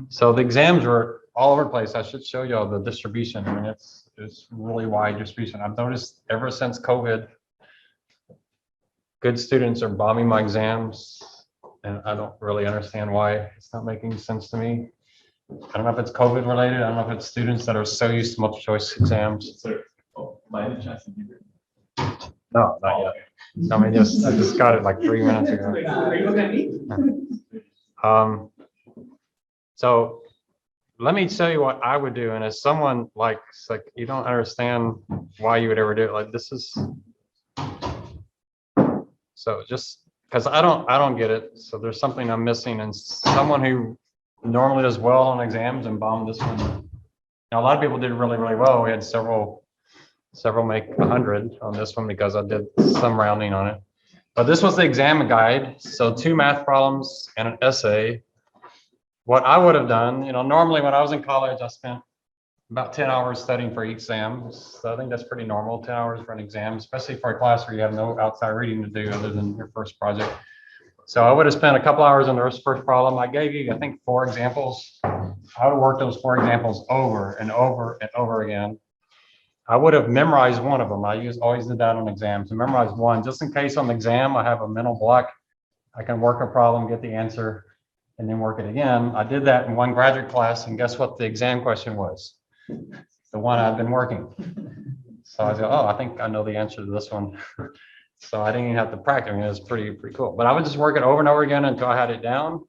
So the exams were all over the place. I should show you all the distribution. I mean, it's really wide distribution. I've noticed ever since COVID, good students are bombing my exams, and I don't really understand why. It's not making sense to me. I don't know if it's COVID related. I don't know if it's students that are so used to multiple choice exams. No, not yet. I mean, I just got it like 3 minutes ago. Are you looking at me? So let me tell you what I would do. And as someone like you don't understand why you would ever do it, like this is, so just because I don't get it. So there's something I'm missing, and someone who normally does well on exams and bombed this one. Now, a lot of people did really, really well. We had several make 100 on this one because I did some rounding on it. But this was the exam guide. So 2 math problems and an essay. What I would have done, normally when I was in college, I spent about 10 hours studying for each exam. So I think that's pretty normal, 10 hours for an exam, especially for a class where you have no outside reading to do other than your first project. So I would have spent a couple hours on the first problem. I gave you, I think, 4 examples. I would have worked those 4 examples over and over and over again. I would have memorized one of them. I always did that on exams, to memorize one, just in case on the exam I have a mental block. I can work a problem, get the answer, and then work it again. I did that in one graduate class, and guess what the exam question was? The one I've been working. So I said, oh, I think I know the answer to this one. So I didn't even have to practice. I mean, it was pretty cool. But I would just work it over and over again until I had it down.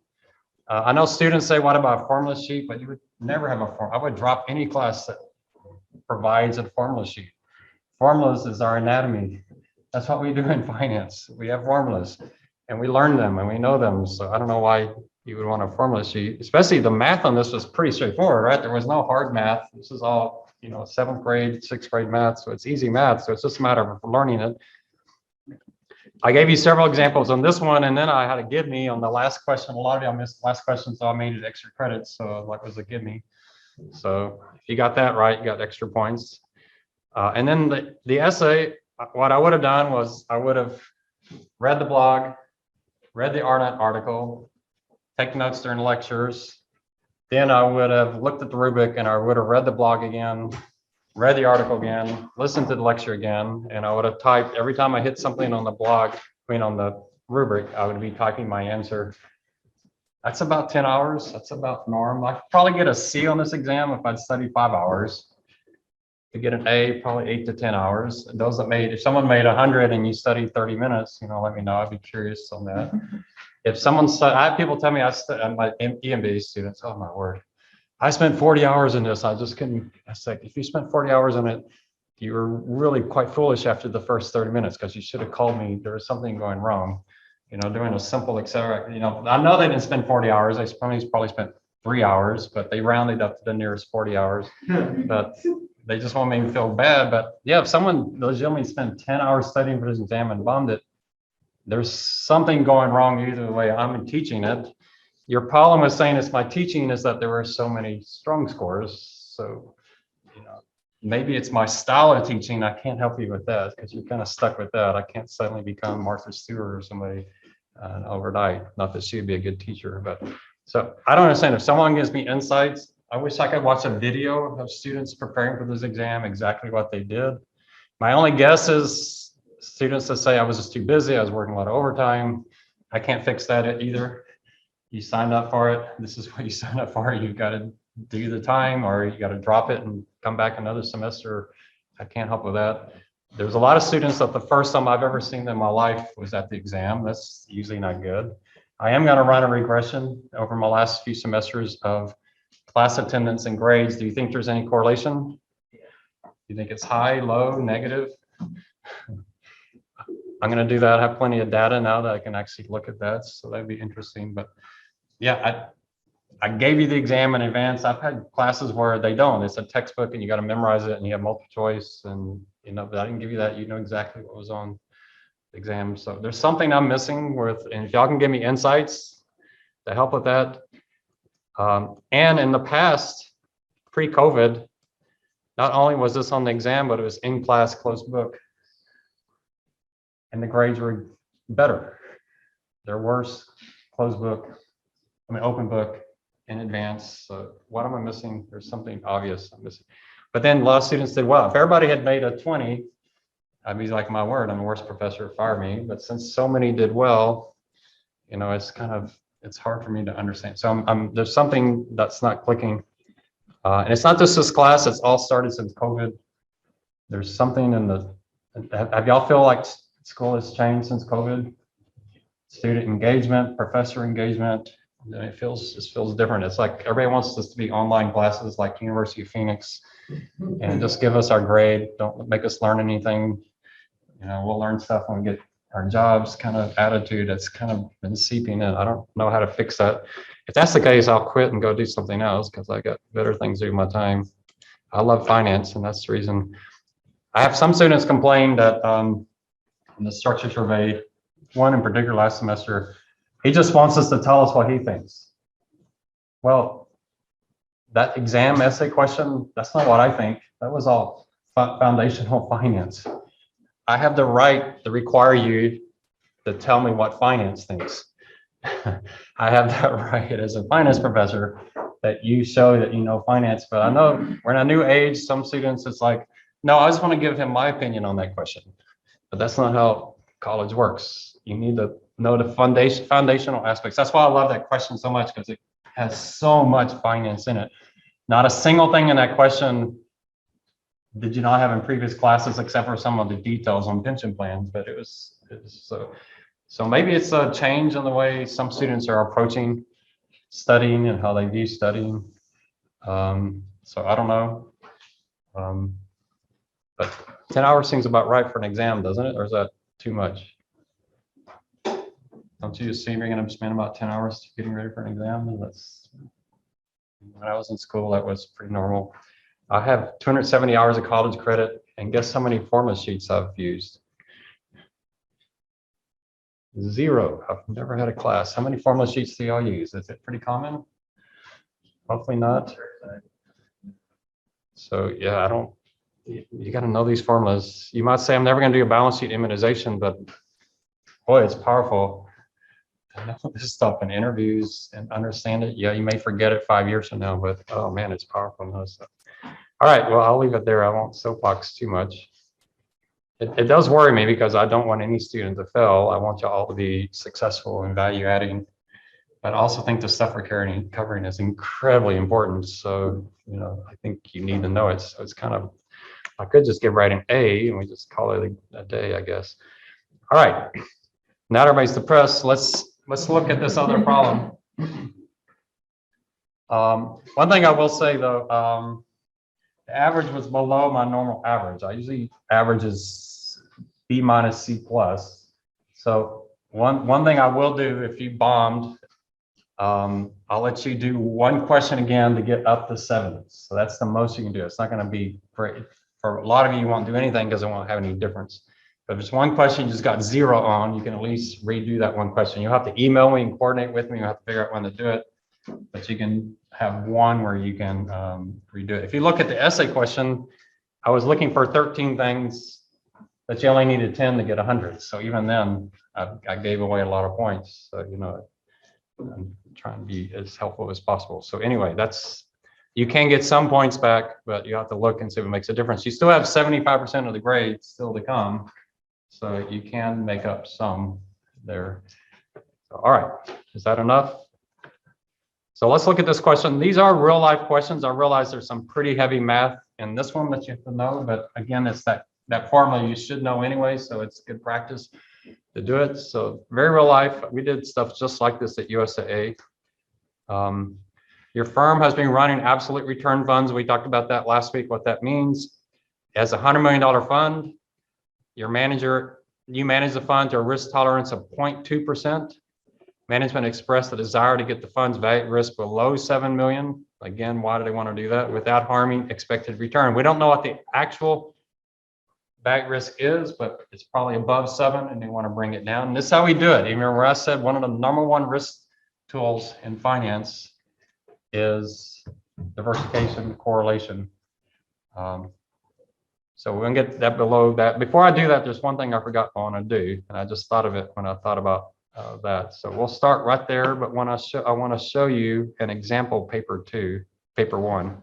I know students say, what about a formula sheet? But you would never have a form. I would drop any class that provides a formula sheet. Formulas is our anatomy. That's what we do in finance. We have formulas and we learn them and we know them. So I don't know why you would want a formula sheet, especially the math on this was pretty straightforward, right? There was no hard math. This is all, 7th grade, 6th grade math. So it's easy math. So it's just a matter of learning it. I gave you several examples on this one, and then I had a give me on the last question. A lot of y'all missed the last question, so I made it extra credits. So what was a give me? So if you got that right, you got extra points. And then the essay, what I would have done was I would have read the blog, read the RNet article, take notes during lectures. Then I would have looked at the rubric and I would have read the blog again, read the article again, listened to the lecture again, and I would have typed every time I hit something on the blog, on the rubric, I would be typing my answer. That's about 10 hours. That's about norm. I could probably get a C on this exam if I'd studied 5 hours. To get an A, probably 8 to 10 hours. Those that if someone made 100 and you studied 30 minutes, let me know. I'd be curious on that. If someone, I have people tell me I'm like EMB students. Oh my word. I spent 40 hours in this. I just couldn't. I said, if you spent 40 hours on it, you were really quite foolish after the first 30 minutes because you should have called me. There was something going wrong. Doing a simple accelerator. I know they didn't spend 40 hours. They probably spent 3 hours, but they rounded up to the nearest 40 hours. But they just want me to feel bad. But yeah, if someone legitimately spent 10 hours studying for this exam and bombed it, there's something going wrong either the way I'm teaching it. Your problem with saying it's my teaching is that there were so many strong scores. So, maybe it's my style of teaching. I can't help you with that because you're kind of stuck with that. I can't suddenly become Martha Stewart or somebody overnight. Not that she'd be a good teacher, but so I don't understand. If someone gives me insights, I wish I could watch a video of students preparing for this exam, exactly what they did. My only guess is students that say I was just too busy. I was working a lot of overtime. I can't fix that either. You signed up for it. This is what you signed up for. You've got to do the time or you got to drop it and come back another semester. I can't help with that. There's a lot of students that the first time I've ever seen them in my life was at the exam. That's usually not good. I am going to run a regression over my last few semesters of class attendance and grades. Do you think there's any correlation? Do you think it's high, low, negative? I'm going to do that. I have plenty of data now that I can actually look at that. So that'd be interesting. But yeah, I gave you the exam in advance. I've had classes where they don't. It's a textbook and you got to memorize it and you have multiple choice. And, but I didn't give you that. You know exactly what was on the exam. So there's something I'm missing and if y'all can give me insights to help with that. And in the past, pre-COVID, not only was this on the exam, but it was in class closed book. And the grades were better. They're worse closed book, open book in advance. So what am I missing? There's something obvious I'm missing. But then a lot of students did well. If everybody had made a 20, I'd be like, my word, I'm the worst professor, fire me. But since so many did well, you know, it's hard for me to understand. So there's something that's not clicking. And it's not just this class, it's all started since COVID. There's something have y'all feel like school has changed since COVID? Student engagement, professor engagement, it feels different. It's like everybody wants this to be online classes like University of Phoenix and just give us our grade. Don't make us learn anything. You know, we'll learn stuff when we get our jobs kind of attitude that's kind of been seeping in. I don't know how to fix that. If that's the case, I'll quit and go do something else because I got better things to do with my time. I love finance, and that's the reason. I have some students complain that in the structure survey, one in particular last semester, he just wants us to tell us what he thinks. Well, that exam essay question, that's not what I think. That was all foundational finance. I have the right to require you to tell me what finance thinks. I have that right as a finance professor that you show that you know finance, but I know we're in a new age. Some students, it's like, no, I just want to give him my opinion on that question. But that's not how college works. You need to know the foundational aspects. That's why I love that question so much, because it has so much finance in it. Not a single thing in that question did you not have in previous classes, except for some of the details on pension plans, but it was so maybe it's a change in the way some students are approaching studying and how they view studying. So I don't know. But 10 hours seems about right for an exam, doesn't it? Or is that too much? Don't you assume you're going to spend about 10 hours getting ready for an exam? And when I was in school, that was pretty normal. I have 270 hours of college credit, and guess how many formula sheets I've used? 0. I've never had a class. How many formula sheets do y'all use? Is it pretty common? Hopefully not. So yeah, you got to know these formulas. You might say, I'm never going to do a balance sheet immunization, but boy, it's powerful. I know this stuff in interviews and understand it. Yeah, you may forget it 5 years from now, but oh man, it's powerful. Know stuff. All right, well, I'll leave it there. I won't soapbox too much. It does worry me because I don't want any student to fail. I want you all to be successful in value adding. But I also think the stuff we're covering is incredibly important. So, you know, I think you need to know it. So it's kind of, I could just give right an A and we just call it a day, I guess. All right, now everybody's depressed. Let's look at this other problem. One thing I will say though, the average was below my normal average. I usually average is B minus C plus. So one thing I will do if you bombed, I'll let you do one question again to get up to 7. So that's the most you can do. It's not going to be great. For a lot of you won't do anything because it won't have any difference. But if it's one question you just got 0 on, you can at least redo that one question. You'll have to email me and coordinate with me. You'll have to figure out when to do it. But you can have one where you can redo it. If you look at the essay question, I was looking for 13 things, but you only needed 10 to get 100. So even then, I gave away a lot of points. So, you know, I'm trying to be as helpful as possible. So anyway, you can get some points back, but you have to look and see if it makes a difference. You still have 75% of the grade still to come. So you can make up some there. So, all right, is that enough? So let's look at this question. These are real life questions. I realize there's some pretty heavy math in this one that you have to know, but again, it's that formula you should know anyway. So it's good practice to do it. So very real life. We did stuff just like this at USAA. Your firm has been running absolute return funds. We talked about that last week, what that means. As a $100 million fund, you manage the fund to a risk tolerance of 0.2%. Management expressed the desire to get the fund's value at risk below 7 million. Again, why do they want to do that? Without harming expected return. We don't know what the actual value at risk is, but it's probably above 7 and they want to bring it down. And this is how we do it. Even where I said one of the #1 risk tools in finance is diversification, correlation. So we're gonna get that below that. Before I do that, there's one thing I forgot I want to do, and I just thought of it when I thought about that. So we'll start right there, but when I want to show you an example paper one.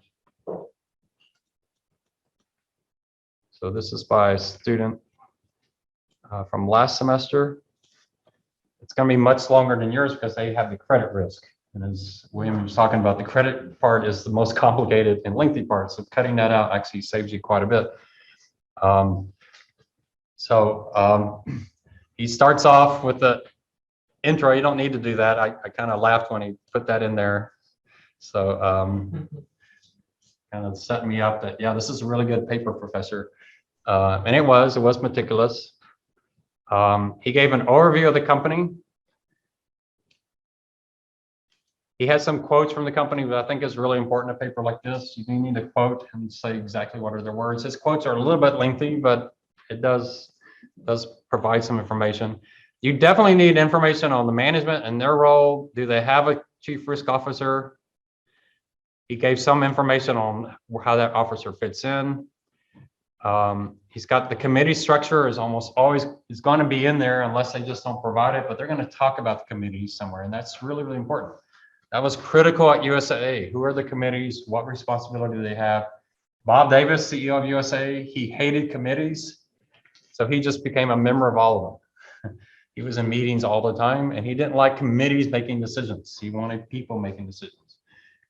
So this is by a student from last semester. It's going to be much longer than yours because they have the credit risk. And as William was talking about, the credit part is the most complicated and lengthy part. So cutting that out actually saves you quite a bit. He starts off with the intro. You don't need to do that. I kind of laughed when he put that in there. So kind of set me up that, yeah, this is a really good paper, professor. And it was meticulous. He gave an overview of the company. He has some quotes from the company, but I think it's really important in a paper like this. You do need to quote and say exactly what are their words. His quotes are a little bit lengthy, but it does provide some information. You definitely need information on the management and their role. Do they have a chief risk officer? He gave some information on how that officer fits in. He's got the committee structure is almost always is going to be in there unless they just don't provide it, but they're going to talk about the committees somewhere, and that's really, really important. That was critical at USAA. Who are the committees? What responsibility do they have? Bob Davis, CEO of USAA, he hated committees, so he just became a member of all of them. He was in meetings all the time, and he didn't like committees making decisions. He wanted people making decisions.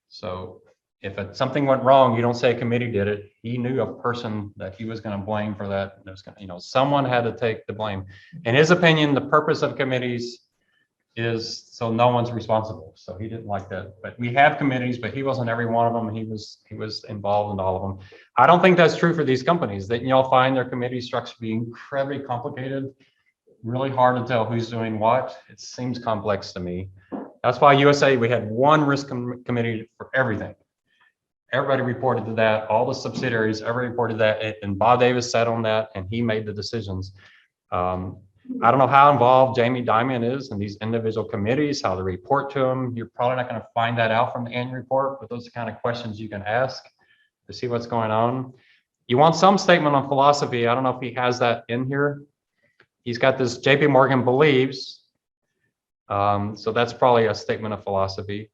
So if something went wrong, you don't say a committee did it. He knew a person that he was going to blame for that. There's going to, someone had to take the blame. In his opinion, the purpose of committees is so no one's responsible. So he didn't like that. But we have committees, but he wasn't every one of them. He was involved in all of them. I don't think that's true for these companies. That you'll find their committee structure be incredibly complicated, really hard to tell who's doing what. It seems complex to me. That's why USA, we had one risk committee for everything. Everybody reported to that. All the subsidiaries, everybody reported that. And Bob Davis sat on that and he made the decisions. I don't know how involved Jamie Dimon is in these individual committees, how they report to him. You're probably not going to find that out from the annual report, but those are the kind of questions you can ask to see what's going on. You want some statement on philosophy. I don't know if he has that in here. He's got this JP Morgan believes. So that's probably a statement of philosophy.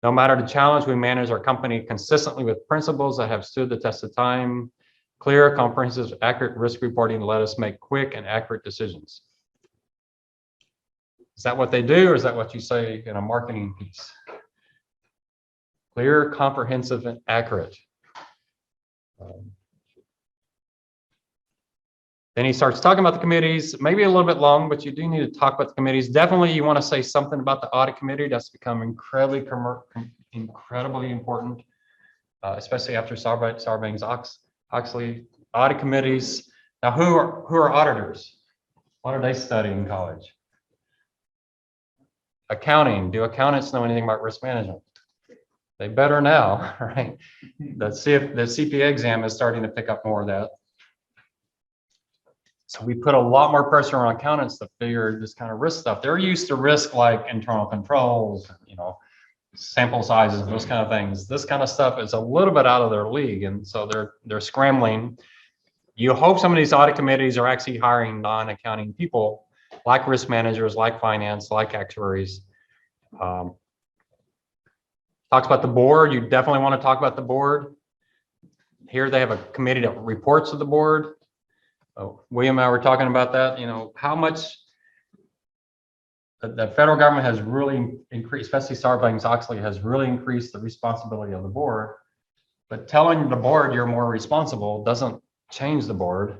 No matter the challenge, we manage our company consistently with principles that have stood the test of time. Clear, comprehensive, accurate risk reporting let us make quick and accurate decisions. Is that what they do, or is that what you say in a marketing piece? Clear, comprehensive, and accurate. Then he starts talking about the committees, maybe a little bit long, but you do need to talk about the committees. Definitely you want to say something about the audit committee. That's become incredibly important, especially after Sarbanes-Oxley. Audit committees. Now, who are auditors? What are they studying in college? Accounting. Do accountants know anything about risk management? They better now, right? The CPA exam is starting to pick up more of that. So we put a lot more pressure on accountants to figure this kind of risk stuff. They're used to risk like internal controls, sample sizes, those kind of things. This kind of stuff is a little bit out of their league, and so they're scrambling. You hope some of these audit committees are actually hiring non-accounting people, like risk managers, like finance, like actuaries. Talks about the board. You definitely want to talk about the board. Here they have a committee that reports to the board. William and I were talking about that, how much the federal government has really increased, especially Sarbanes-Oxley has really increased the responsibility of the board, but telling the board you're more responsible doesn't change the board.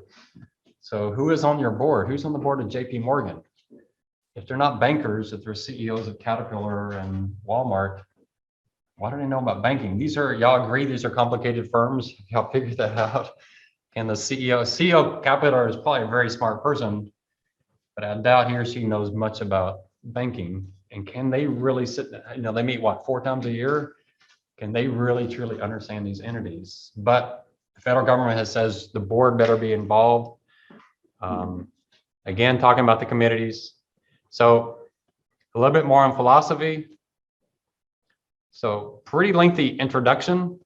So who is on your board? Who's on the board of JP Morgan? If they're not bankers, if they're CEOs of Caterpillar and Walmart, why do they know about banking? Y'all agree these are complicated firms? Y'all figured that out. And the CEO of Caterpillar is probably a very smart person, but I doubt he or she knows much about banking. And can they really sit, they meet 4 times a year? Can they really truly understand these entities? But the federal government says the board better be involved. Again, talking about the committees. So a little bit more on philosophy. So pretty lengthy introduction.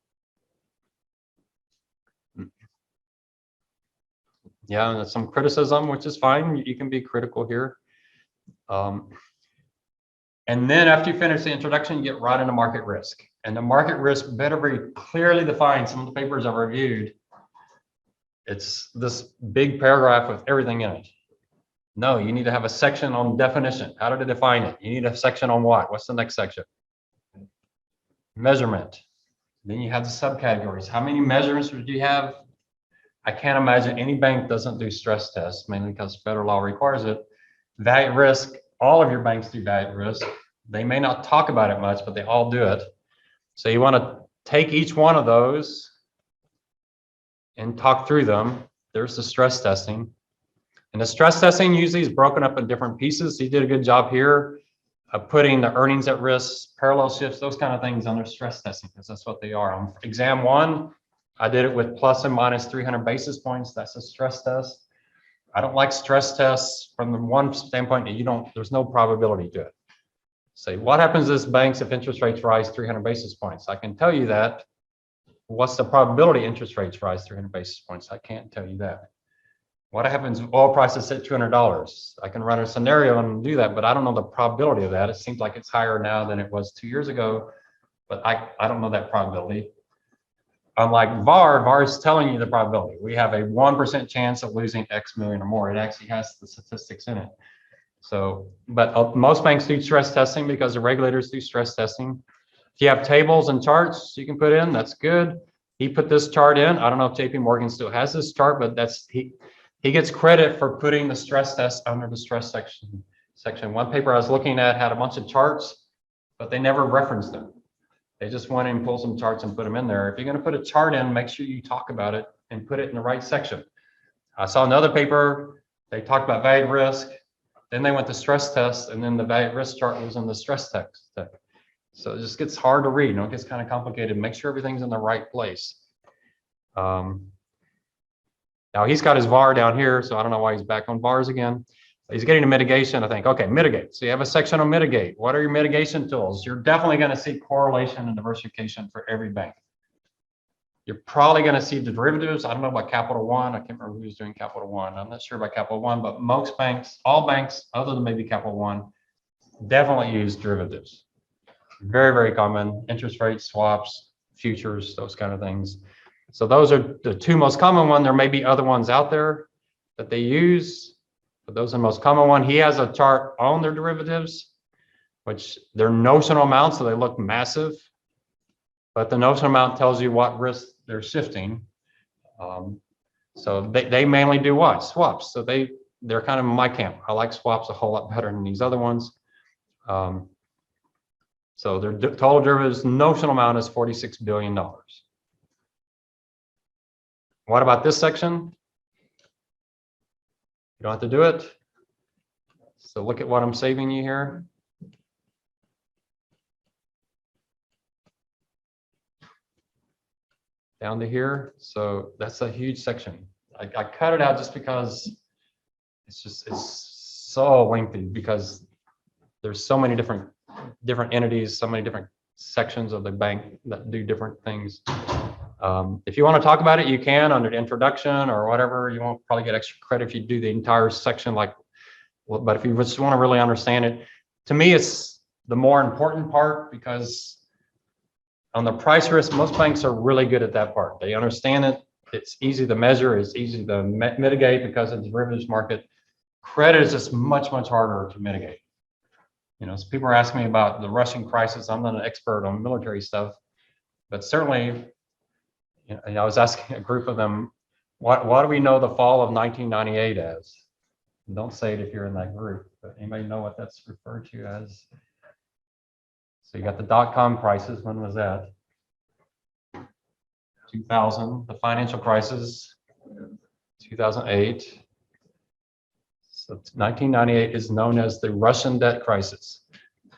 Yeah, and some criticism, which is fine. You can be critical here. And then after you finish the introduction, you get right into market risk. And the market risk better be clearly defined. Some of the papers I've reviewed, it's this big paragraph with everything in it. No, you need to have a section on definition. How to define it. You need a section on what? What's the next section? Measurement. Then you have the subcategories. How many measurements do you have? I can't imagine any bank doesn't do stress tests, mainly because federal law requires it. Value at risk, all of your banks do value at risk. They may not talk about it much, but they all do it. So you want to take each one of those and talk through them. There's the stress testing. And the stress testing usually is broken up in different pieces. He did a good job here of putting the earnings at risk, parallel shifts, those kind of things under stress testing, because that's what they are. On exam 1, I did it with plus and minus 300 basis points. That's a stress test. I don't like stress tests from the one standpoint that there's no probability to it. Say, what happens to this banks if interest rates rise 300 basis points? I can tell you that. What's the probability interest rates rise 300 basis points? I can't tell you that. What happens if oil prices hit $200? I can run a scenario and do that, but I don't know the probability of that. It seems like it's higher now than it was 2 years ago, but I don't know that probability. Unlike VaR is telling you the probability. We have a 1% chance of losing X million or more. It actually has the statistics in it. So, but most banks do stress testing because the regulators do stress testing. If you have tables and charts you can put in, that's good. He put this chart in. I don't know if JP Morgan still has this chart, but he gets credit for putting the stress test under the stress section. One paper I was looking at had a bunch of charts, but they never referenced them. They just went in and pulled some charts and put them in there. If you're going to put a chart in, make sure you talk about it and put it in the right section. I saw another paper, they talked about value risk, then they went to stress test, and then the value risk chart was in the stress test. So it just gets hard to read, it gets kind of complicated. Make sure everything's in the right place. Now he's got his VaR down here, so I don't know why he's back on VaRs again. He's getting to mitigation, I think. Okay, mitigate. So you have a section on mitigate. What are your mitigation tools? You're definitely going to see correlation and diversification for every bank. You're probably going to see the derivatives. I don't know about Capital One. I can't remember who's doing Capital One. I'm not sure about Capital One, but most banks, all banks, other than maybe Capital One, definitely use derivatives. Very, very common. Interest rate swaps, futures, those kind of things. So those are the two most common ones. There may be other ones out there that they use, but those are the most common one. He has a chart on their derivatives, which they're notional amounts, so they look massive. But the notional amount tells you what risk they're shifting. So they mainly do what? Swaps. So they're kind of in my camp. I like swaps a whole lot better than these other ones. So their total derivatives notional amount is $46 billion. What about this section? You don't have to do it. So look at what I'm saving you here. Down to here. So that's a huge section. I cut it out just because it's so lengthy, because there's so many different entities, so many different sections of the bank that do different things. If you want to talk about it, you can under the introduction or whatever. You won't probably get extra credit if you do the entire section, but if you just want to really understand it, to me, it's the more important part, because on the price risk, most banks are really good at that part. They understand it. It's easy to measure. It's easy to mitigate because of the derivatives market. Credit is just much, much harder to mitigate. So people are asking me about the Russian crisis. I'm not an expert on military stuff, but certainly, I was asking a group of them, what do we know the fall of 1998 as? And don't say it if you're in that group, but anybody know what that's referred to as? So you got the dot-com crisis. When was that? 2000, the financial crisis, 2008. So 1998 is known as the Russian debt crisis.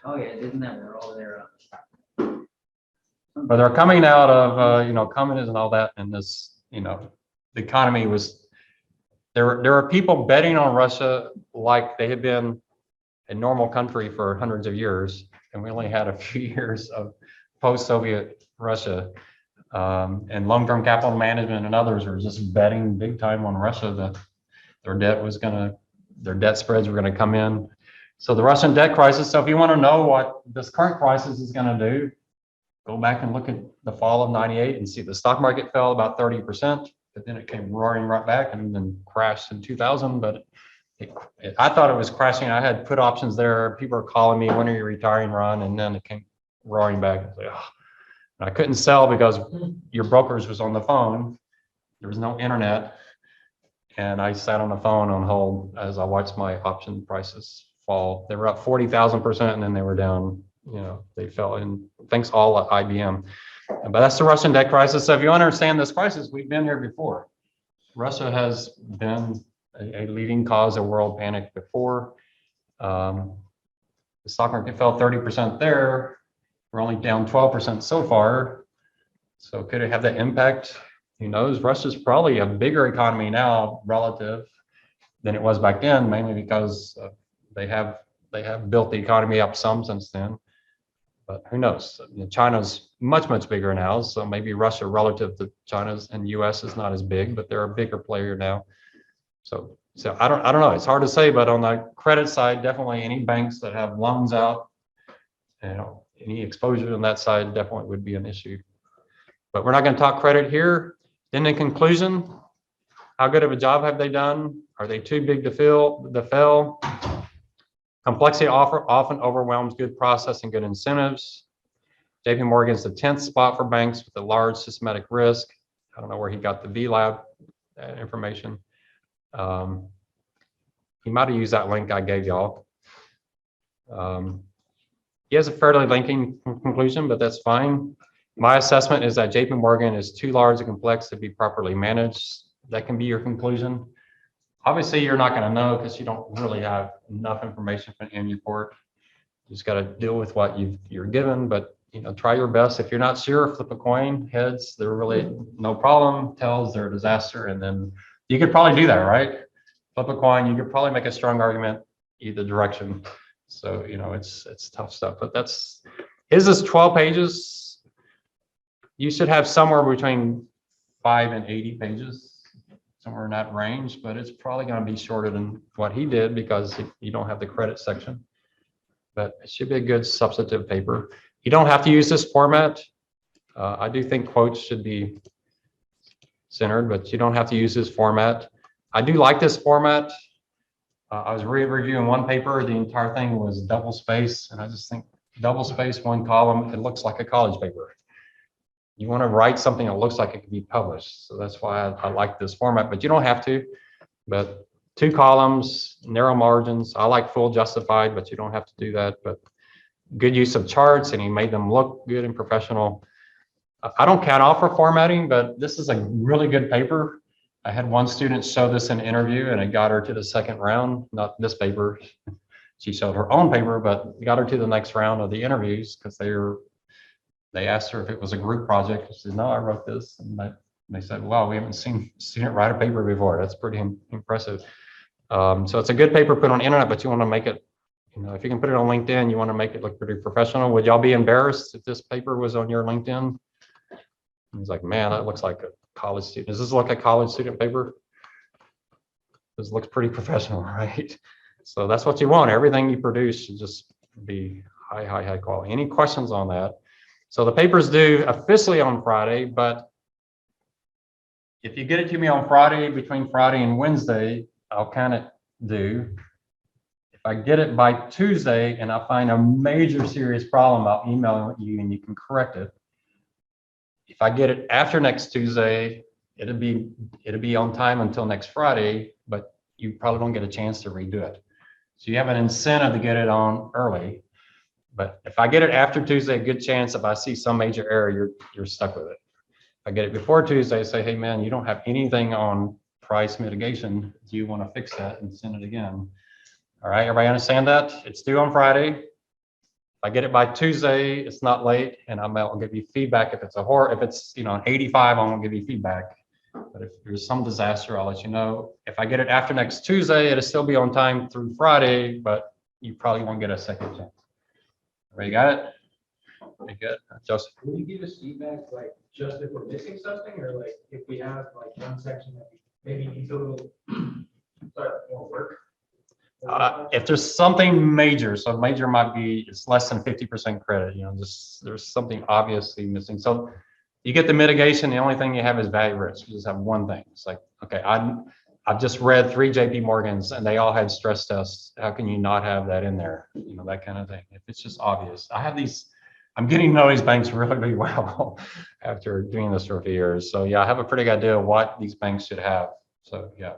Oh yeah, isn't that where all their But they're coming out of communism and all that, and this, the economy was there were people betting on Russia like they had been a normal country for hundreds of years, and we only had a few years of post-Soviet Russia, and long-term capital management and others were just betting big time on Russia that their debt spreads were going to come in. So the Russian debt crisis. So if you want to know what this current crisis is going to do, go back and look at the fall of 98 and see the stock market fell about 30%, but then it came roaring right back and then crashed in 2000. But I thought it was crashing. I had put options there. People were calling me, when are you retiring, Ron? And then it came roaring back. I was like, oh. And I couldn't sell because your brokers was on the phone. There was no internet. And I sat on the phone on hold as I watched my option prices fall. They were up 40,000% and then they were down, they fell in, thanks all at IBM. But that's the Russian debt crisis. So if you understand this crisis, we've been here before. Russia has been a leading cause of world panic before. The stock market fell 30% there. We're only down 12% so far. So could it have that impact? Who knows? Russia's probably a bigger economy now relative than it was back then, mainly because they have built the economy up some since then. But who knows? China's much bigger now, so maybe Russia relative to China's and US is not as big, but they're a bigger player now. So I don't know. It's hard to say, but on the credit side, definitely any banks that have loans out, any exposure on that side definitely would be an issue. But we're not going to talk credit here. Then in conclusion, how good of a job have they done? Are they too big to fail? Complexity often overwhelms good process and good incentives. JP Morgan's the 10th spot for banks with a large systematic risk. I don't know where he got the VLab information. He might have used that link I gave y'all. He has a fairly lengthy conclusion, but that's fine. My assessment is that JP Morgan is too large and complex to be properly managed. That can be your conclusion. Obviously, you're not going to know because you don't really have enough information for an annual report. You just got to deal with what you're given, but try your best. If you're not sure, flip a coin. Heads, they're really no problem. Tails, they're a disaster. And then you could probably do that, right? Flip a coin. You could probably make a strong argument either direction. So it's tough stuff. But his is 12 pages. You should have somewhere between 5 and 80 pages. Somewhere in that range, but it's probably going to be shorter than what he did because you don't have the credit section. But it should be a good substantive paper. You don't have to use this format. I do think quotes should be centered, but you don't have to use this format. I do like this format. I was reviewing one paper. The entire thing was double space, and I just think double space, one column, it looks like a college paper. You want to write something that looks like it could be published. So that's why I like this format, but you don't have to. But 2 columns, narrow margins. I like full justified, but you don't have to do that. But good use of charts, and he made them look good and professional. I don't count off for formatting, but this is a really good paper. I had one student show this in an interview, and it got her to the second round. Not this paper. She showed her own paper, but got her to the next round of the interviews because they asked her if it was a group project. She said, no, I wrote this. And they said, wow, we haven't seen a student write a paper before. That's pretty impressive. So it's a good paper put on the internet, but you want to make it, if you can put it on LinkedIn, you want to make it look pretty professional. Would y'all be embarrassed if this paper was on your LinkedIn? He's like, man, that looks like a college student. Does this look like a college student paper? This looks pretty professional, right? So that's what you want. Everything you produce should just be high quality. Any questions on that? So the paper's due officially on Friday, but if you get it to me on Friday, between Friday and Wednesday, I'll count it due. If I get it by Tuesday and I find a major serious problem, I'll email you and you can correct it. If I get it after next Tuesday, it'll be on time until next Friday, but you probably don't get a chance to redo it. So you have an incentive to get it on early. But if I get it after Tuesday, a good chance if I see some major error, you're stuck with it. If I get it before Tuesday, say, hey man, you don't have anything on price mitigation. Do you want to fix that and send it again? All right, everybody understand that? It's due on Friday. If I get it by Tuesday, it's not late, and I'll give you feedback. If it's if it's an 85, I won't give you feedback. But if there's some disaster, I'll let you know. If I get it after next Tuesday, it'll still be on time through Friday, but you probably won't get a second chance. Everybody got it? Very good. Joseph. Will you give us feedback, like just if we're missing something, or like if we have like one section that maybe needs a little more work? If there's something major, so major might be it's less than 50% credit, you know, just there's something obviously missing. So you get the mitigation, the only thing you have is value risk. You just have one thing. It's like, okay, I've just read 3 JP Morgans and they all had stress tests. How can you not have that in there? You know, that kind of thing. If it's just obvious. I'm getting to know these banks really, really well after doing this for a few years. So yeah, I have a pretty good idea of what these banks should have. So yeah.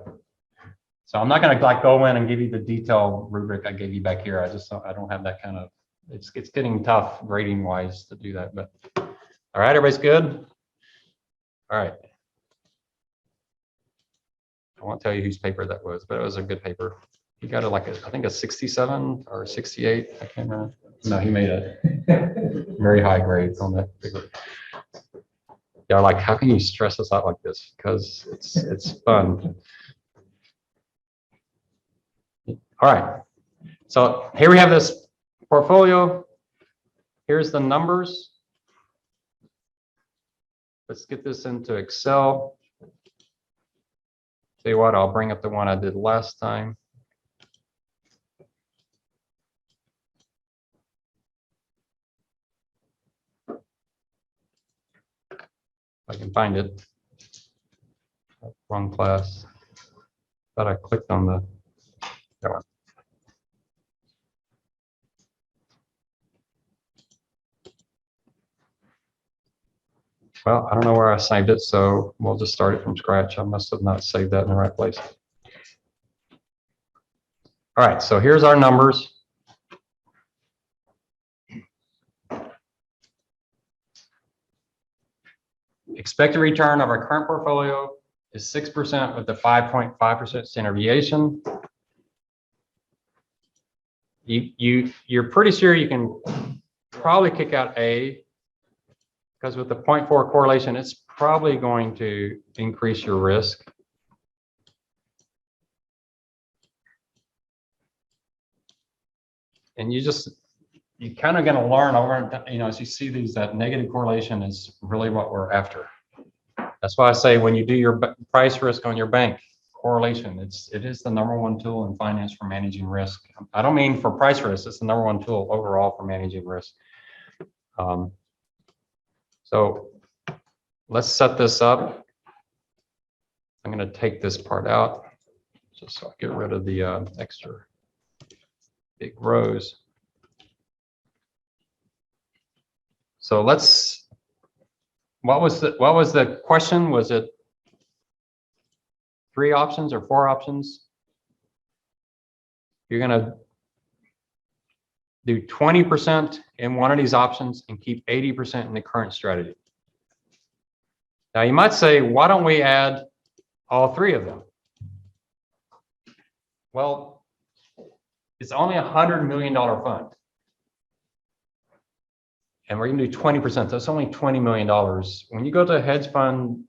So I'm not going to like go in and give you the detailed rubric I gave you back here. I don't have that kind of, it's getting tough grading wise to do that, but all right, everybody's good. All right. I won't tell you whose paper that was, but it was a good paper. He got I think a 67 or 68. I can't remember. No, he made a very high grade on that paper. Yeah, like how can you stress us out like this? Because it's fun. All right, so here we have this portfolio. Here's the numbers. Let's get this into Excel. Tell you what, I'll bring up the one I did last time. If I can find it. Wrong class. Thought I clicked on that one. Well, I don't know where I saved it, so we'll just start it from scratch. I must have not saved that in the right place. All right, so here's our numbers. Expected return of our current portfolio is 6% with the 5.5% standard deviation. You're pretty sure you can probably kick out A, because with the 0.4 correlation, it's probably going to increase your risk. And you kind of going to learn over, you know, as you see these, that negative correlation is really what we're after. That's why I say when you do your price risk on your bank, correlation, it is the #1 tool in finance for managing risk. I don't mean for price risk, it's the #1 tool overall for managing risk. So let's set this up. I'm going to take this part out just so I get rid of the extra big rows. So what was the question? Was it 3 options or 4 options? You're going to do 20% in one of these options and keep 80% in the current strategy. Now you might say, why don't we add all 3 of them? Well, it's only $100 million fund. And we're going to do 20%. That's only $20 million. When you go to a hedge fund,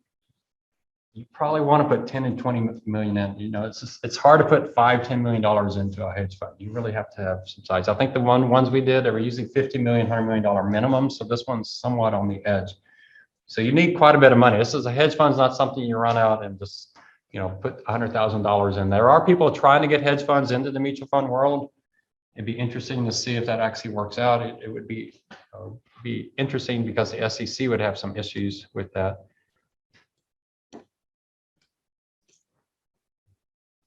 you probably want to put 10 and 20 million in. You know, it's hard to put $5-10 million into a hedge fund. You really have to have some size. I think the ones we did, they were usually $50 million, $100 million minimum. So this one's somewhat on the edge. So you need quite a bit of money. This is a hedge fund, not something you run out and just, you know, put $100,000 in. There are people trying to get hedge funds into the mutual fund world. It'd be interesting to see if that actually works out. It would be interesting because the SEC would have some issues with that.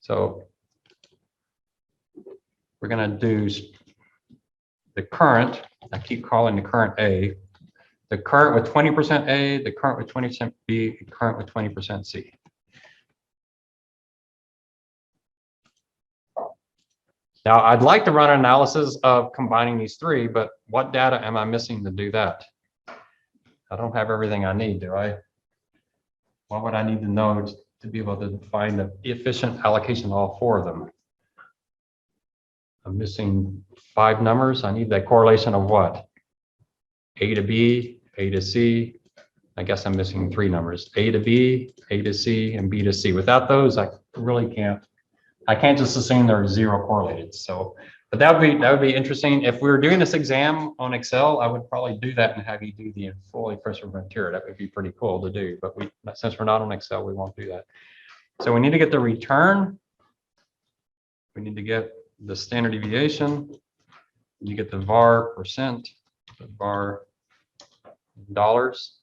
So we're going to do the current. I keep calling the current A. The current with 20% A, the current with 20% B, the current with 20% C. Now, I'd like to run an analysis of combining these 3, but what data am I missing to do that? I don't have everything I need, do I? What would I need to know to be able to find the efficient allocation of all 4 of them? I'm missing 5 numbers. I need that correlation of what? A to B, A to C. I guess I'm missing 3 numbers. A to B, A to C, and B to C. Without those, I really can't. I can't just assume they're 0 correlated. So, but that would be interesting. If we were doing this exam on Excel, I would probably do that and have you do the fully prescribed criteria. That would be pretty cool to do. But since we're not on Excel, we won't do that. So we need to get the return. We need to get the standard deviation, you get the VaR percent, the VaR dollars.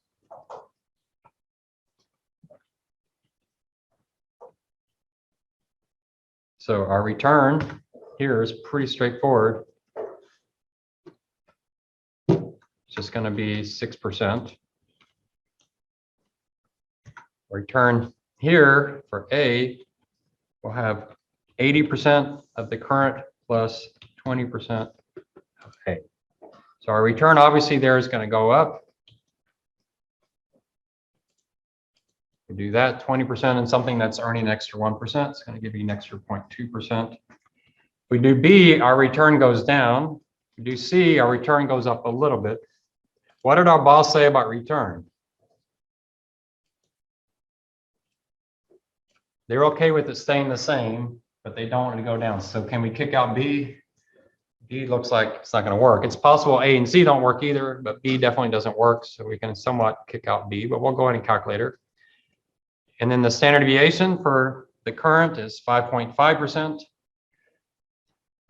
So our return here is pretty straightforward. It's just going to be 6%. Return here for A, we'll have 80% of the current plus 20% of A. So our return obviously there is going to go up. We do that 20% in something that's earning an extra 1%. It's going to give you an extra 0.2%. We do B, our return goes down. We do C, our return goes up a little bit. What did our boss say about return? They're okay with it staying the same, but they don't want it to go down. So can we kick out B? B looks like it's not going to work. It's possible A and C don't work either, but B definitely doesn't work. So we can somewhat kick out B, but we'll go ahead and calculate it. And then the standard deviation for the current is 5.5%.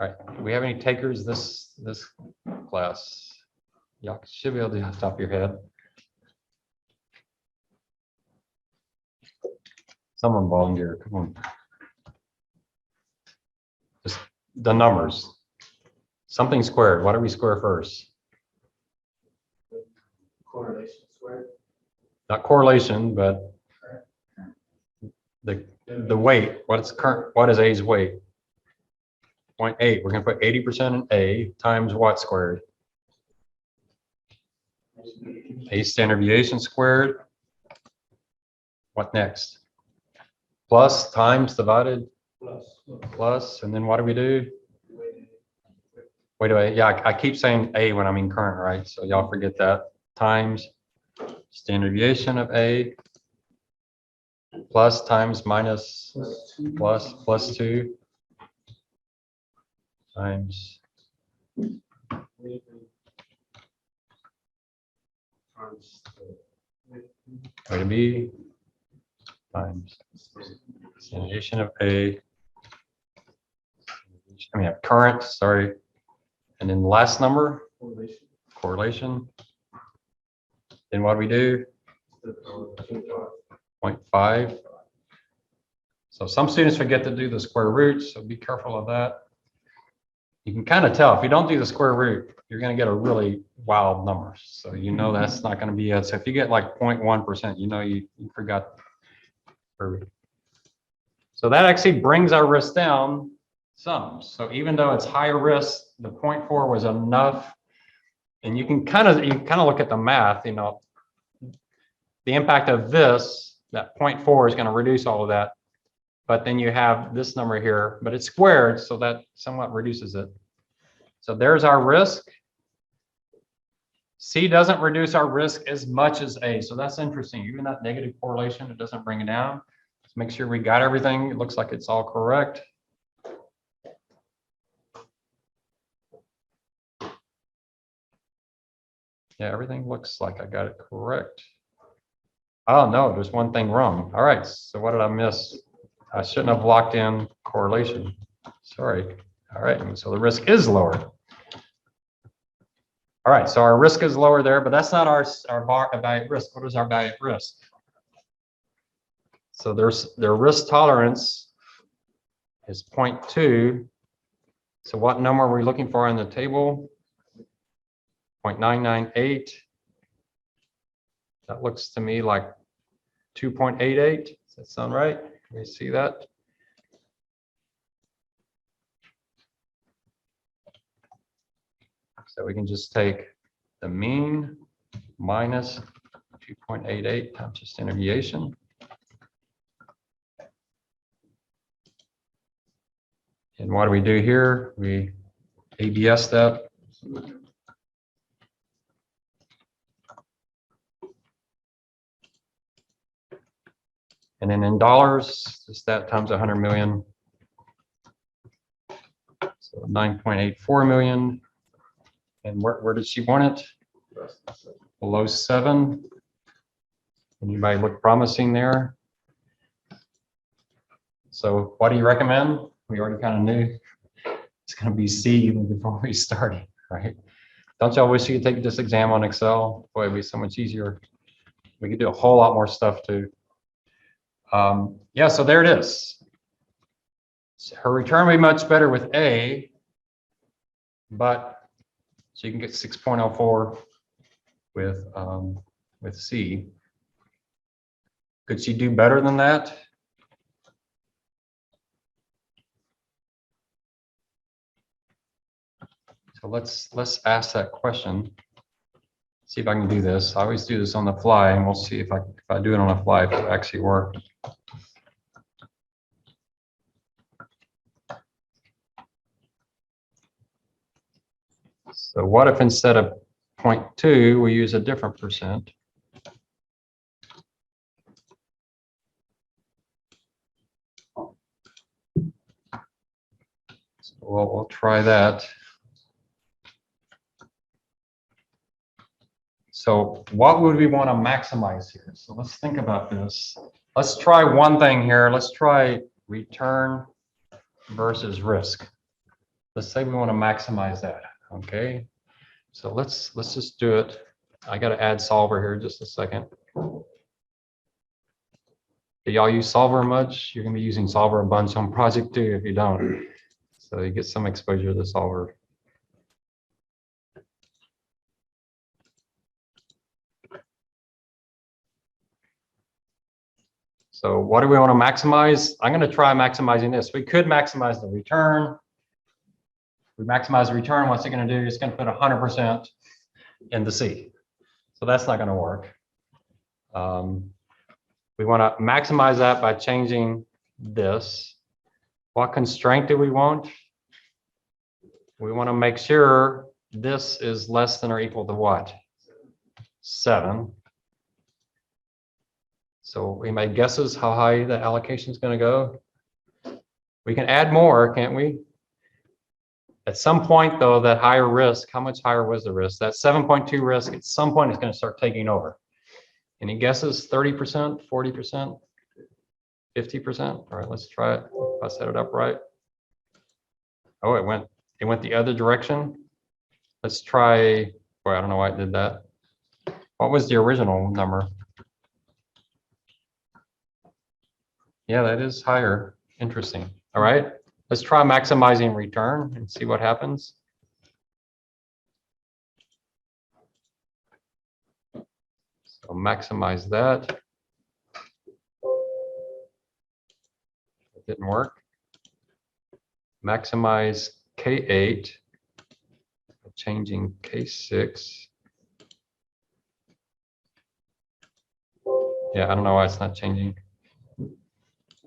All right, do we have any takers this class? Y'all should be able to off the top of your head. Someone volunteer, come on. Just the numbers. Something squared, what do we square first? Correlation squared. Not correlation, but the weight. What is A's weight? 0.8. We're going to put 80% in A times what squared? A standard deviation squared. What next? Plus times divided plus, and then what do we do? Wait, yeah, I keep saying A when I mean current, right? So y'all forget that. Times standard deviation of A plus times minus plus 2 times way to B times standard deviation of A. I mean, current, sorry. And then the last number, correlation. Then what do we do? 0.5. So some students forget to do the square root, so be careful of that. You can kind of tell if you don't do the square root, you're going to get a really wild number. So you know that's not going to be it. So if you get like 0.1%, you know you forgot. So that actually brings our risk down some. So even though it's higher risk, the 0.4 was enough. And you kind of look at the math, you know, the impact of this, that 0.4 is going to reduce all of that. But then you have this number here, but it's squared, so that somewhat reduces it. So there's our risk. C doesn't reduce our risk as much as A. So that's interesting. Even that negative correlation, it doesn't bring it down. Let's make sure we got everything. It looks like it's all correct. Yeah, everything looks like I got it correct. Oh no, there's one thing wrong. All right, so what did I miss? I shouldn't have locked in correlation. Sorry. All right, so the risk is lower. All right, so our risk is lower there, but that's not our value at risk. What is our value at risk? So their risk tolerance is 0.2. So what number are we looking for in the table? 0.998. That looks to me like 2.88. Does that sound right? Can we see that? So we can just take the mean minus 2.88 times the standard deviation. And what do we do here? We ABS that. And then in dollars, just that times 100 million. So 9.84 million. And where did she want it? Below 7. Anybody look promising there? So what do you recommend? We already kind of knew. it's gonna be C even before we started, right? Don't y'all wish you could take this exam on Excel? Boy, it'd be so much easier. We could do a whole lot more stuff too. Yeah, so there it is. So her return will be much better with A, but she can get 6.04 with C. Could she do better than that? So let's ask that question. See if I can do this. I always do this on the fly, and we'll see if I do it on the fly if it actually works. So what if instead of 0.2, we use a different percent? So we'll try that. So what would we want to maximize here? So let's think about this. Let's try one thing here. Let's try return versus risk. Let's say we want to maximize that. Okay. So let's just do it. I got to add solver here just a second. Do y'all use solver much? You're going to be using solver a bunch on project 2 if you don't. So you get some exposure to solver. So what do we want to maximize? I'm going to try maximizing this. We could maximize the return. We maximize the return. What's it going to do? It's going to put 100% in the C. So that's not going to work. We want to maximize that by changing this. What constraint do we want? We want to make sure this is less than or equal to what? 7. So we made guesses how high the allocation is going to go. We can add more, can't we? At some point, though, that higher risk, how much higher was the risk? That 7.2 risk, at some point, is going to start taking over. Any guesses? 30%, 40%, 50%? All right, let's try it. If I set it up right. Oh, it went the other direction. Let's try, boy, I don't know why it did that. What was the original number? Yeah, that is higher. Interesting. All right, let's try maximizing return and see what happens. So maximize that. It didn't work. Maximize K8, changing K6. Yeah, I don't know why it's not changing.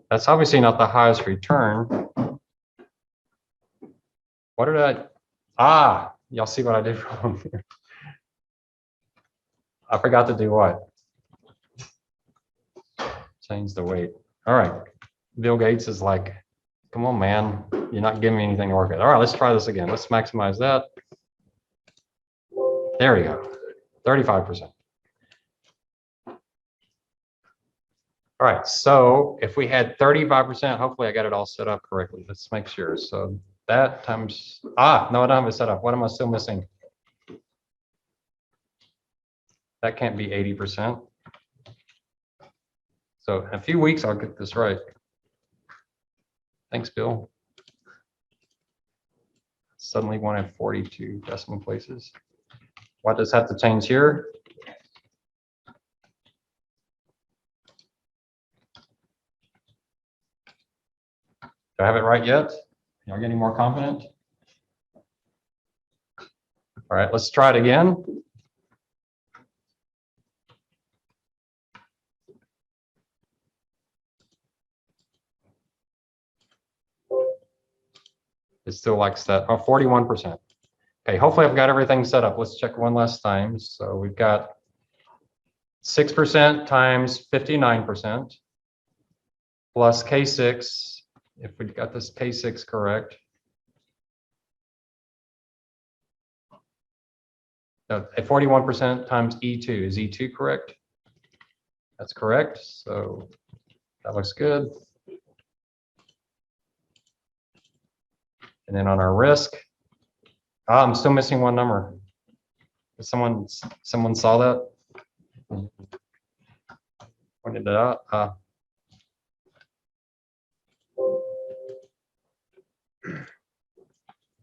That's obviously not the highest return. What did y'all see what I did wrong here? I forgot to do what? Change the weight. All right. Bill Gates is like, come on, man. You're not giving me anything to work with. All right, let's try this again. Let's maximize that. There we go. 35%. All right, so if we had 35%, hopefully I got it all set up correctly. Let's make sure. So that times, no, I don't have it set up. What am I still missing? That can't be 80%. So in a few weeks, I'll get this right. Thanks, Bill. Suddenly wanted 42 decimal places. What does have to change here? Do I have it right yet? Y'all getting more confident? All right, let's try it again. It still likes that. Oh, 41%. Okay, hopefully I've got everything set up. Let's check one last time. So we've got 6% times 59% plus K6, if we got this K6 correct. No, 41% times E2. Is E2 correct? That's correct. So that looks good. And then on our risk, I'm still missing one number. Someone saw that? Pointed it out.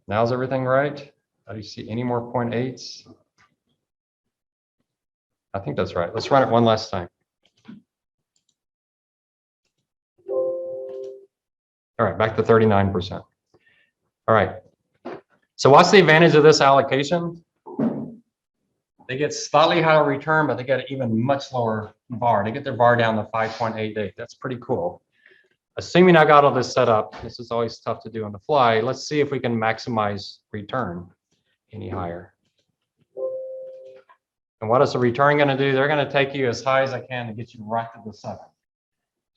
Now is everything right? Do you see any more 0.8s? I think that's right. Let's run it one last time. All right, back to 39%. All right. So what's the advantage of this allocation? They get slightly higher return, but they get an even much lower VaR. They get their VaR down to 5.88. That's pretty cool. Assuming I got all this set up, this is always tough to do on the fly. Let's see if we can maximize return any higher. And what is the return going to do? They're going to take you as high as I can to get you right to the 7.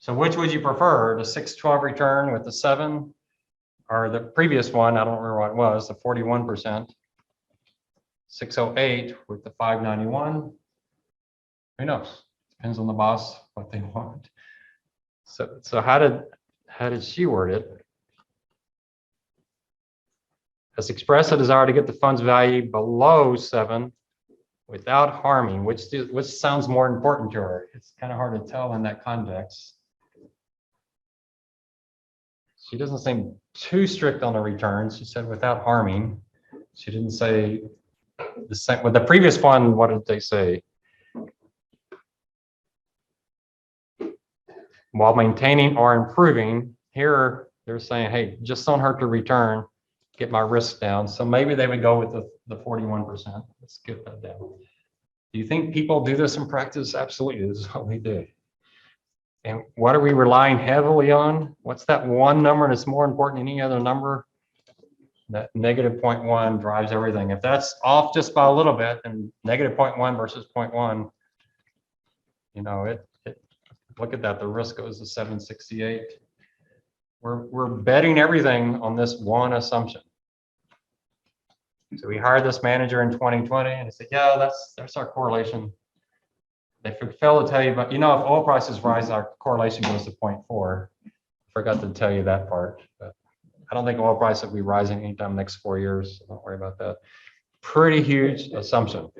So which would you prefer, the 612 return with the 7, or the previous one? I don't remember what it was, the 41%. 608 with the 591. Who knows? Depends on the boss what they want. So how did she word it? Has expressed a desire to get the fund's value below 7 without harming, which sounds more important to her. It's kind of hard to tell in that context. She doesn't seem too strict on the returns. She said without harming. She didn't say the same. With the previous one, what did they say? While maintaining or improving. Here, they're saying, hey, just don't hurt the return, get my risk down. So maybe they would go with the 41%. Let's get that down. Do you think people do this in practice? Absolutely, this is what we do. And what are we relying heavily on? What's that one number that's more important than any other number? That negative 0.1 drives everything. If that's off just by a little bit, and negative 0.1 versus 0.1, you know, look at that, the risk goes to 768. We're betting everything on this one assumption. So we hired this manager in 2020 and he said, yeah, that's our correlation. They fail to tell you, but you know, if oil prices rise, our correlation goes to 0.4. Forgot to tell you that part, but I don't think oil price will be rising anytime next 4 years. So don't worry about that. Pretty huge assumption,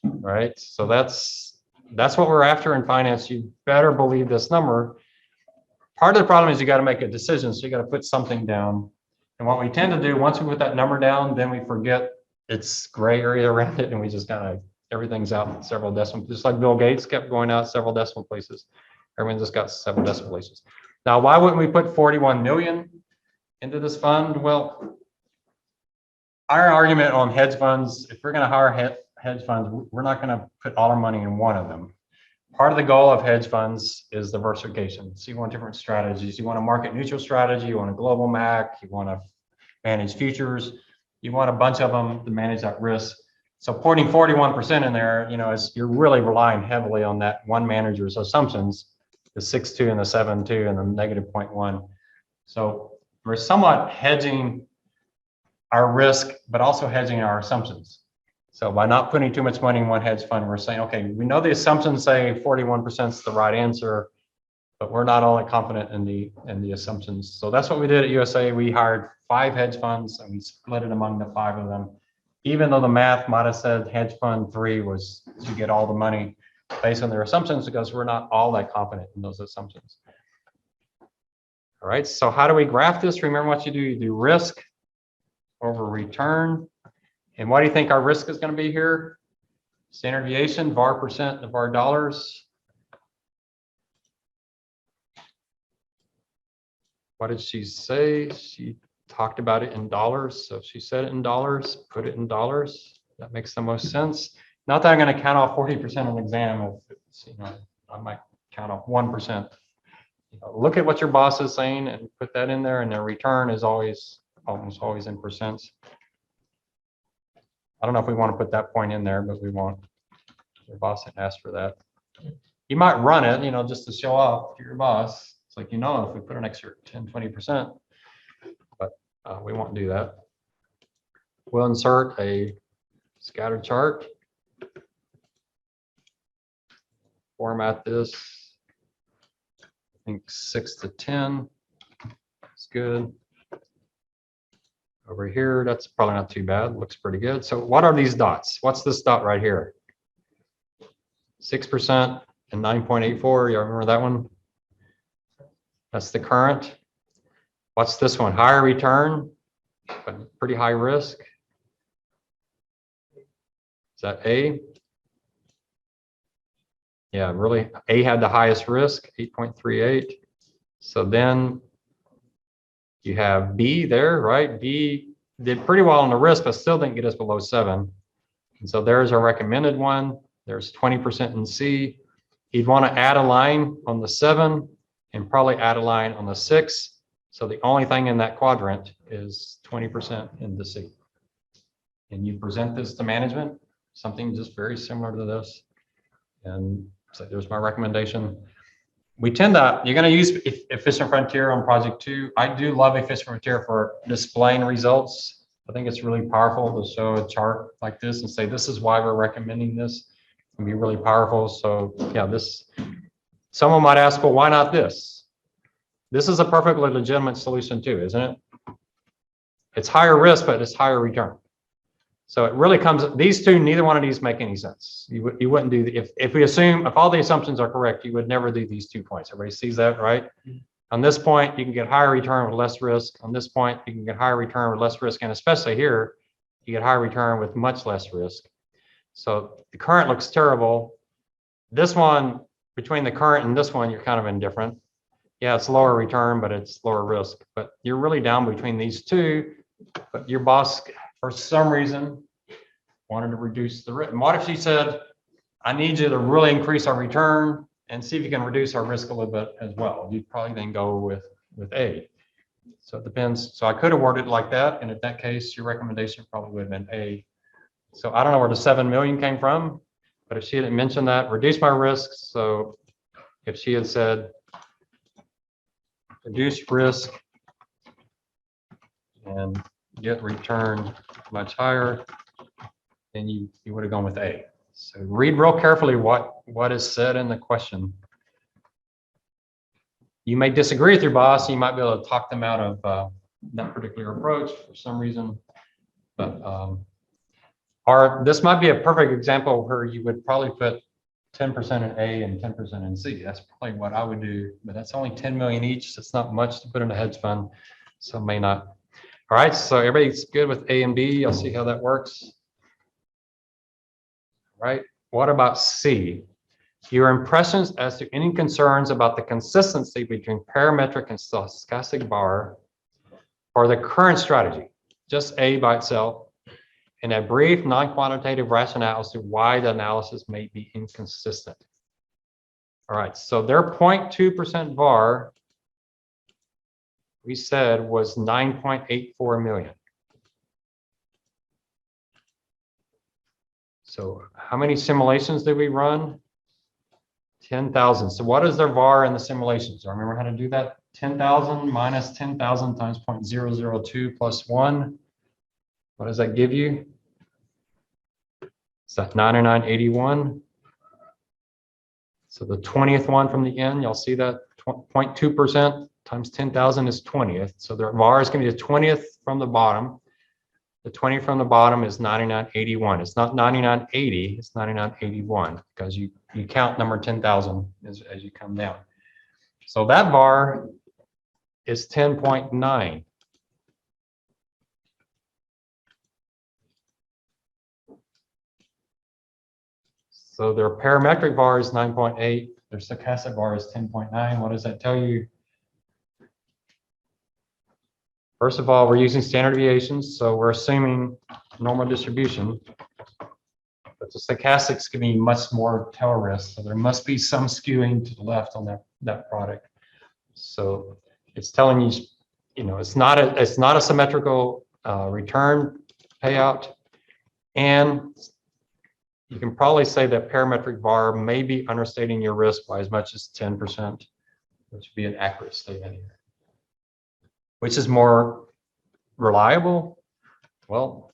right? So that's what we're after in finance. You better believe this number. Part of the problem is you got to make a decision. So you got to put something down. And what we tend to do, once we put that number down, then we forget it's gray area around it. And we just kind of, everything's out in several decimal, just like Bill Gates kept going out several decimal places. Everyone just got several decimal places. Now, why wouldn't we put 41 million into this fund? Well, our argument on hedge funds, if we're going to hire hedge funds, we're not going to put all our money in one of them. Part of the goal of hedge funds is diversification. So you want different strategies. You want a market neutral strategy. You want a global MAC. You want to manage futures. You want a bunch of them to manage that risk. So putting 41% in there, you know, you're really relying heavily on that one manager's assumptions, the 6.2 and the 7.2 and the negative 0.1. So we're somewhat hedging our risk, but also hedging our assumptions. So by not putting too much money in one hedge fund, we're saying, okay, we know the assumptions say 41% is the right answer, but we're not all that confident in the assumptions. So that's what we did at USAA. We hired 5 hedge funds and we split it among the 5 of them. Even though the math might have said hedge fund 3 was to get all the money based on their assumptions, because we're not all that confident in those assumptions. All right, so how do we graph this? Remember what you do. You do risk over return. And what do you think our risk is going to be here? Standard deviation, VaR percent of VaR dollars. What did she say? She talked about it in dollars. So if she said it in dollars, put it in dollars. That makes the most sense. Not that I'm going to count off 40% on the exam. If it's, you know, I might count off 1%. You know, look at what your boss is saying and put that in there, and their return is almost always in percents. I don't know if we want to put that point in there, but we want. Your boss didn't ask for that. You might run it, you know, just to show off to your boss. It's like, you know, if we put an extra 10, 20%, but we won't do that. We'll insert a scatter chart. Format this. I think 6 to 10 is good. Over here, that's probably not too bad. Looks pretty good. So what are these dots? What's this dot right here? 6% and 9.84. You remember that one? That's the current. What's this one? Higher return, but pretty high risk. Is that A? Yeah, really. A had the highest risk, 8.38. So then you have B there, right? B did pretty well on the risk, but still didn't get us below 7. And so there's our recommended one. There's 20% in C. You'd want to add a line on the 7 and probably add a line on the 6. So the only thing in that quadrant is 20% in the C. And you present this to management, something just very similar to this. And so there's my recommendation. We tend to, you're going to use Efficient Frontier on project 2. I do love Efficient Frontier for displaying results. I think it's really powerful to show a chart like this and say, this is why we're recommending this. It can be really powerful. So yeah, someone might ask, well, why not this? This is a perfectly legitimate solution too, isn't it? It's higher risk, but it's higher return. So it really comes, these two, neither one of these make any sense. You wouldn't do, if we assume, if all the assumptions are correct, you would never do these 2 points. Everybody sees that, right? On this point, you can get higher return with less risk. On this point, you can get higher return with less risk. And especially here, you get higher return with much less risk. So the current looks terrible. This one, between the current and this one, you're kind of indifferent. Yeah, it's lower return, but it's lower risk. But you're really down between these two. But your boss, for some reason, wanted to reduce the risk. And what if she said, I need you to really increase our return and see if you can reduce our risk a little bit as well? You'd probably then go with A. So it depends. So I could have worded it like that. And in that case, your recommendation probably would have been A. So I don't know where the 7 million came from, but if she hadn't mentioned that, reduce my risk. So if she had said, reduce risk and get return much higher, then you would have gone with A. So read real carefully what is said in the question. You may disagree with your boss. You might be able to talk them out of that particular approach for some reason. But or this might be a perfect example where you would probably put 10% in A and 10% in C. That's probably what I would do, but that's only 10 million each. So it's not much to put in a hedge fund, so it may not. All right, so everybody's good with A and B. I'll see how that works. All right, what about C? Your impressions as to any concerns about the consistency between parametric and stochastic VaR for the current strategy, just A by itself, and a brief non-quantitative rationale as to why the analysis may be inconsistent. All right, so their 0.2% VaR, we said, was 9.84 million. So how many simulations did we run? 10,000. So what is their VaR in the simulations? Do I remember how to do that? 10,000 minus 10,000 times 0.002 plus 1. What does that give you? Is that 99.81? So the 20th one from the end, you'll see that 0.2% times 10,000 is 20th. So their VaR is going to be the 20th from the bottom. The 20 from the bottom is 99.81. It's not 99.80, it's 99.81 because you count number 10,000 as you come down. So that VaR is 10.9. So their parametric VaR is 9.8. Their stochastic VaR is 10.9. What does that tell you? First of all, we're using standard deviations, so we're assuming normal distribution. But the stochastics can be much more tail risk, so there must be some skewing to the left on that product. So it's telling you, it's not a symmetrical return payout, and you can probably say that parametric VaR may be understating your risk by as much as 10%, which would be an accurate statement here. Which is more reliable? Well,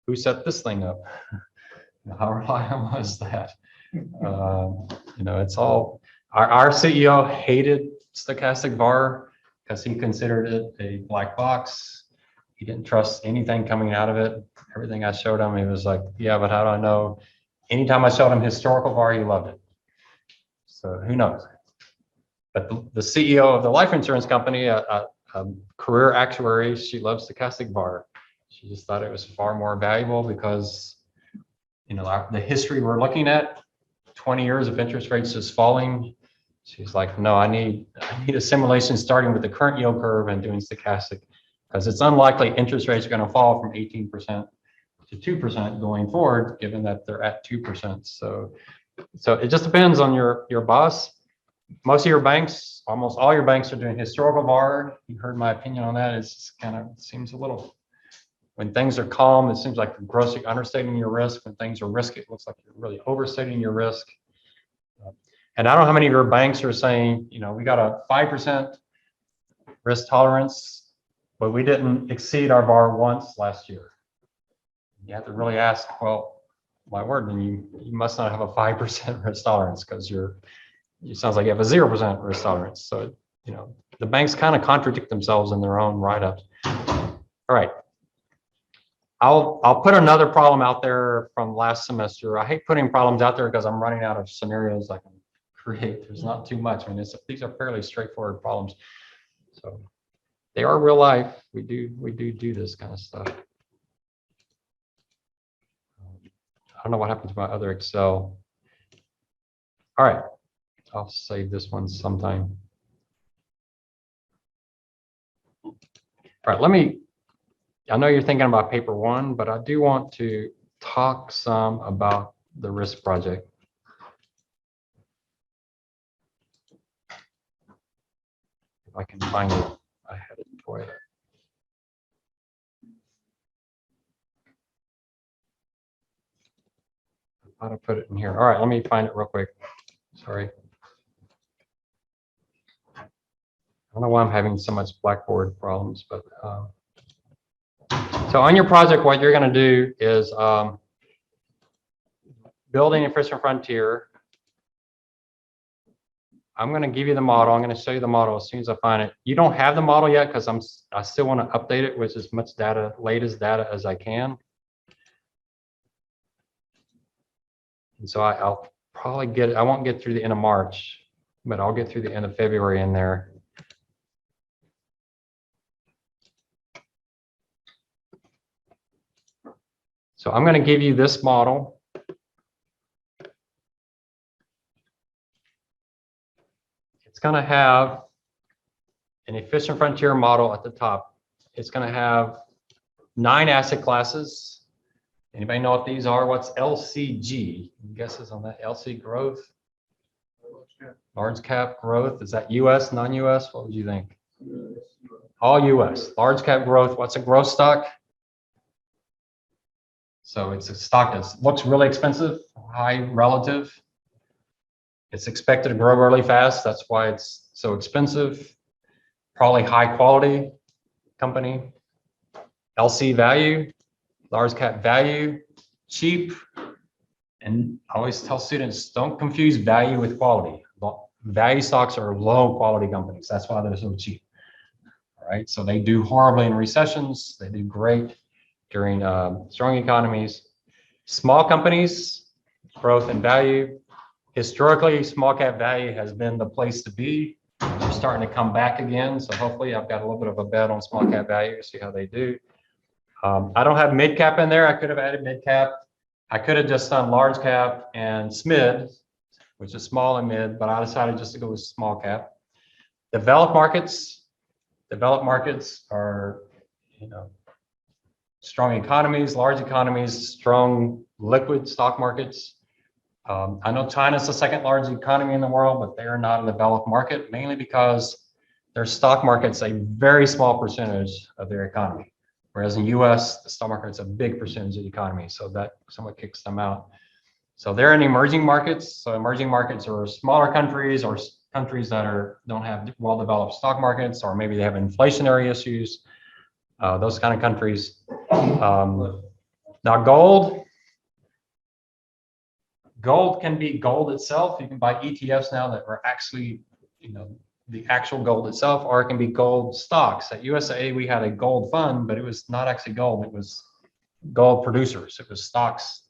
who set this thing up? How reliable is that? It's all, our CEO hated stochastic VaR because he considered it a black box. He didn't trust anything coming out of it. Everything I showed him, he was like, yeah, but how do I know? Anytime I showed him historical VaR, he loved it. So who knows? But the CEO of the life insurance company, a career actuary, she loves stochastic VaR. She just thought it was far more valuable because, you know, the history we're looking at, 20 years of interest rates just falling. She's like, no, I need a simulation starting with the current yield curve and doing stochastic, because it's unlikely interest rates are going to fall from 18% to 2% going forward, given that they're at 2%. So it just depends on your boss. Most of your banks, almost all your banks are doing historical VaR. You heard my opinion on that. It's kind of seems a little, when things are calm, it seems like you're grossly understating your risk. When things are risky, it looks like you're really overstating your risk. And I don't know how many of your banks are saying, you know, we got a 5% risk tolerance, but we didn't exceed our VaR once last year. You have to really ask, well, my word, then you must not have a 5% risk tolerance, because it sounds like you have a 0% risk tolerance. So, you know, the banks kind of contradict themselves in their own write-ups. All right. I'll put another problem out there from last semester. I hate putting problems out there because I'm running out of scenarios I can create. There's not too much. I mean, these are fairly straightforward problems. So they are real life. We do this kind of stuff. I don't know what happened to my other Excel. All right. I'll save this one sometime. All right, I know you're thinking about paper one, but I do want to talk some about the risk project. If I can find it, I had it for you. How to put it in here. All right, let me find it real quick. Sorry. I don't know why I'm having so much Blackboard problems, but so on your project, what you're going to do is building a efficient frontier. I'm going to give you the model. I'm going to show you the model as soon as I find it. You don't have the model yet because I still want to update it with as much data, latest data as I can. And so I'll probably get it. I won't get through the end of March, but I'll get through the end of February in there. So I'm going to give you this model. It's going to have an efficient frontier model at the top. It's going to have 9 asset classes. Anybody know what these are? What's LCG? Guesses on that? LC growth? Large cap growth. Is that US, non-US? What would you think? All US. Large cap growth. What's a growth stock? So it's a stock that looks really expensive, high relative. It's expected to grow really fast. That's why it's so expensive. Probably high quality company. LC value, large cap value, cheap. And I always tell students, don't confuse value with quality. Value stocks are low quality companies. That's why they're so cheap. All right. So they do horribly in recessions. They do great during strong economies. Small companies, growth and value. Historically, small cap value has been the place to be. They're starting to come back again. So hopefully I've got a little bit of a bet on small cap value to see how they do. I don't have mid cap in there. I could have added mid cap. I could have just done large cap and SMID, which is small and mid, but I decided just to go with small cap. Developed markets are, you know, strong economies, large economies, strong liquid stock markets. I know China's the second largest economy in the world, but they are not a developed market, mainly because their stock market's a very small percentage of their economy. Whereas in the US, the stock market's a big percentage of the economy. So that somewhat kicks them out. So they're in emerging markets. So emerging markets are smaller countries or countries that don't have well-developed stock markets, or maybe they have inflationary issues. Those kind of countries. Now gold can be gold itself. You can buy ETFs now that are actually, you know, the actual gold itself, or it can be gold stocks. At USAA, we had a gold fund, but it was not actually gold. It was gold producers. It was stocks.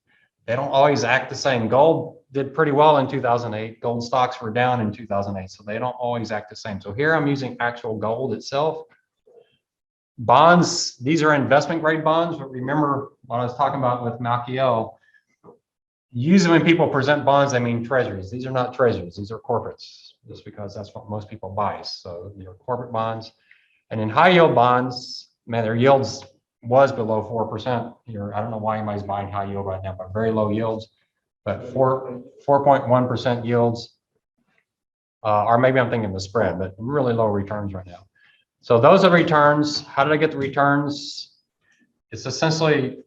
They don't always act the same. Gold did pretty well in 2008. Gold stocks were down in 2008, so they don't always act the same. So here I'm using actual gold itself. Bonds, these are investment grade bonds, but remember what I was talking about with Malkiel. Usually when people present bonds, they mean treasuries. These are not treasuries, these are corporates, just because that's what most people buy. So they're corporate bonds. And in high yield bonds, man, their yields was below 4% here. I don't know why anybody's buying high yield right now, but very low yields. But 4.1% yields, or maybe I'm thinking the spread, but really low returns right now. So those are returns. How did I get the returns? It's essentially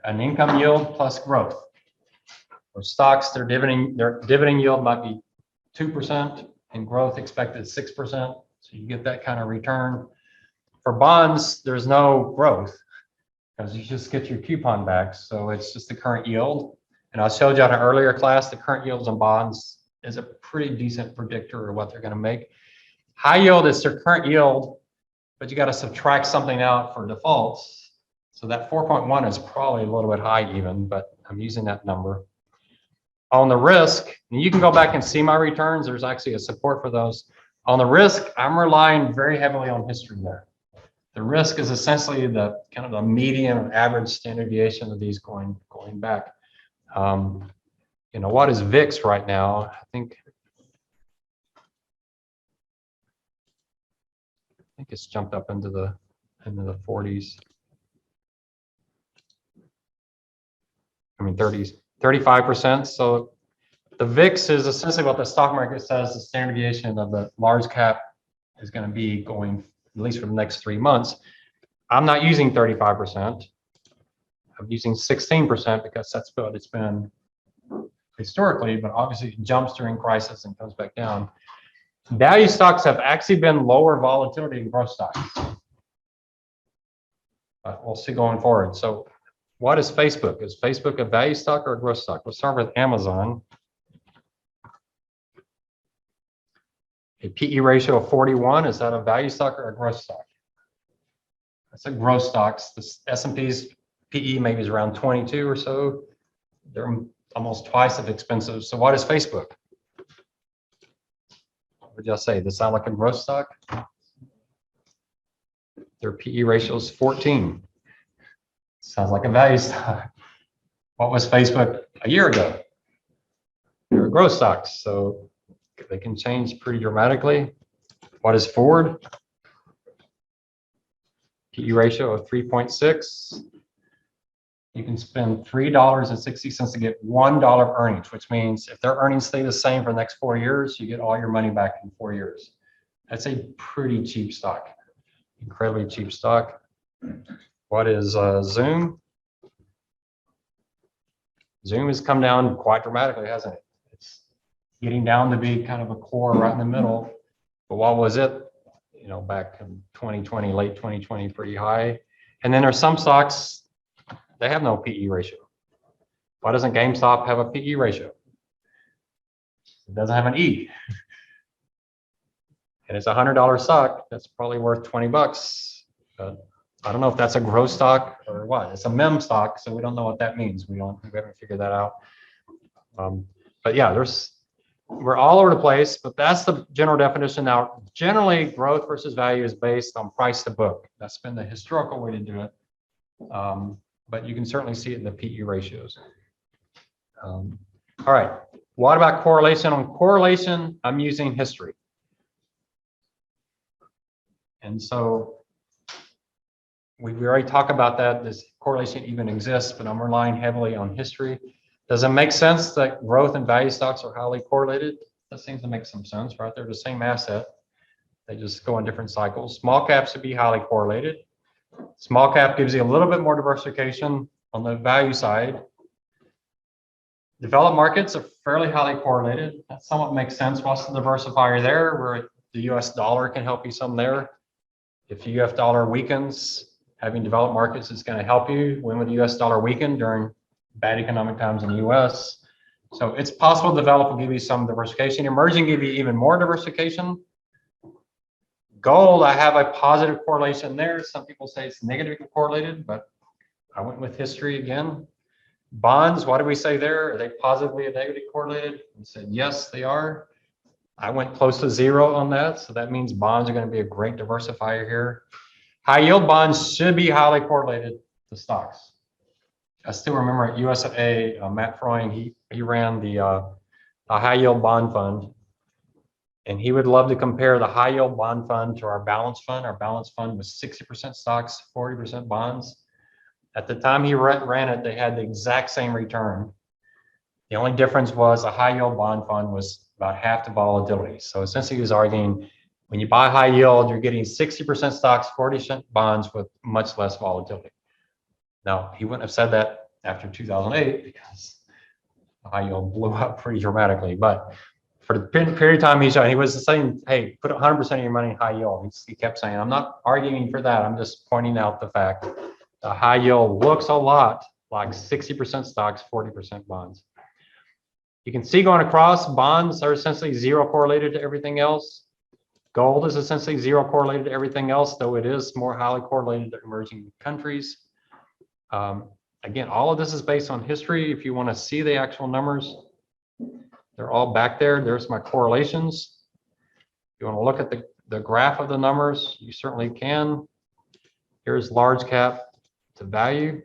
an income yield plus growth. For stocks, their dividend yield might be 2% and growth expected 6%. So you get that kind of return. For bonds, there's no growth because you just get your coupon back. So it's just the current yield. And I showed you on an earlier class, the current yields on bonds is a pretty decent predictor of what they're going to make. High yield is their current yield, but you got to subtract something out for defaults. So that 4.1 is probably a little bit high even, but I'm using that number. On the risk, and you can go back and see my returns. There's actually a support for those. On the risk, I'm relying very heavily on history there. The risk is essentially the kind of the median or average standard deviation of these going back. You know, what is VIX right now? I think it's jumped up into the 40s. I mean 30s, 35%. So the VIX is essentially what the stock market says the standard deviation of the large cap is going to be going, at least for the next 3 months. I'm not using 35%. I'm using 16% because that's what it's been historically, but obviously it jumps during crisis and comes back down. Value stocks have actually been lower volatility than growth stocks. But we'll see going forward. So what is Facebook? Is Facebook a value stock or a growth stock? We'll start with Amazon. A PE ratio of 41, is that a value stock or a growth stock? That's a growth stocks. The S&P's PE maybe is around 22 or so. They're almost twice as expensive. So what is Facebook? What would y'all say? Does that sound like a growth stock? Their PE ratio is 14. Sounds like a value stock. What was Facebook a year ago? They were growth stocks, so they can change pretty dramatically. What is Ford? PE ratio of 3.6. You can spend $3.60 to get $1 earnings, which means if their earnings stay the same for the next 4 years, you get all your money back in 4 years. That's a pretty cheap stock, incredibly cheap stock. What is Zoom? Zoom has come down quite dramatically, hasn't it? It's getting down to be kind of a core right in the middle. But what was it? You know, back in 2020, late 2020, pretty high. And then there's some stocks, they have no PE ratio. Why doesn't GameStop have a PE ratio? It doesn't have an E. And it's a $100 stock. That's probably worth 20 bucks. But I don't know if that's a growth stock or what. It's a meme stock, so we don't know what that means. We haven't figured that out. But yeah, we're all over the place, but that's the general definition. Now, generally, growth versus value is based on price to book. That's been the historical way to do it. But you can certainly see it in the PE ratios. All right, what about correlation? On correlation, I'm using history. And so we already talked about that. This correlation even exists, but I'm relying heavily on history. Does it make sense that growth and value stocks are highly correlated? That seems to make some sense, right? They're the same asset. They just go in different cycles. Small caps should be highly correlated. Small cap gives you a little bit more diversification on the value side. Developed markets are fairly highly correlated. That somewhat makes sense. What's the diversifier there? Where the US dollar can help you some there. If the US dollar weakens, having developed markets is going to help you. When would the US dollar weaken? During bad economic times in the US. So it's possible develop will give you some diversification. Emerging give you even more diversification. Gold, I have a positive correlation there. Some people say it's negatively correlated, but I went with history again. Bonds, what do we say there? Are they positively or negatively correlated? We said, yes, they are. I went close to 0 on that. So that means bonds are going to be a great diversifier here. High yield bonds should be highly correlated to stocks. I still remember at USA, Matt Freund, he ran the high yield bond fund. And he would love to compare the high yield bond fund to our balance fund. Our balance fund was 60% stocks, 40% bonds. At the time he ran it, they had the exact same return. The only difference was a high yield bond fund was about half the volatility. So essentially he was arguing when you buy high yield, you're getting 60% stocks, 40% bonds with much less volatility. Now, he wouldn't have said that after 2008 because the high yield blew up pretty dramatically. But for the period of time he was saying, hey, put 100% of your money in high yield. He kept saying, I'm not arguing for that. I'm just pointing out the fact the high yield looks a lot like 60% stocks, 40% bonds. You can see going across, bonds are essentially 0 correlated to everything else. Gold is essentially 0 correlated to everything else, though it is more highly correlated to emerging countries. Again, all of this is based on history. If you want to see the actual numbers, they're all back there. There's my correlations. If you want to look at the graph of the numbers, you certainly can. Here's large cap to value.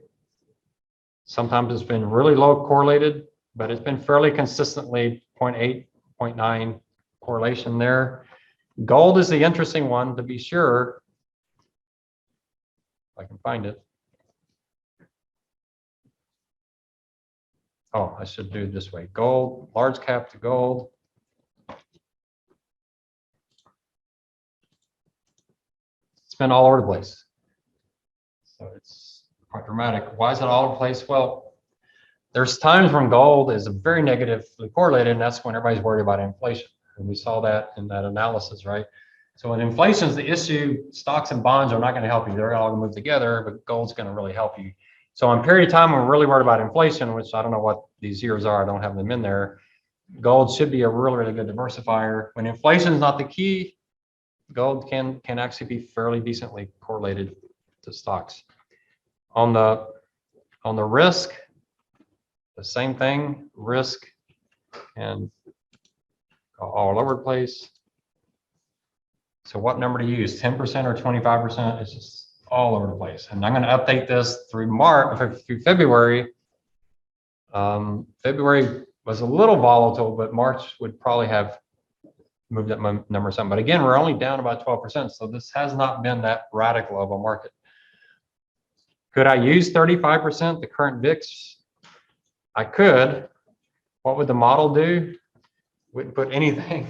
Sometimes it's been really low correlated, but it's been fairly consistently 0.8, 0.9 correlation there. Gold is the interesting one to be sure. If I can find it. Oh, I should do it this way. Gold, large cap to gold. It's been all over the place. So it's quite dramatic. Why is it all over the place? Well, there's times when gold is very negatively correlated, and that's when everybody's worried about inflation. And we saw that in that analysis, right? So when inflation is the issue, stocks and bonds are not going to help you. They're all going to move together, but gold's going to really help you. So in a period of time, when we're really worried about inflation, which I don't know what these years are, I don't have them in there, gold should be a really, really good diversifier. When inflation is not the key, gold can actually be fairly decently correlated to stocks. On the risk, the same thing, risk and all over the place. So what number to use, 10% or 25%? It's just all over the place. And I'm going to update this through February. February was a little volatile, but March would probably have moved that number some. But again, we're only down about 12%. So this has not been that radical of a market. Could I use 35%, the current VIX? I could. What would the model do? Wouldn't put anything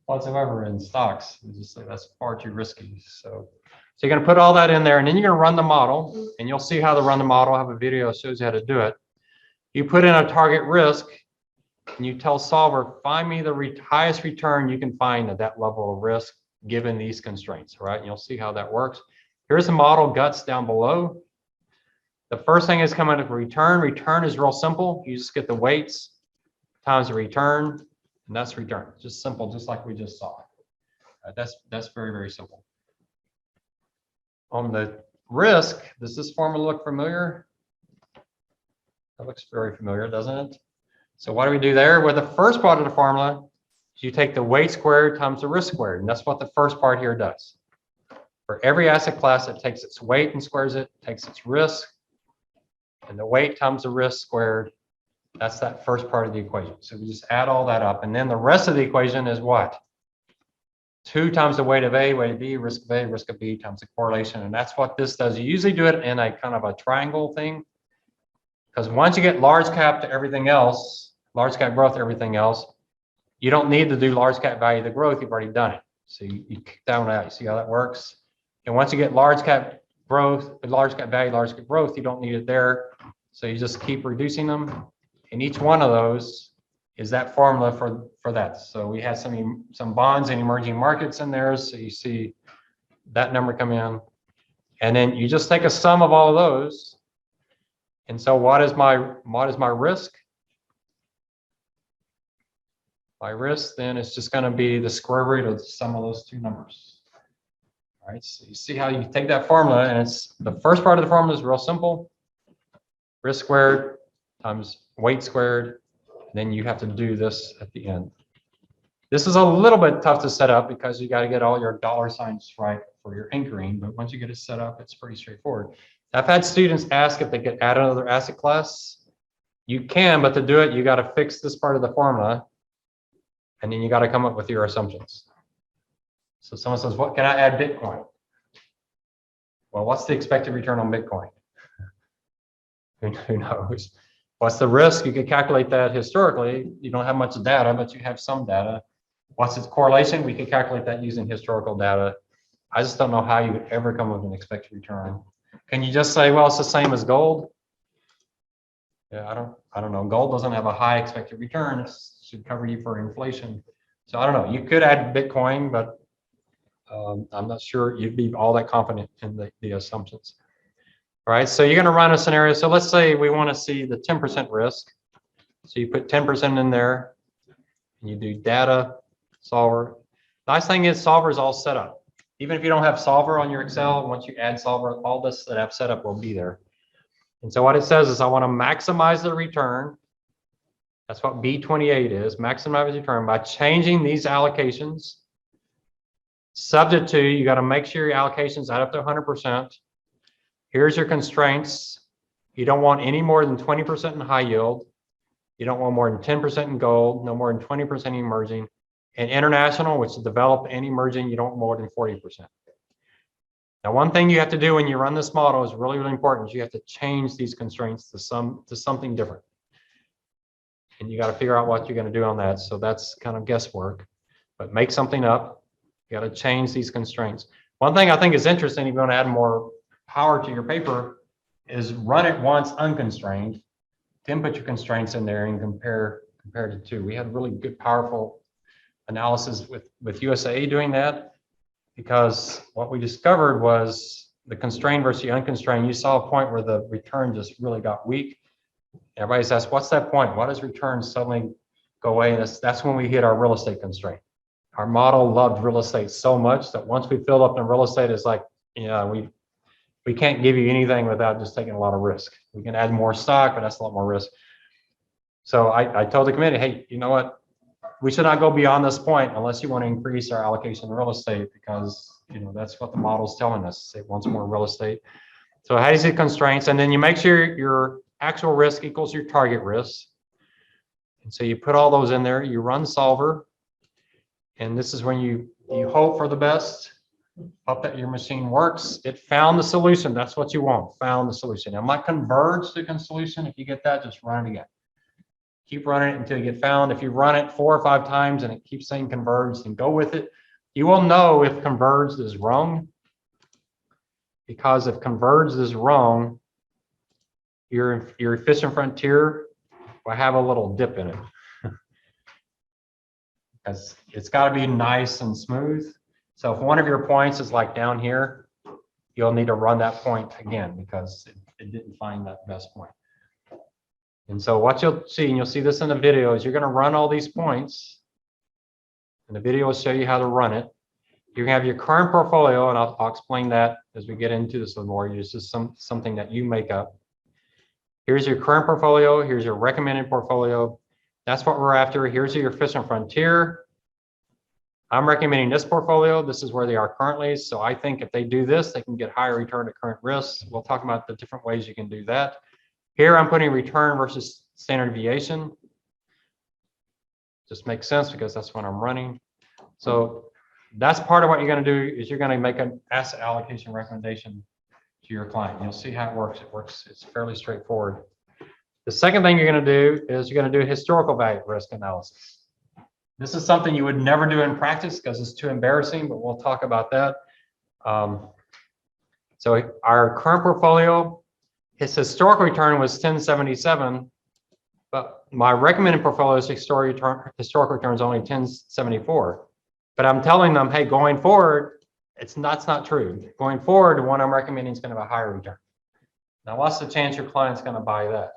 whatsoever in stocks. Just say that's far too risky. So you're going to put all that in there, and then you're going to run the model, and you'll see how to run the model. I have a video that shows you how to do it. You put in a target risk, and you tell solver, find me the highest return you can find at that level of risk given these constraints, right? And you'll see how that works. Here's the model guts down below. The first thing is coming up with return. Return is real simple. You just get the weights times the return, and that's return. Just simple, just like we just saw. That's very, very simple. On the risk, does this formula look familiar? That looks very familiar, doesn't it? So what do we do there? Well, the first part of the formula is you take the weight squared times the risk squared, and that's what the first part here does. For every asset class, it takes its weight and squares it, takes its risk, and the weight times the risk squared. That's that first part of the equation. So we just add all that up, and then the rest of the equation is what? 2 times the weight of A, weight of B, risk of A, risk of B times the correlation. And that's what this does. You usually do it in a kind of a triangle thing. Because once you get large cap to everything else, large cap growth to everything else, you don't need to do large cap value to growth. You've already done it. So you kick that one out. You see how that works? And once you get large cap growth, large cap value, large cap growth, you don't need it there. So you just keep reducing them. And each one of those is that formula for that. So we had some bonds in emerging markets in there. So you see that number come in. And then you just take a sum of all of those. And so what is my risk? My risk then is just going to be the square root of the sum of those two numbers. All right, so you see how you take that formula, and it's the first part of the formula is real simple. Risk squared times weight squared. Then you have to do this at the end. This is a little bit tough to set up because you got to get all your dollar signs right for your anchoring, but once you get it set up, it's pretty straightforward. I've had students ask if they could add another asset class. You can, but to do it, you got to fix this part of the formula, and then you got to come up with your assumptions. So someone says, what can I add Bitcoin? Well, what's the expected return on Bitcoin? Who knows? What's the risk? You could calculate that historically. You don't have much data, but you have some data. What's its correlation? We could calculate that using historical data. I just don't know how you would ever come up with an expected return. Can you just say, well, it's the same as gold? Yeah, I don't know. Gold doesn't have a high expected return. It should cover you for inflation. So I don't know. You could add Bitcoin, but I'm not sure you'd be all that confident in the assumptions. All right, so you're going to run a scenario. So let's say we want to see the 10% risk. So you put 10% in there, and you do data, solver. Nice thing is solver is all set up. Even if you don't have solver on your Excel, once you add solver, all this that I've set up will be there. And so what it says is I want to maximize the return. That's what B28 is, maximize the return by changing these allocations. Subject to, you got to make sure your allocations add up to 100%. Here's your constraints. You don't want any more than 20% in high yield. You don't want more than 10% in gold, no more than 20% emerging. And international, which is developed and emerging, you don't want more than 40%. Now, one thing you have to do when you run this model is really, really important. You have to change these constraints to something different. And you got to figure out what you're going to do on that. So that's kind of guesswork, but make something up. You got to change these constraints. One thing I think is interesting, if you want to add more power to your paper, is run it once unconstrained, then put your constraints in there and compare the two. We had really good, powerful analysis with USAA doing that, because what we discovered was the constrained versus the unconstrained. You saw a point where the return just really got weak. Everybody's asked, what's that point? Why does return suddenly go away? And that's when we hit our real estate constraint. Our model loved real estate so much that once we filled up in real estate, it's like, yeah, we can't give you anything without just taking a lot of risk. We can add more stock, but that's a lot more risk. So I told the committee, hey, you know what? We should not go beyond this point unless you want to increase our allocation to real estate, because that's what the model's telling us. It wants more real estate. So how do you see constraints? And then you make sure your actual risk equals your target risk. And so you put all those in there, you run solver, and this is when you hope for the best, hope that your machine works. It found the solution. That's what you want, found the solution. It might converge to the solution. If you get that, just run it again. Keep running it until you get found. If you run it 4 or 5 times and it keeps saying converged, then go with it. You will know if converged is wrong, because if converged is wrong, your efficient frontier will have a little dip in it. Because it's got to be nice and smooth. So if one of your points is like down here, you'll need to run that point again because it didn't find that best point. And so what you'll see, and you'll see this in the video, is you're going to run all these points. And the video will show you how to run it. You're going to have your current portfolio, and I'll explain that as we get into this a little more. It's just something that you make up. Here's your current portfolio. Here's your recommended portfolio. That's what we're after. Here's your efficient frontier. I'm recommending this portfolio. This is where they are currently. So I think if they do this, they can get higher return at current risks. We'll talk about the different ways you can do that. Here I'm putting return versus standard deviation. Just makes sense because that's what I'm running. So that's part of what you're going to do, is you're going to make an asset allocation recommendation to your client. You'll see how it works. It works. It's fairly straightforward. The second thing you're going to do is you're going to do a historical value risk analysis. This is something you would never do in practice because it's too embarrassing, but we'll talk about that. So our current portfolio, his historical return was 1077, but my recommended portfolio's historical return is only 1074. But I'm telling them, hey, going forward, that's not true. Going forward, the one I'm recommending is going to have a higher return. Now, what's the chance your client's going to buy that?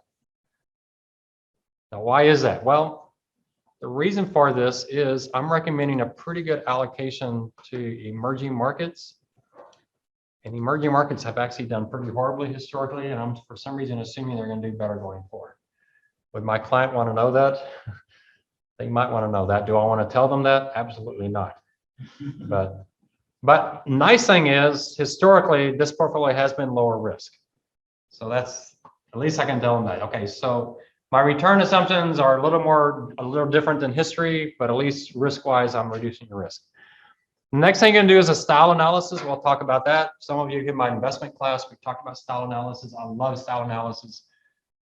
Now, why is that? Well, the reason for this is I'm recommending a pretty good allocation to emerging markets. And emerging markets have actually done pretty horribly historically, and I'm for some reason assuming they're going to do better going forward. Would my client want to know that? They might want to know that. Do I want to tell them that? Absolutely not. But nice thing is, historically, this portfolio has been lower risk. So that's, at least I can tell them that. Okay, so my return assumptions are a little different than history, but at least risk-wise, I'm reducing the risk. The next thing you're gonna do is a style analysis. We'll talk about that. Some of you in my investment class, we talked about style analysis. I love style analysis.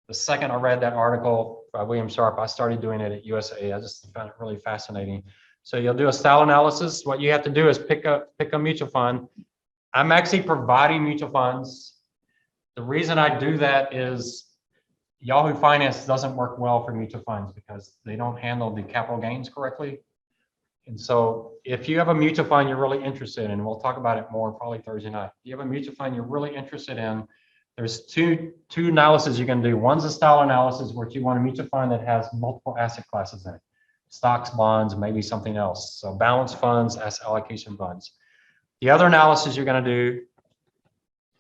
The second I read that article by William Sharp, I started doing it at UTSA. I just found it really fascinating. So you'll do a style analysis. What you have to do is pick a mutual fund. I'm actually providing mutual funds. The reason I do that is Yahoo Finance doesn't work well for mutual funds because they don't handle the capital gains correctly. And so if you have a mutual fund you're really interested in, and we'll talk about it more probably Thursday night. If you have a mutual fund you're really interested in, there's two analyses you can do. One's a style analysis, where you want a mutual fund that has multiple asset classes in it. Stocks, bonds, maybe something else. So balanced funds, asset allocation funds. The other analysis you're going to do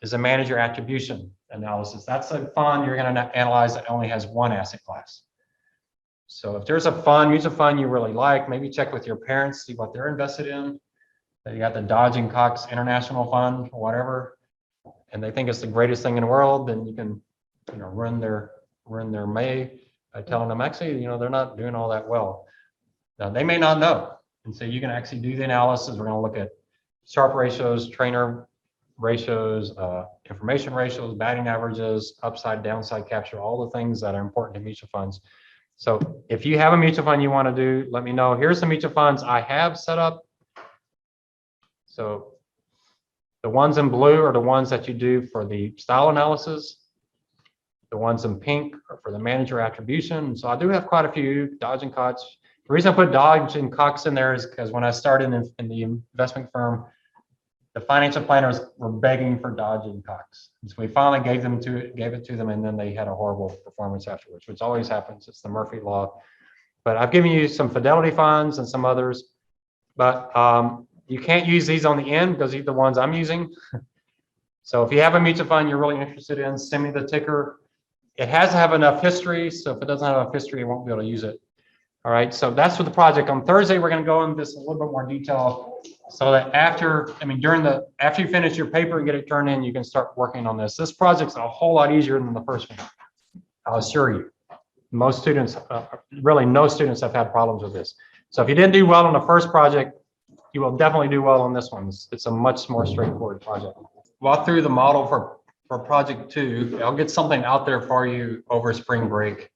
is a manager attribution analysis. That's a fund you're going to analyze that only has one asset class. So if there's a fund, mutual fund you really like, maybe check with your parents, see what they're invested in. You got the Dodge and Cox International Fund or whatever, and they think it's the greatest thing in the world, then you can, ruin their May by telling them actually, they're not doing all that well. Now they may not know, and so you can actually do the analysis. We're going to look at Sharpe ratios, trainer ratios, information ratios, batting averages, upside, downside capture, all the things that are important to mutual funds. So if you have a mutual fund you want to do, let me know. Here's the mutual funds I have set up. So the ones in blue are the ones that you do for the style analysis. The ones in pink are for the manager attribution. So I do have quite a few, Dodge and Cox. The reason I put Dodge and Cox in there is because when I started in the investment firm, the financial planners were begging for Dodge and Cox. So we finally gave it to them, and then they had a horrible performance afterwards, which always happens. It's the Murphy Law. But I've given you some Fidelity funds and some others, but you can't use these on the end because these are the ones I'm using. So if you have a mutual fund you're really interested in, send me the ticker. It has to have enough history, so if it doesn't have enough history, you won't be able to use it. All right, so that's what the project. On Thursday, we're going to go into this in a little bit more detail, so that after you finish your paper and get it turned in, you can start working on this. This project's a whole lot easier than the first one, I'll assure you. Most students, really no students have had problems with this. So if you didn't do well on the first project, you will definitely do well on this one. It's a much more straightforward project. Walk through the model for project 2. I'll get something out there for you over spring break.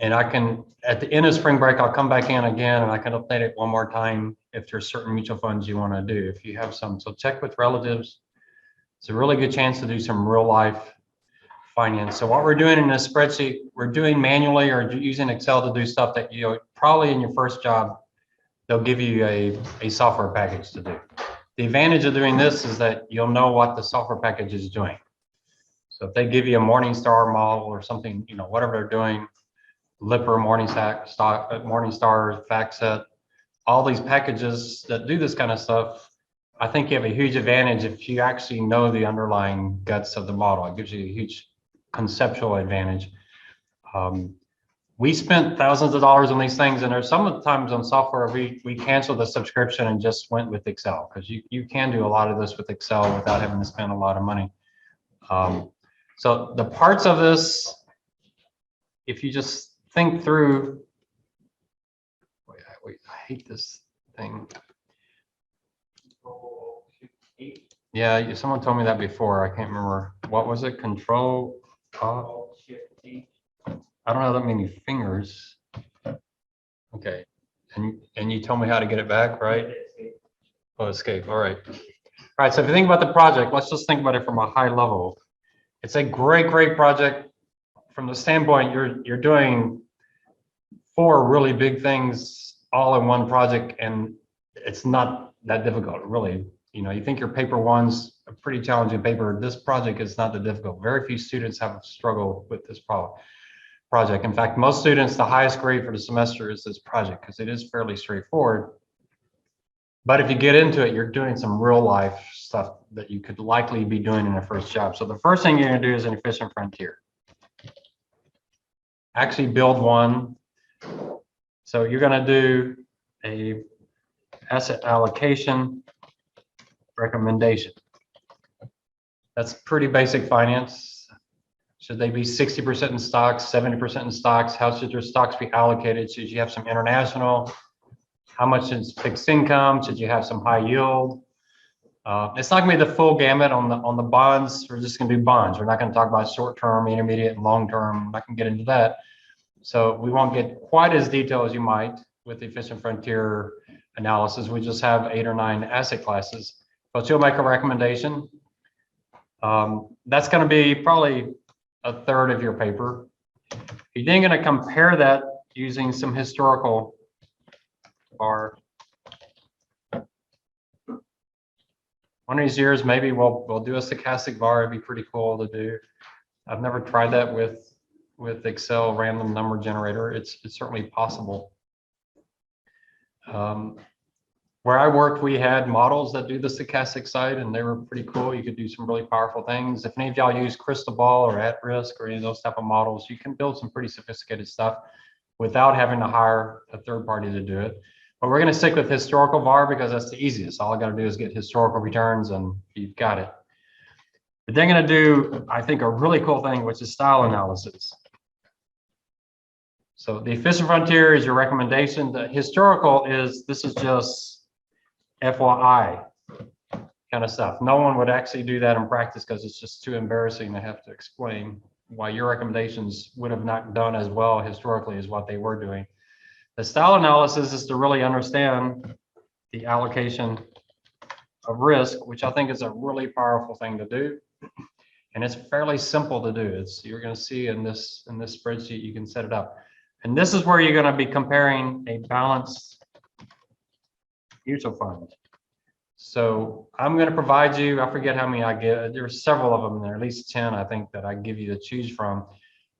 And I can, at the end of spring break, I'll come back in again and I can update it one more time if there's certain mutual funds you want to do, if you have some. So check with relatives. It's a really good chance to do some real life finance. So what we're doing in this spreadsheet, we're doing manually or using Excel to do stuff that probably in your first job, they'll give you a software package to do. The advantage of doing this is that you'll know what the software package is doing. So if they give you a Morningstar model or something, whatever they're doing, Lipper, Morningstar, FactSet, all these packages that do this kind of stuff, I think you have a huge advantage if you actually know the underlying guts of the model. It gives you a huge conceptual advantage. We spent thousands of dollars on these things, and there's some times on software we canceled the subscription and just went with Excel, because you can do a lot of this with Excel without having to spend a lot of money. So the parts of this, if you just think through, wait, I hate this thing. Yeah, someone told me that before. I can't remember. What was it? Control. I don't have that many fingers. Okay, and you told me how to get it back, right? Oh, escape. All right. All right. So if you think about the project, let's just think about it from a high level. It's a great project from the standpoint you're doing 4 really big things all in one project, and it's not that difficult, really. You think your paper 1's a pretty challenging paper. This project is not that difficult. Very few students have struggled with this project. In fact, most students, the highest grade for the semester is this project, because it is fairly straightforward. But if you get into it, you're doing some real life stuff that you could likely be doing in a first job. So the first thing you're gonna do is an efficient frontier. Actually build one. So you're gonna do a asset allocation recommendation. That's pretty basic finance. Should they be 60% in stocks, 70% in stocks? How should your stocks be allocated? Should you have some international? How much is fixed income? Should you have some high yield? It's not gonna be the full gamut on the bonds. We're just gonna do bonds. We're not gonna talk about short-term, intermediate, and long-term. I'm not gonna get into that. So we won't get quite as detailed as you might with the efficient frontier analysis. We just have 8 or 9 asset classes, but you'll make a recommendation. That's gonna be probably a third of your paper. You're then gonna compare that using some historical VaR. One of these years, maybe we'll do a stochastic VaR. It'd be pretty cool to do. I've never tried that with Excel random number generator. It's certainly possible. Where I worked, we had models that do the stochastic side, and they were pretty cool. You could do some really powerful things. If any of y'all use Crystal Ball or At Risk or any of those type of models, you can build some pretty sophisticated stuff without having to hire a third party to do it. But we're going to stick with historical VaR because that's the easiest. All I got to do is get historical returns and you've got it. But they're going to do, I think, a really cool thing, which is style analysis. So the efficient frontier is your recommendation. The historical is, this is just FYI kind of stuff. No one would actually do that in practice because it's just too embarrassing to have to explain why your recommendations would have not done as well historically as what they were doing. The style analysis is to really understand the allocation of risk, which I think is a really powerful thing to do. And it's fairly simple to do. You're going to see in this spreadsheet, you can set it up. And this is where you're going to be comparing a balanced mutual fund. So I'm going to provide you, I forget how many I get. There's several of them. There are at least 10, I think, that I give you to choose from.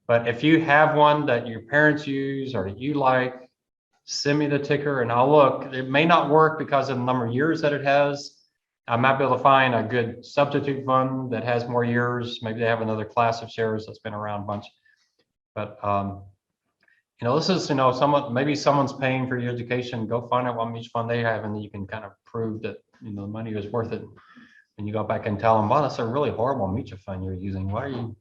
But if you have one that your parents use or that you like, send me the ticker and I'll look. It may not work because of the number of years that it has. I might be able to find a good substitute fund that has more years. Maybe they have another class of shares that's been around a bunch. But this is, maybe someone's paying for your education. Go find out what mutual fund they have, and then you can kind of prove that the money was worth it. And you go back and tell them, wow, that's a really horrible mutual fund you're using. Why are you?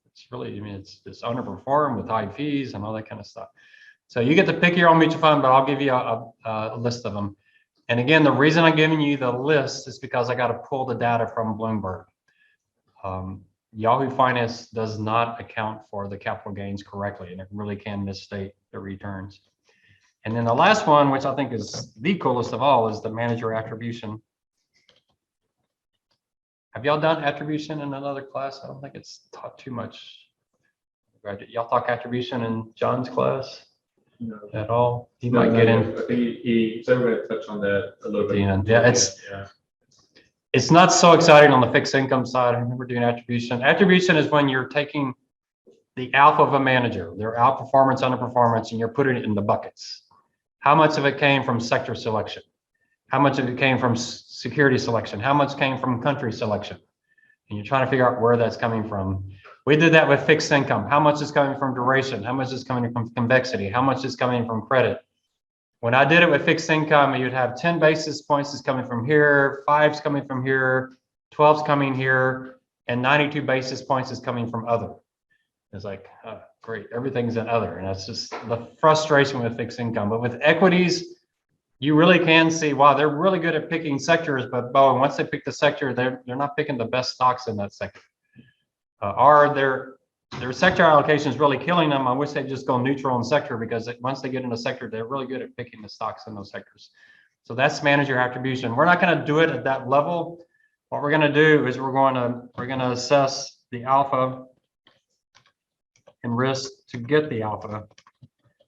It's really, it's underperformed with high fees and all that kind of stuff. So you get to pick your own mutual fund, but I'll give you a list of them. And again, the reason I'm giving you the list is because I got to pull the data from Bloomberg. Yahoo Finance does not account for the capital gains correctly, and it really can misstate the returns. And then the last one, which I think is the coolest of all, is the manager attribution. Have y'all done attribution in another class? I don't think it's taught too much. Y'all talk attribution in John's class? No. At all? He might get in. I think he said we're going to touch on that a little bit. Yeah, it's not so exciting on the fixed income side. I remember doing attribution. Attribution is when you're taking the alpha of a manager, their outperformance, underperformance, and you're putting it in the buckets. How much of it came from sector selection? How much of it came from security selection? How much came from country selection? And you're trying to figure out where that's coming from. We did that with fixed income. How much is coming from duration? How much is coming from convexity? How much is coming from credit? When I did it with fixed income, you'd have 10 basis points is coming from here, 5's coming from here, 12's coming here, and 92 basis points is coming from other. It's like, oh, great, everything's in other. And that's just the frustration with fixed income. But with equities, you really can see, wow, they're really good at picking sectors, but once they pick the sector, they're not picking the best stocks in that sector. Or their sector allocation is really killing them. I wish they'd just go neutral in sector, because once they get in a sector, they're really good at picking the stocks in those sectors. So that's manager attribution. We're not going to do it at that level. What we're going to do is we're going to assess the alpha and risk to get the alpha.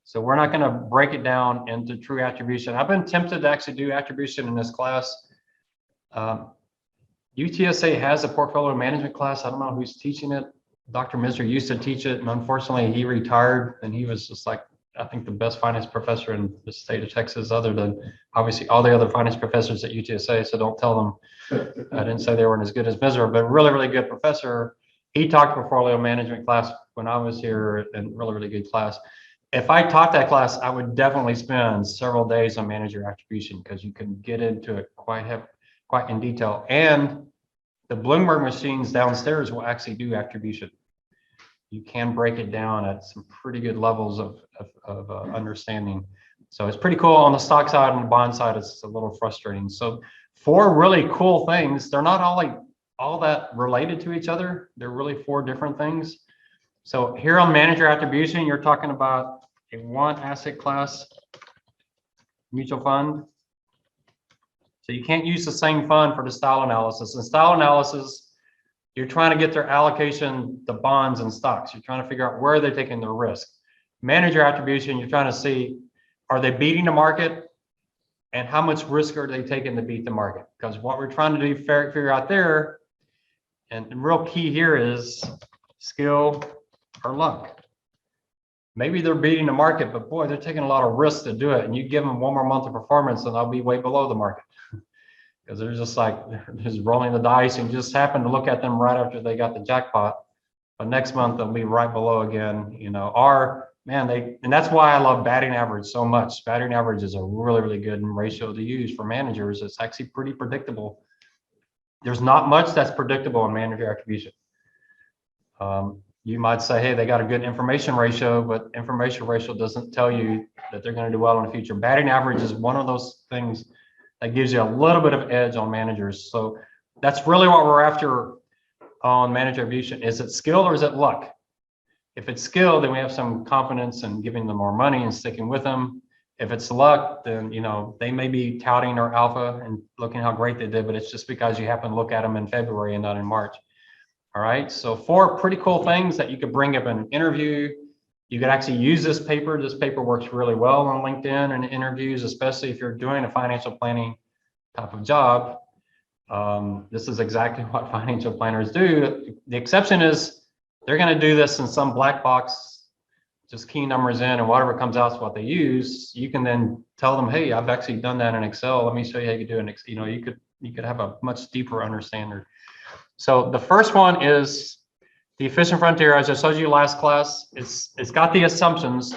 So we're not going to break it down into true attribution. I've been tempted to actually do attribution in this class. UTSA has a portfolio management class. I don't know who's teaching it. Dr. Miser used to teach it, and unfortunately he retired, and he was just like I think the best finance professor in the state of Texas, other than obviously all the other finance professors at UTSA. So don't tell them I didn't say they weren't as good as Misra, but really, really good professor. He taught portfolio management class when I was here, and really, really good class. If I taught that class, I would definitely spend several days on manager attribution because you can get into it quite in detail. And the Bloomberg machines downstairs will actually do attribution. You can break it down at some pretty good levels of understanding. So it's pretty cool on the stock side. On the bond side, it's a little frustrating. So 4 really cool things. They're not all that related to each other. They're really 4 different things. So here on manager attribution, you're talking about a 1 asset class mutual fund. So you can't use the same fund for the style analysis. In style analysis, you're trying to get their allocation to bonds and stocks. You're trying to figure out where they're taking their risk. Manager attribution, you're trying to see, are they beating the market? And how much risk are they taking to beat the market? Because what we're trying to do, figure out there, and the real key here is skill or luck. Maybe they're beating the market, but boy, they're taking a lot of risks to do it. And you give them 1 more month of performance and they'll be way below the market. Because they're just rolling the dice, and you just happen to look at them right after they got the jackpot. But next month they'll be right below again, and that's why I love batting average so much. Batting average is a really, really good ratio to use for managers. It's actually pretty predictable. There's not much that's predictable in manager attribution. You might say, hey, they got a good information ratio, but information ratio doesn't tell you that they're going to do well in the future. Batting average is one of those things that gives you a little bit of edge on managers. So that's really what we're after on manager attribution. Is it skill or is it luck? If it's skill, then we have some confidence in giving them more money and sticking with them. If it's luck, then they may be touting their alpha and looking how great they did, but it's just because you happen to look at them in February and not in March. All right, so 4 pretty cool things that you could bring up in an interview. You could actually use this paper. This paper works really well on LinkedIn and interviews, especially if you're doing a financial planning type of job. This is exactly what financial planners do. The exception is they're going to do this in some black box, just key numbers in, and whatever comes out is what they use. You can then tell them, hey, I've actually done that in Excel. Let me show you how you do it. You could have a much deeper understanding. So the first one is the efficient frontier. As I showed you last class, it's got the assumptions.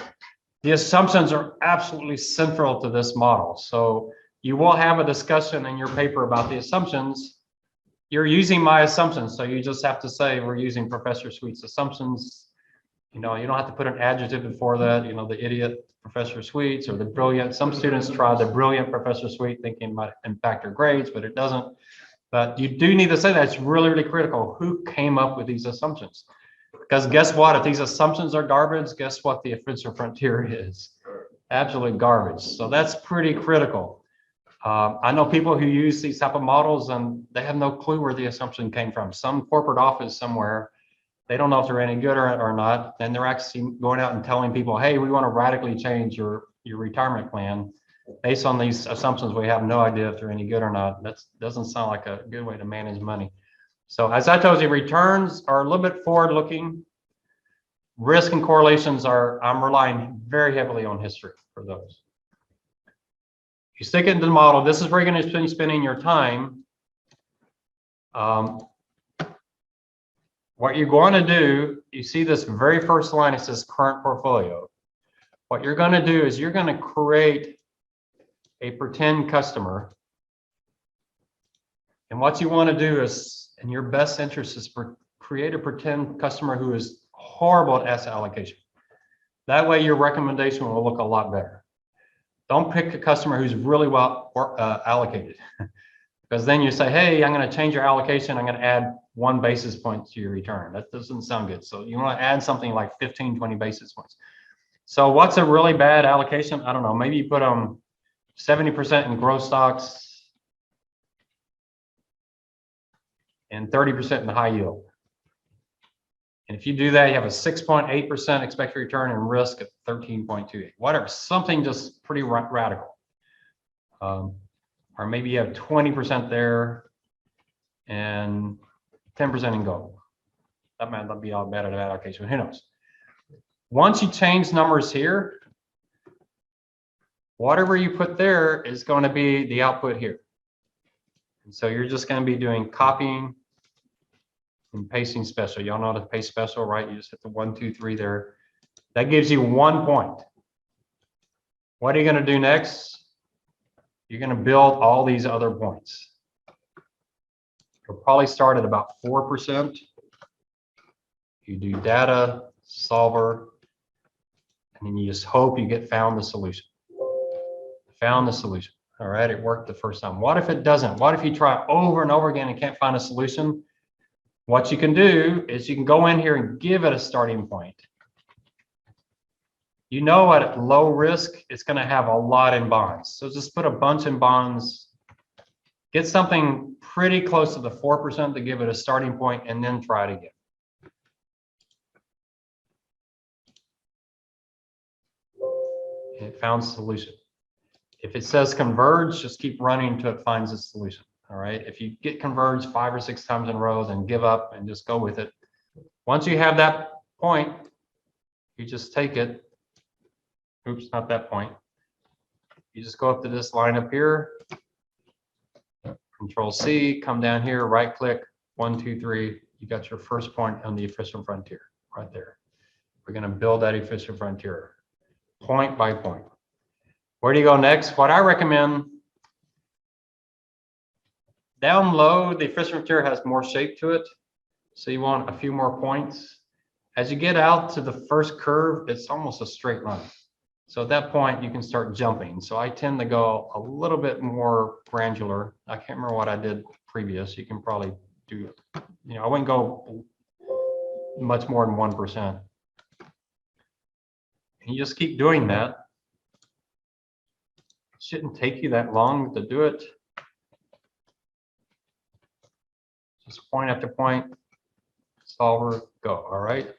The assumptions are absolutely central to this model. So you will have a discussion in your paper about the assumptions. You're using my assumptions, so you just have to say we're using Professor Sweet's assumptions. You don't have to put an adjective before that. The idiot Professor Sweets or the brilliant. Some students try the brilliant Professor Sweet thinking it might impact their grades, but it doesn't. But you do need to say that. It's really, really critical. Who came up with these assumptions? Because guess what? If these assumptions are garbage, guess what the efficient frontier is? Absolutely garbage. So that's pretty critical. I know people who use these type of models and they have no clue where the assumption came from. Some corporate office somewhere, they don't know if they're any good or not. And they're actually going out and telling people, hey, we want to radically change your retirement plan. Based on these assumptions, we have no idea if they're any good or not. That doesn't sound like a good way to manage money. So as I told you, returns are a little bit forward looking. Risk and correlations I'm relying very heavily on history for those. You stick it into the model. This is where you're going to be spending your time. What you're going to do, you see this very first line, it says current portfolio. What you're going to do is you're going to create a pretend customer. And what you want to do is, in your best interest, is create a pretend customer who is horrible at asset allocation. That way your recommendation will look a lot better. Don't pick a customer who's really well allocated. Because then you say, hey, I'm going to change your allocation. I'm going to add 1 basis point to your return. That doesn't sound good. So you want to add something like 15, 20 basis points. So what's a really bad allocation? I don't know. Maybe you put 70% in growth stocks and 30% in high yield. And if you do that, you have a 6.8% expected return and risk at 13.28. Whatever, something just pretty radical. Or maybe you have 20% there and 10% in gold. That might not be all bad at allocation, who knows? Once you change numbers here, Whatever you put there is going to be the output here. And so you're just going to be doing copying and pasting special. Y'all know how to paste special, right? You just hit the 1, 2, 3 there. That gives you 1 point. What are you going to do next? You're going to build all these other points. You'll probably start at about 4%. You do data, solver, and then you just hope you get found the solution. Found the solution. All right, it worked the first time. What if it doesn't? What if you try over and over again and can't find a solution? What you can do is you can go in here and give it a starting point. You know at low risk, it's going to have a lot in bonds. So just put a bunch in bonds. Get something pretty close to the 4% to give it a starting point, and then try it again. It found a solution. If it says converge, just keep running until it finds a solution. All right. If you get converged 5 or 6 times in a row, then give up and just go with it. Once you have that point, you just take it. Oops, not that point. You just go up to this line up here. Control C, come down here, right click, 1, 2, 3. You got your first point on the efficient frontier right there. We're going to build that efficient frontier point by point. Where do you go next? What I recommend, down low, the efficient frontier has more shape to it. So you want a few more points. As you get out to the first curve, it's almost a straight line. So at that point, you can start jumping. So I tend to go a little bit more granular. I can't remember what I did previous. You can probably do, I wouldn't go much more than 1%. And you just keep doing that. It shouldn't take you that long to do it. Just point after point, solver, go, all right?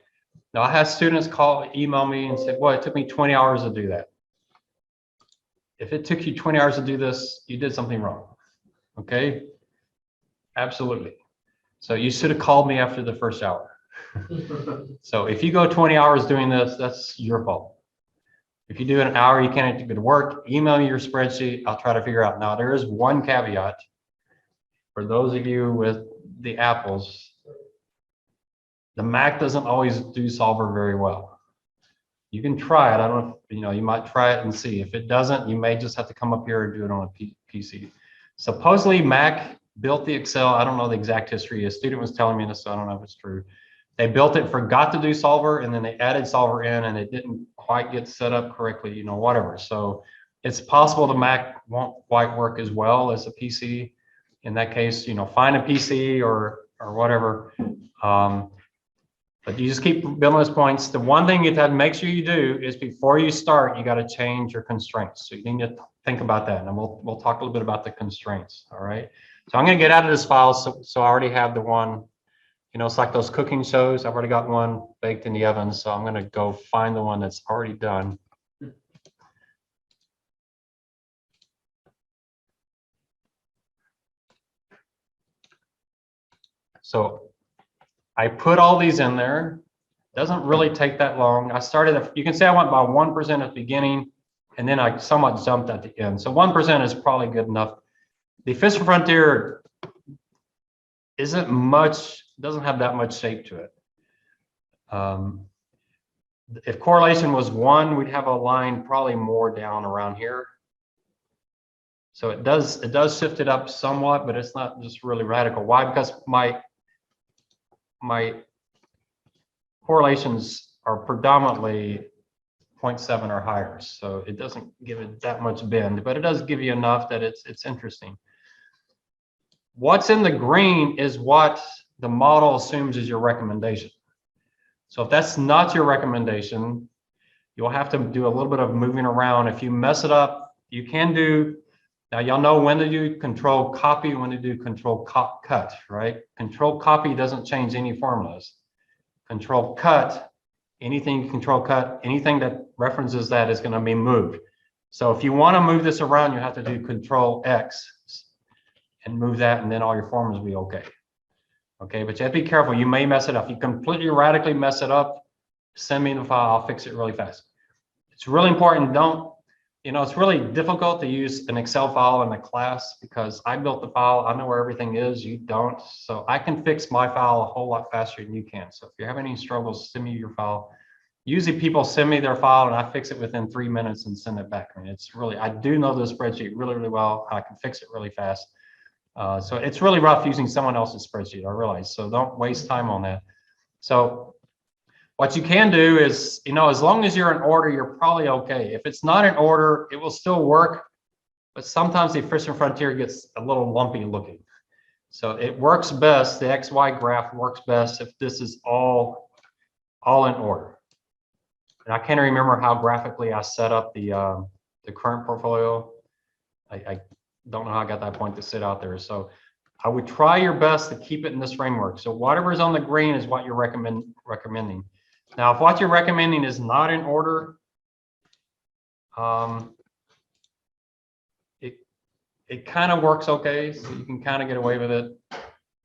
Now I had students email me and said, well, it took me 20 hours to do that. If it took you 20 hours to do this, you did something wrong, okay? Absolutely. So you should have called me after the first hour. So if you go 20 hours doing this, that's your fault. If you do it an hour, you can't do good work, email me your spreadsheet, I'll try to figure out. Now there is one caveat for those of you with the Apples. The Mac doesn't always do solver very well. You can try it. I don't know, you might try it and see. If it doesn't, you may just have to come up here and do it on a PC. Supposedly Mac built the Excel. I don't know the exact history. A student was telling me this, so I don't know if it's true. They built it, forgot to do solver, and then they added solver in, and it didn't quite get set up correctly, whatever. So it's possible the Mac won't quite work as well as a PC. In that case, find a PC or whatever. But you just keep building those points. The one thing you have to make sure you do is before you start, you got to change your constraints. So you need to think about that. And we'll talk a little bit about the constraints. All right. So I'm going to get out of this file. So I already have the one, it's like those cooking shows. I've already got one baked in the oven. So I'm going to go find the one that's already done. So I put all these in there. Doesn't really take that long. I started, you can say I went by 1% at the beginning, and then I somewhat jumped at the end. So 1% is probably good enough. The efficient frontier isn't much, doesn't have that much shape to it. If correlation was 1, we'd have a line probably more down around here. So it does shift it up somewhat, but it's not just really radical. Why? Because my correlations are predominantly 0.7 or higher, so it doesn't give it that much bend, but it does give you enough that it's interesting. What's in the green is what the model assumes is your recommendation. So if that's not your recommendation, you'll have to do a little bit of moving around. If you mess it up, you can do, now y'all know when to do control copy, when to do control cut, right? Control copy doesn't change any formulas. Control cut, anything control cut, anything that references that is going to be moved. So if you want to move this around, you have to do control X and move that, and then all your formulas will be okay. Okay, but you have to be careful. You may mess it up. If you completely radically mess it up, send me the file. I'll fix it really fast. It's really important. you know, it's really difficult to use an Excel file in a class because I built the file. I know where everything is. You don't. So I can fix my file a whole lot faster than you can. So if you're having any struggles, send me your file. Usually people send me their file and I fix it within 3 minutes and send it back. I mean, it's really, I do know the spreadsheet really, really well. I can fix it really fast. So it's really rough using someone else's spreadsheet, I realize. So don't waste time on that. So what you can do is, you know, as long as you're in order, you're probably okay. If it's not in order, it will still work, but sometimes the efficient frontier gets a little lumpy looking. So it works best, the XY graph works best if this is all in order. And I can't remember how graphically I set up the current portfolio. I don't know how I got that point to sit out there. So I would try your best to keep it in this framework. So whatever's on the green is what you're recommending. Now, if what you're recommending is not in order, it kind of works okay. So you can kind of get away with it.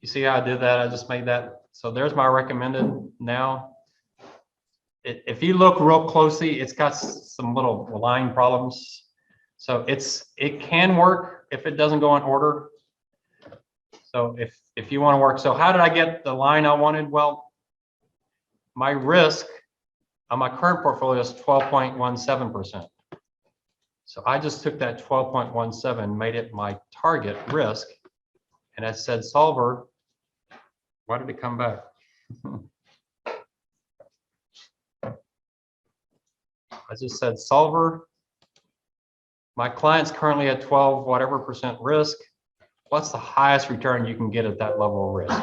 You see how I did that? I just made that. So there's my recommended now. If you look real closely, it's got some little line problems. So it can work if it doesn't go in order. So if you want to work, so how did I get the line I wanted? Well, my risk on my current portfolio is 12.17%. So I just took that 12.17, made it my target risk, and I said, solver, why did it come back? I just said, solver, my client's currently at 12 whatever percent risk. What's the highest return you can get at that level of risk?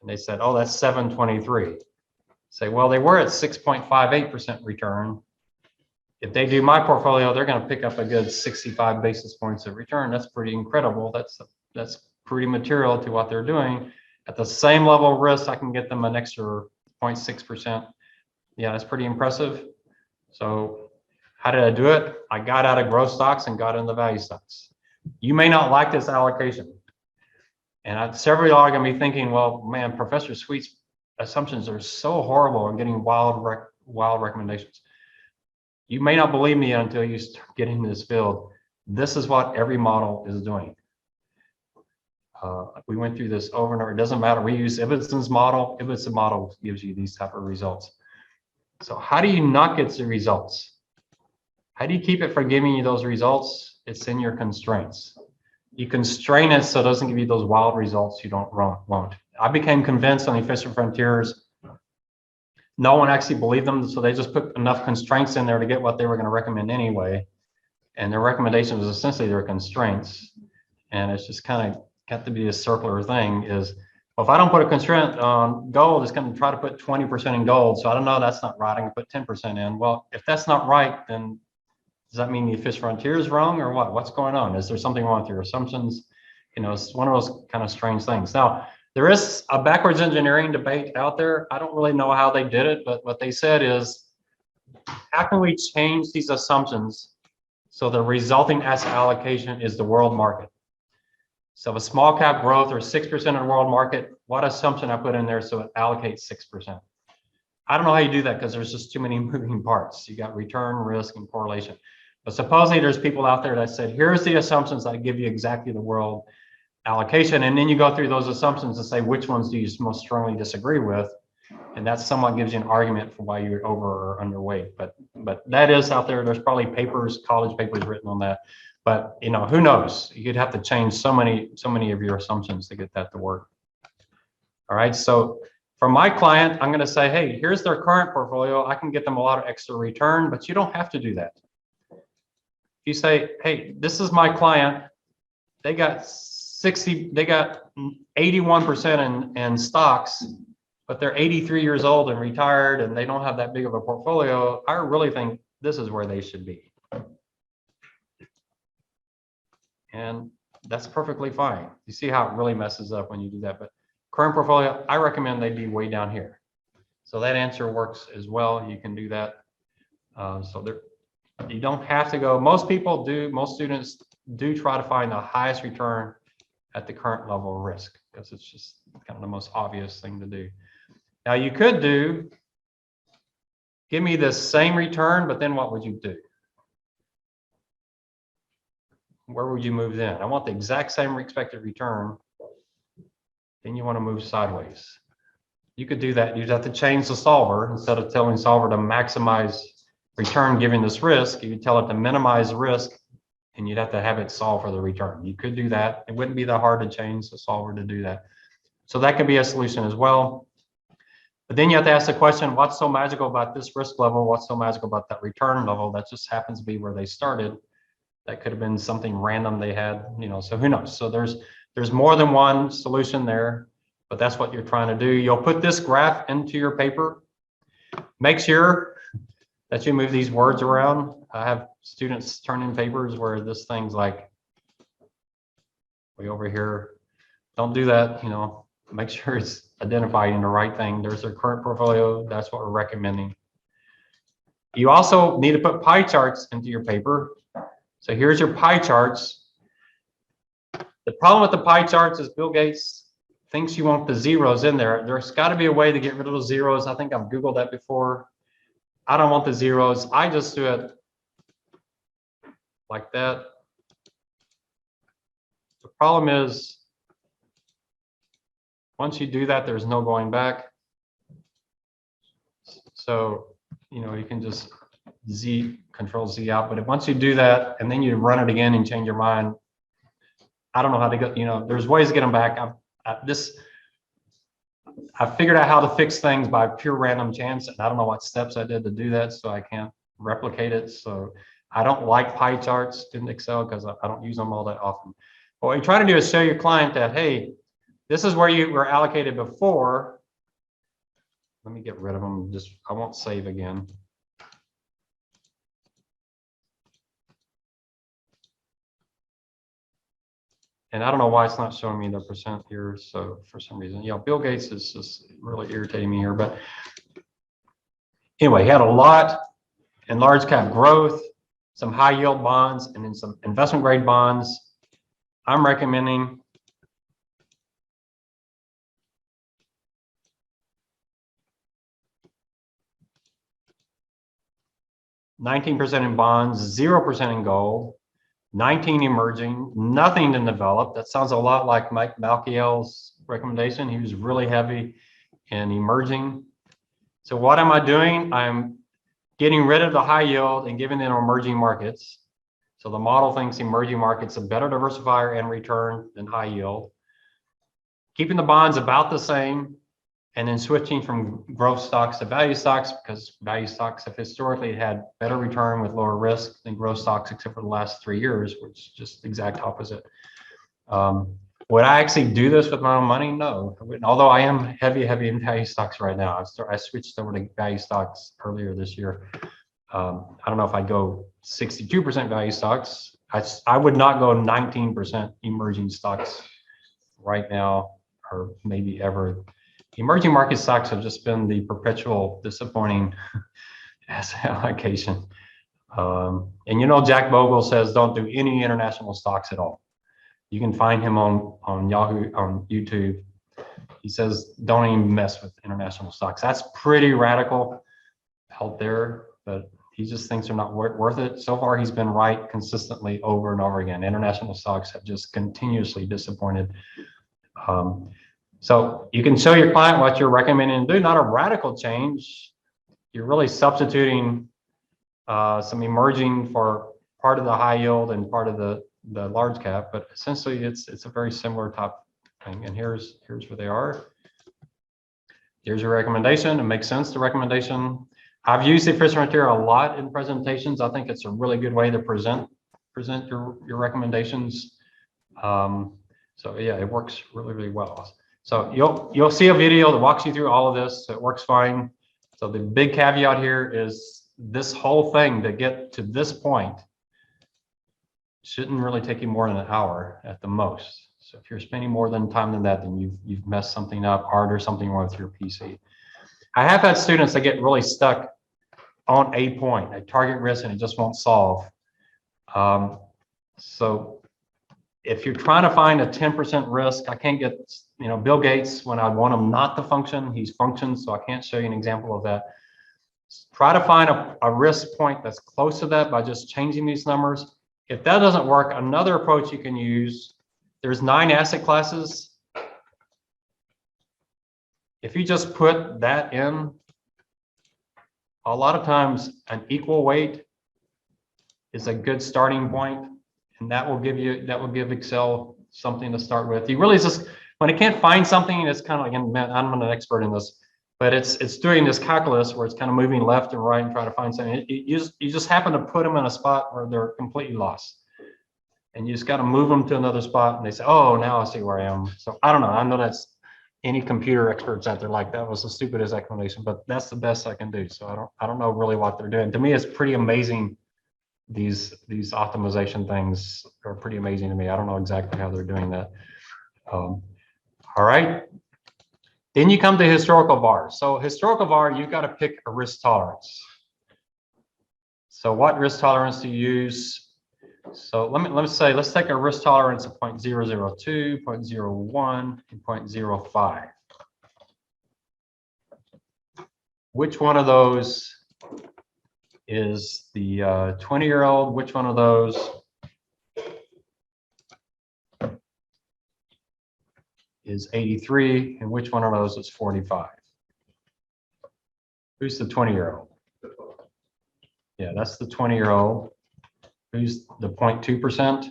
And they said, oh, that's 723. Say, well, they were at 6.58% return. If they do my portfolio, they're going to pick up a good 65 basis points of return. That's pretty incredible. That's pretty material to what they're doing. At the same level of risk, I can get them an extra 0.6%. Yeah, that's pretty impressive. So how did I do it? I got out of growth stocks and got into value stocks. You may not like this allocation. And several of y'all are going to be thinking, well, man, Professor Sweet's assumptions are so horrible and getting wild recommendations. You may not believe me until you start getting into this field. This is what every model is doing. We went through this over and over. It doesn't matter. We use Ibben's model. Ibben's model gives you these type of results. So how do you not get the results? How do you keep it from giving you those results? It's in your constraints. You constrain it so it doesn't give you those wild results you don't want. I became convinced on the efficient frontiers. No one actually believed them, so they just put enough constraints in there to get what they were going to recommend anyway. And their recommendation was essentially their constraints. And it's just kind of got to be a circular thing is, well, if I don't put a constraint on gold, it's going to try to put 20% in gold. So I don't know, that's not right. I can put 10% in. Well, if that's not right, then does that mean the efficient frontier is wrong or what? What's going on? Is there something wrong with your assumptions? You know, it's one of those kind of strange things. Now, there is a backwards engineering debate out there. I don't really know how they did it, but what they said is, how can we change these assumptions so the resulting asset allocation is the world market? So a small cap growth or 6% of the world market, what assumption I put in there so it allocates 6%? I don't know how you do that because there's just too many moving parts. You got return, risk, and correlation. But supposedly there's people out there that said, here's the assumptions that give you exactly the world allocation. And then you go through those assumptions and say, which ones do you most strongly disagree with? And that somewhat gives you an argument for why you're over or underweight. But that is out there. There's probably papers, college papers written on that. But you know, who knows? You'd have to change so many of your assumptions to get that to work. All right. So for my client, I'm going to say, hey, here's their current portfolio. I can get them a lot of extra return, but you don't have to do that. If you say, hey, this is my client, they got 81% in stocks, but they're 83 years old and retired and they don't have that big of a portfolio. I really think this is where they should be. And that's perfectly fine. You see how it really messes up when you do that. But current portfolio, I recommend they be way down here. So that answer works as well. You can do that. So there, you don't have to go. Most people do, most students do try to find the highest return at the current level of risk because it's just kind of the most obvious thing to do. Now you could do, give me the same return, but then what would you do? where would you move then? I want the exact same expected return. Then you want to move sideways. You could do that. You'd have to change the solver. Instead of telling solver to maximize return given this risk, you tell it to minimize risk, and you'd have to have it solve for the return. You could do that. It wouldn't be that hard to change the solver to do that. So that could be a solution as well. But then you have to ask the question, what's so magical about this risk level? What's so magical about that return level? That just happens to be where they started. That could have been something random they had, you know, so who knows? So there's more than one solution there, but that's what you're trying to do. You'll put this graph into your paper. Make sure that you move these words around. I have students turn in papers where this thing's like way over here. Don't do that, you know, make sure it's identifying the right thing. There's their current portfolio. That's what we're recommending. You also need to put pie charts into your paper. So here's your pie charts. The problem with the pie charts is Bill Gates thinks you want the zeros in there. There's got to be a way to get rid of the zeros. I think I've Googled that before. I don't want the zeros. I just do it like that. The problem is, once you do that, there's no going back. So, you know, you can just Control Z out. But once you do that, and then you run it again and change your mind, I don't know how to go, you know, there's ways to get them back. I figured out how to fix things by pure random chance, and I don't know what steps I did to do that, so I can't replicate it. So I don't like pie charts in Excel because I don't use them all that often. But what you try to do is show your client that, hey, this is where you were allocated before. Let me get rid of them. I won't save again. And I don't know why it's not showing me the percent here. So for some reason, yeah, Bill Gates is just really irritating me here. But anyway, he had a lot in large cap growth, some high yield bonds, and then some investment grade bonds. I'm recommending $19 in bonds, 0% in gold, 19 emerging, nothing to develop. That sounds a lot like Mike Malkiel's recommendation. He was really heavy in emerging. So what am I doing? I'm getting rid of the high yield and giving them emerging markets. So the model thinks emerging markets a better diversifier and return than high yield. Keeping the bonds about the same, and then switching from growth stocks to value stocks, because value stocks have historically had better return with lower risk than growth stocks, except for the last 3 years, which is just the exact opposite. Would I actually do this with my own money? No. Although I am heavy in value stocks right now. I switched over to value stocks earlier this year. I don't know if I'd go 62% value stocks. I would not go 19% emerging stocks right now, or maybe ever. Emerging market stocks have just been the perpetual disappointing asset allocation. And you know, Jack Bogle says don't do any international stocks at all. You can find him on Yahoo, on YouTube. He says don't even mess with international stocks. That's pretty radical out there, but he just thinks they're not worth it. So far, he's been right consistently over and over again. International stocks have just continuously disappointed. So you can show your client what you're recommending to do, not a radical change. You're really substituting some emerging for part of the high yield and part of the large cap, but essentially it's a very similar type thing. And here's where they are. Here's your recommendation. It makes sense, the recommendation. I've used efficient material a lot in presentations. I think it's a really good way to present your recommendations. So yeah, it works really well. So you'll see a video that walks you through all of this. It works fine. So the big caveat here is this whole thing to get to this point shouldn't really take you more than an hour at the most. So if you're spending more time than that, then you've messed something up, or there's something wrong with your PC. I have had students that get really stuck on a point, a target risk, and it just won't solve. So if you're trying to find a 10% risk, I can't get, you know, Bill Gates, when I want him not to function, he's functioned, so I can't show you an example of that. Try to find a risk point that's close to that by just changing these numbers, If that doesn't work, another approach you can use, there's 9 asset classes. If you just put that in, a lot of times an equal weight is a good starting point, and that will give Excel something to start with. You really just, when it can't find something, it's kind of like, I'm not an expert in this, but it's doing this calculus where it's kind of moving left and right and trying to find something. You just happen to put them in a spot where they're completely lost. And you just got to move them to another spot, and they say, oh, now I see where I am. So I don't know. I know that's any computer experts out there like that was the stupidest explanation, but that's the best I can do. So I don't know really what they're doing. To me, it's pretty amazing. These optimization things are pretty amazing to me. I don't know exactly how they're doing that. All right. Then you come to historical VaR. So historical VaR, you've got to pick a risk tolerance. So what risk tolerance do you use? So let's take a risk tolerance of 0.002, 0.01, and 0.05. Which one of those is the 20-year-old? Which one of those is 83? And which one of those is 45? Who's the 20-year-old? Yeah, that's the 20-year-old. Who's the 0.2%?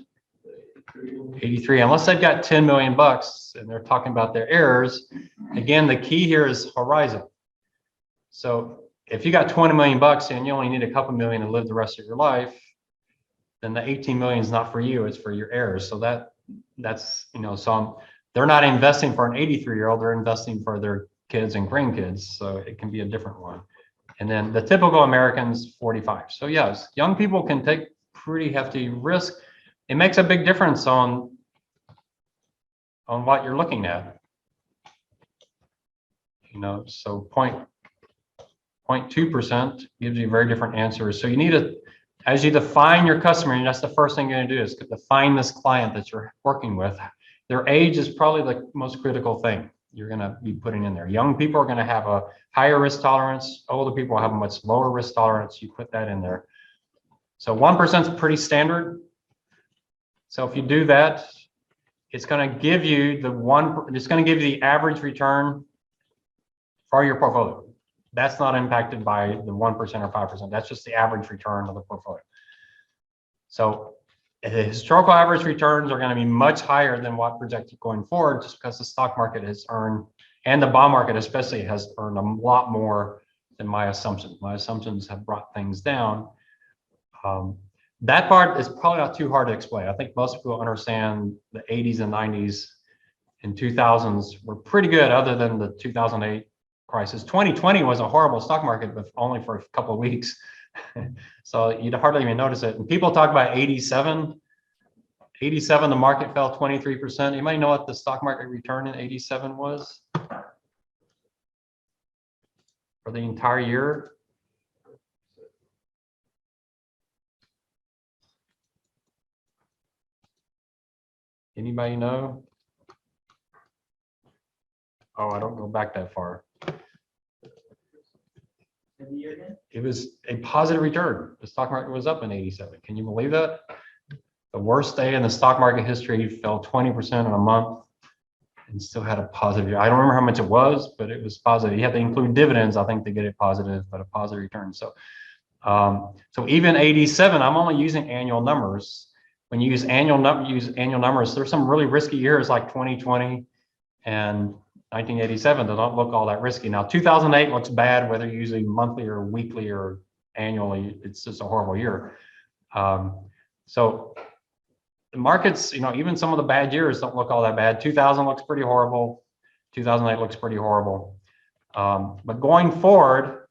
83. Unless they've got 10 million bucks and they're talking about their errors. Again, the key here is horizon. So if you got 20 million bucks and you only need a couple million to live the rest of your life, then the 18 million is not for you, it's for your heirs. So that's, you know, so they're not investing for an 83-year-old, they're investing for their kids and grandkids. So it can be a different one. And then the typical American's 45. So yes, young people can take pretty hefty risk. It makes a big difference on what you're looking at. You know, so 0.2% gives you very different answers. So you need to, as you define your customer, and that's the first thing you're going to do is define this client that you're working with. Their age is probably the most critical thing you're going to be putting in there. Young people are going to have a higher risk tolerance. Older people have a much lower risk tolerance. You put that in there. So 1% is pretty standard. So if you do that, it's going to give you the average return for your portfolio. That's not impacted by the 1% or 5%. That's just the average return of the portfolio. So the historical average returns are going to be much higher than what projected going forward, just because the stock market has earned, and the bond market especially, has earned a lot more than my assumptions. My assumptions have brought things down. That part is probably not too hard to explain. I think most people understand the 80s and 90s and 2000s were pretty good, other than the 2008 crisis. 2020 was a horrible stock market, but only for a couple of weeks. So you'd hardly even notice it. And people talk about 87. 87, the market fell 23%. You might know what the stock market return in 87 was for the entire year. Anybody know? Oh, I don't go back that far. It was a positive return. The stock market was up in 87. Can you believe that? The worst day in the stock market history, fell 20% in a month and still had a positive. I don't remember how much it was, but it was positive. You have to include dividends, I think, to get it positive, but a positive return. So, so even 87, I'm only using annual numbers. When you use annual numbers, there's some really risky years like 2020 and 1987 that don't look all that risky. Now, 2008 looks bad, whether you're using monthly or weekly or annually. It's just a horrible year. So the markets, you know, even some of the bad years don't look all that bad. 2000 looks pretty horrible. 2008 looks pretty horrible. But going forward,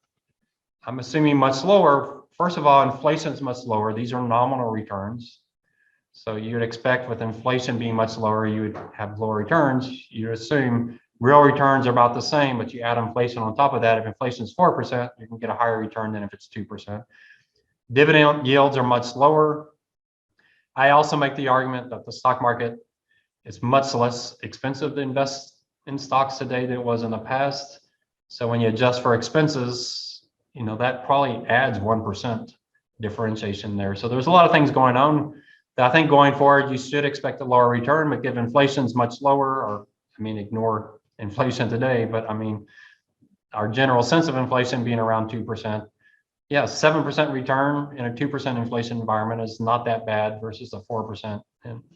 I'm assuming much lower. First of all, inflation is much lower. These are nominal returns. So you'd expect with inflation being much lower, you would have lower returns. You assume real returns are about the same, but you add inflation on top of that. If inflation is 4%, you can get a higher return than if it's 2%. Dividend yields are much lower. I also make the argument that the stock market is much less expensive to invest in stocks today than it was in the past. So when you adjust for expenses, you know, that probably adds 1% differentiation there. So there's a lot of things going on. I think going forward, you should expect a lower return, but given inflation's much lower, or I mean, ignore inflation today, but I mean, our general sense of inflation being around 2%. Yeah, 7% return in a 2% inflation environment is not that bad versus a 4%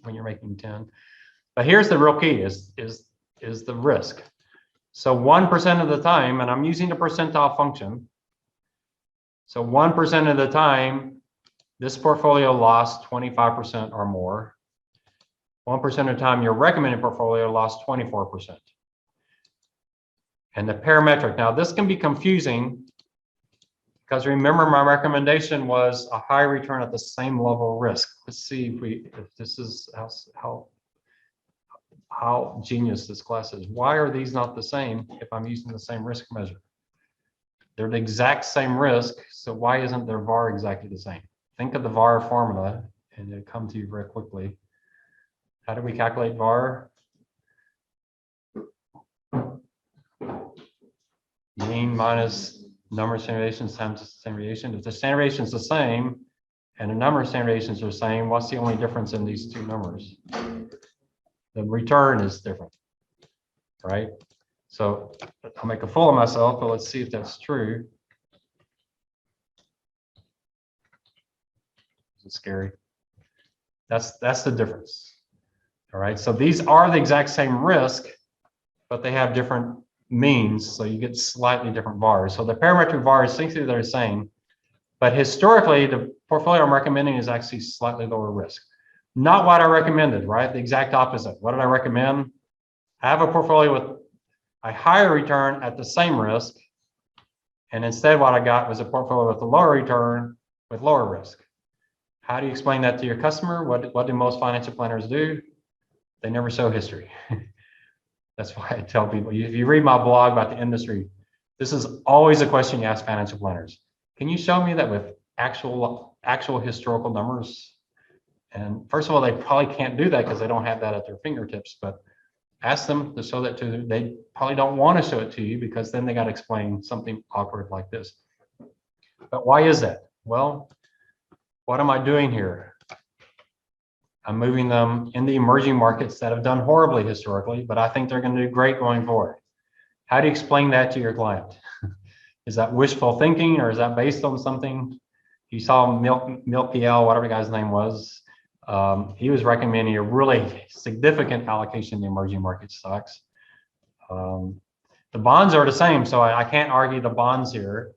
when you're making 10. But here's the real key is the risk. So 1% of the time, and I'm using the percentile function. So 1% of the time, this portfolio lost 25% or more. 1% of the time, your recommended portfolio lost 24%. And the parametric, now this can be confusing because remember my recommendation was a high return at the same level of risk. Let's see if this is how genius this class is. Why are these not the same if I'm using the same risk measure? They're the exact same risk, so why isn't their VaR exactly the same? Think of the VaR formula and it'll come to you very quickly. How do we calculate VaR? Mean minus number of standard deviations times the standard deviation. If the standard deviation is the same and the number of standard deviations are the same, what's the only difference in these two numbers? The return is different, right? So I'll make a fool of myself, but let's see if that's true. It's scary. That's the difference. All right. So these are the exact same risk, but they have different means. So you get slightly different VARs. So the parametric VAR is essentially they're the same, but historically the portfolio I'm recommending is actually slightly lower risk. Not what I recommended, right? The exact opposite. What did I recommend? I have a portfolio with a higher return at the same risk. And instead what I got was a portfolio with a lower return with lower risk. How do you explain that to your customer? What do most financial planners do? They never show history. That's why I tell people, if you read my blog about the industry, this is always a question you ask financial planners. Can you show me that with actual historical numbers? And first of all, they probably can't do that because they don't have that at their fingertips, but ask them to show that to them. They probably don't want to show it to you because then they got to explain something awkward like this. But why is that? Well, what am I doing here? I'm moving them in the emerging markets that have done horribly historically, but I think they're going to do great going forward. How do you explain that to your client? Is that wishful thinking or is that based on something? You saw Milky L, whatever the guy's name was. He was recommending a really significant allocation in the emerging market stocks. The bonds are the same, so I can't argue the bonds here.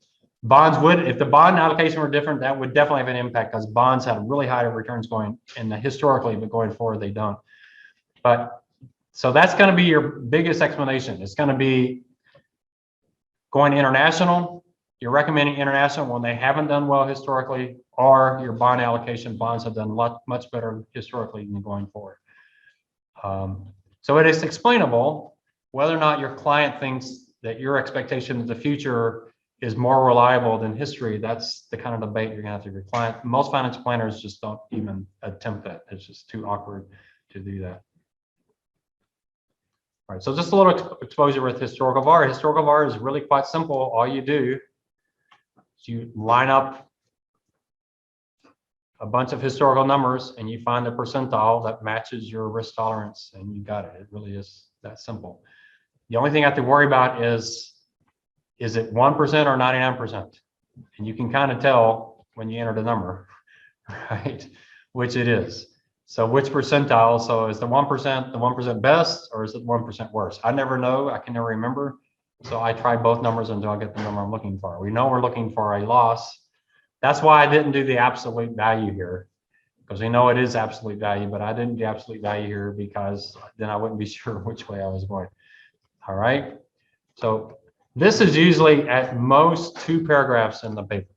Bonds would, if the bond allocation were different, that would definitely have an impact because bonds had really high returns going in historically, but going forward they don't. But so that's going to be your biggest explanation. It's going to be going international. You're recommending international when they haven't done well historically, or your bond allocation bonds have done much better historically than going forward. So it is explainable whether or not your client thinks that your expectation of the future is more reliable than history. That's the kind of debate you're gonna have to your client. Most financial planners just don't even attempt that. It's just too awkward to do that. All right, so just a little exposure with historical VaR. Historical VaR is really quite simple. All you do is you line up a bunch of historical numbers and you find the percentile that matches your risk tolerance and you got it. It really is that simple. The only thing I have to worry about is it 1% or 99%? And you can kind of tell when you enter the number, right? Which it is. So which percentile? So is the 1% best or is it 1% worse? I never know. I can never remember. So I try both numbers until I get the number I'm looking for. We know we're looking for a loss. That's why I didn't do the absolute value here, because we know it is absolute value, but I didn't do absolute value here because then I wouldn't be sure which way I was going. All right. So this is usually at most 2 paragraphs in the paper.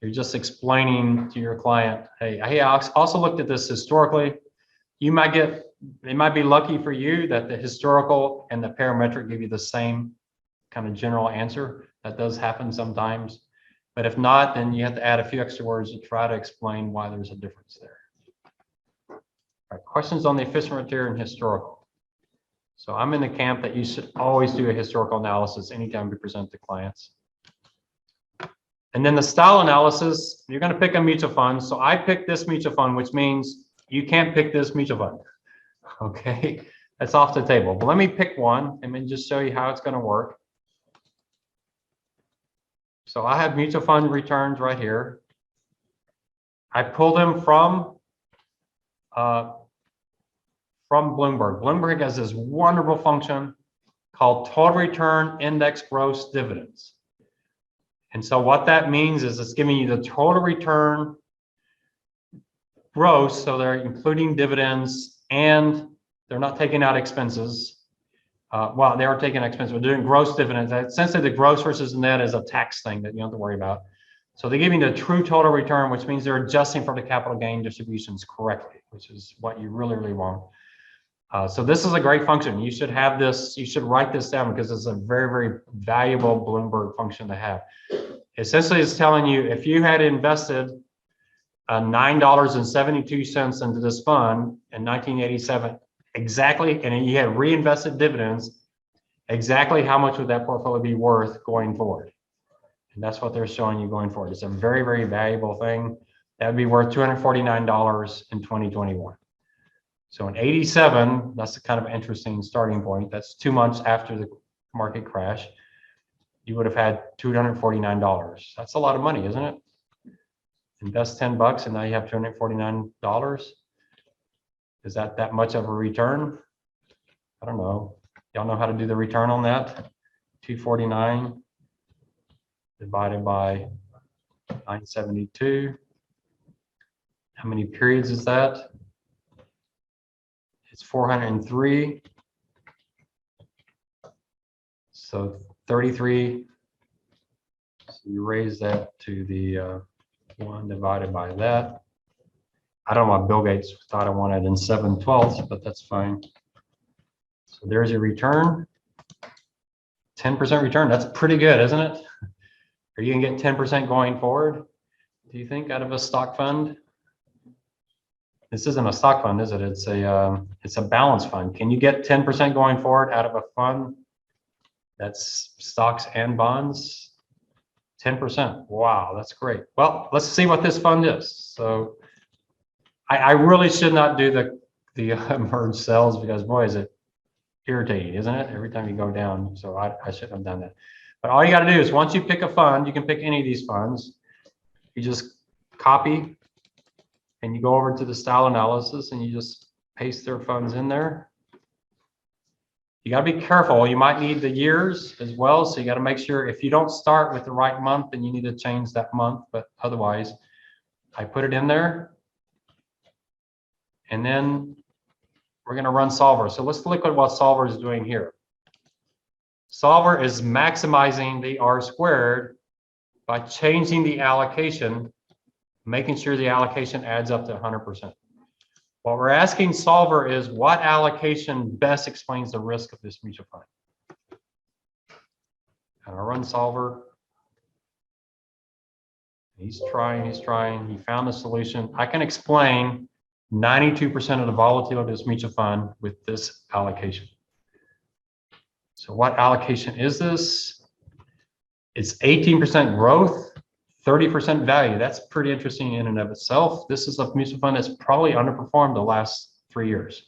You're just explaining to your client, hey, I also looked at this historically. You might get, it might be lucky for you that the historical and the parametric give you the same kind of general answer. That does happen sometimes. But if not, then you have to add a few extra words to try to explain why there's a difference there. All right, questions on the efficient return and historical. So I'm in the camp that you should always do a historical analysis anytime we present to clients. And then the style analysis, you're going to pick a mutual fund. So I picked this mutual fund, which means you can't pick this mutual fund. Okay, that's off the table. But let me pick one and then just show you how it's going to work. So I have mutual fund returns right here. I pull them from Bloomberg. Bloomberg has this wonderful function called total return index gross dividends. And so what that means is it's giving you the total return gross, so they're including dividends and they're not taking out expenses. Well, they are taking expenses, but doing gross dividends. Essentially, the gross versus net is a tax thing that you don't have to worry about. So they're giving the true total return, which means they're adjusting for the capital gain distributions correctly, which is what you really, really want. So this is a great function. You should have this, you should write this down because it's a very, very valuable Bloomberg function to have. Essentially, it's telling you if you had invested $9.72 into this fund in 1987, exactly, and you had reinvested dividends, exactly how much would that portfolio be worth going forward? And that's what they're showing you going forward. It's a very, very valuable thing. That would be worth $249 in 2021. So in 87, that's a kind of interesting starting point. That's 2 months after the market crash. You would have had $249. That's a lot of money, isn't it? Invest $10 and now you have $249. Is that much of a return? I don't know. Y'all know how to do the return on that? 249 divided by 972. How many periods is that? It's 403. So 33. So you raise that to the 1 divided by that. I don't know why Bill Gates thought I wanted in 7/12, but that's fine. So there's your return. 10% return. That's pretty good, isn't it? Are you gonna get 10% going forward? Do you think out of a stock fund? This isn't a stock fund, is it? It's a balance fund. Can you get 10% going forward out of a fund that's stocks and bonds? 10%. Wow, that's great. Well, let's see what this fund is. So I really should not do the merge cells because boy, is it irritating, isn't it? Every time you go down. So I shouldn't have done that. But all you got to do is once you pick a fund, you can pick any of these funds. You just copy and you go over to the style analysis and you just paste their funds in there. You got to be careful. You might need the years as well. So you got to make sure if you don't start with the right month, then you need to change that month. But otherwise, I put it in there. And then we're going to run Solver. So let's look at what Solver is doing here. Solver is maximizing the R squared by changing the allocation, making sure the allocation adds up to 100%. What we're asking Solver is what allocation best explains the risk of this mutual fund. And I'll run Solver. He's trying. He found the solution. I can explain 92% of the volatility of this mutual fund with this allocation. So what allocation is this? It's 18% growth, 30% value. That's pretty interesting in and of itself. This is a mutual fund that's probably underperformed the last 3 years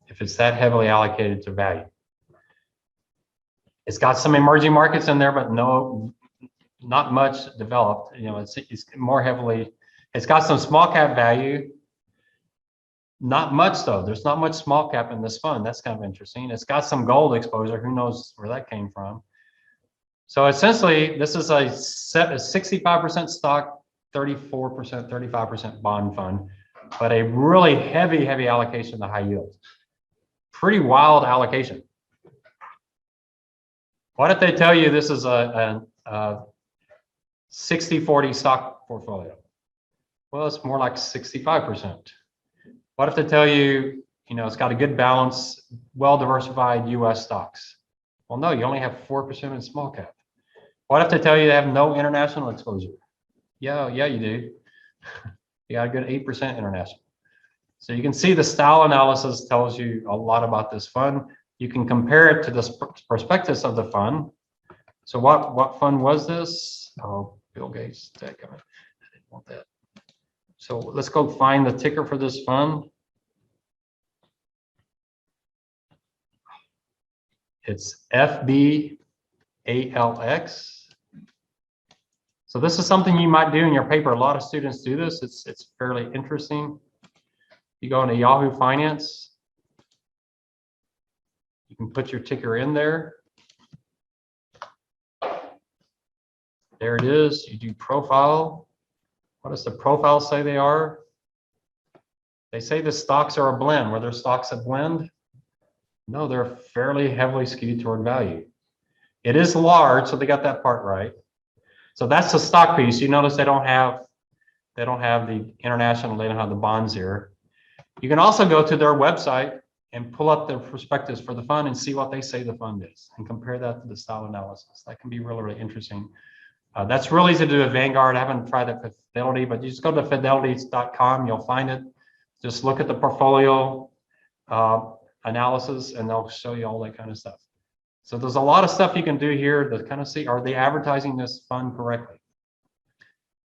if it's that heavily allocated to value. It's got some emerging markets in there, but not much developed. You know, it's more heavily, it's got some small cap value. Not much though. There's not much small cap in this fund. That's kind of interesting. It's got some gold exposure. Who knows where that came from? So essentially, this is a 65% stock, 34%, 35% bond fund, but a really heavy allocation to high yield. Pretty wild allocation. What if they tell you this is a 60-40 stock portfolio? Well, it's more like 65%. What if they tell you, you know, it's got a good balance, well-diversified U.S. stocks? Well, no, you only have 4% in small cap. What if they tell you they have no international exposure? Yeah, you do. You got a good 8% international. So you can see the style analysis tells you a lot about this fund. You can compare it to the prospectus of the fund. So what fund was this? Oh, Bill Gates, I didn't want that. So let's go find the ticker for this fund. It's FBALX. So this is something you might do in your paper. A lot of students do this. It's fairly interesting. You go into Yahoo Finance. You can put your ticker in there. There it is. You do profile. What does the profile say they are? They say the stocks are a blend. Were their stocks a blend? No, they're fairly heavily skewed toward value. It is large, so they got that part right. So that's the stock piece. You notice they don't have the international, they don't have the bonds here. You can also go to their website and pull up their prospectus for the fund and see what they say the fund is and compare that to the style analysis. That can be really, really interesting. That's really easy to do at Vanguard. I haven't tried that with Fidelity, but you just go to fidelity.com, you'll find it. Just look at the portfolio analysis and they'll show you all that kind of stuff. So there's a lot of stuff you can do here to kind of see, are they advertising this fund correctly?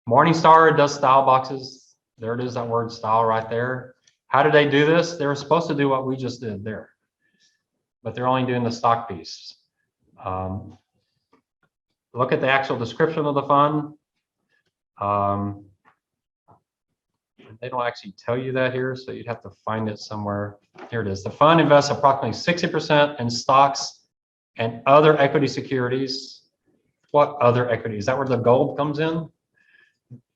Morningstar does style boxes. There it is, that word style right there. How did they do this? They were supposed to do what we just did there, but they're only doing the stock piece. Look at the actual description of the fund. They don't actually tell you that here, so you'd have to find it somewhere. Here it is. The fund invests approximately 60% in stocks and other equity securities. What other equity? Is that where the gold comes in?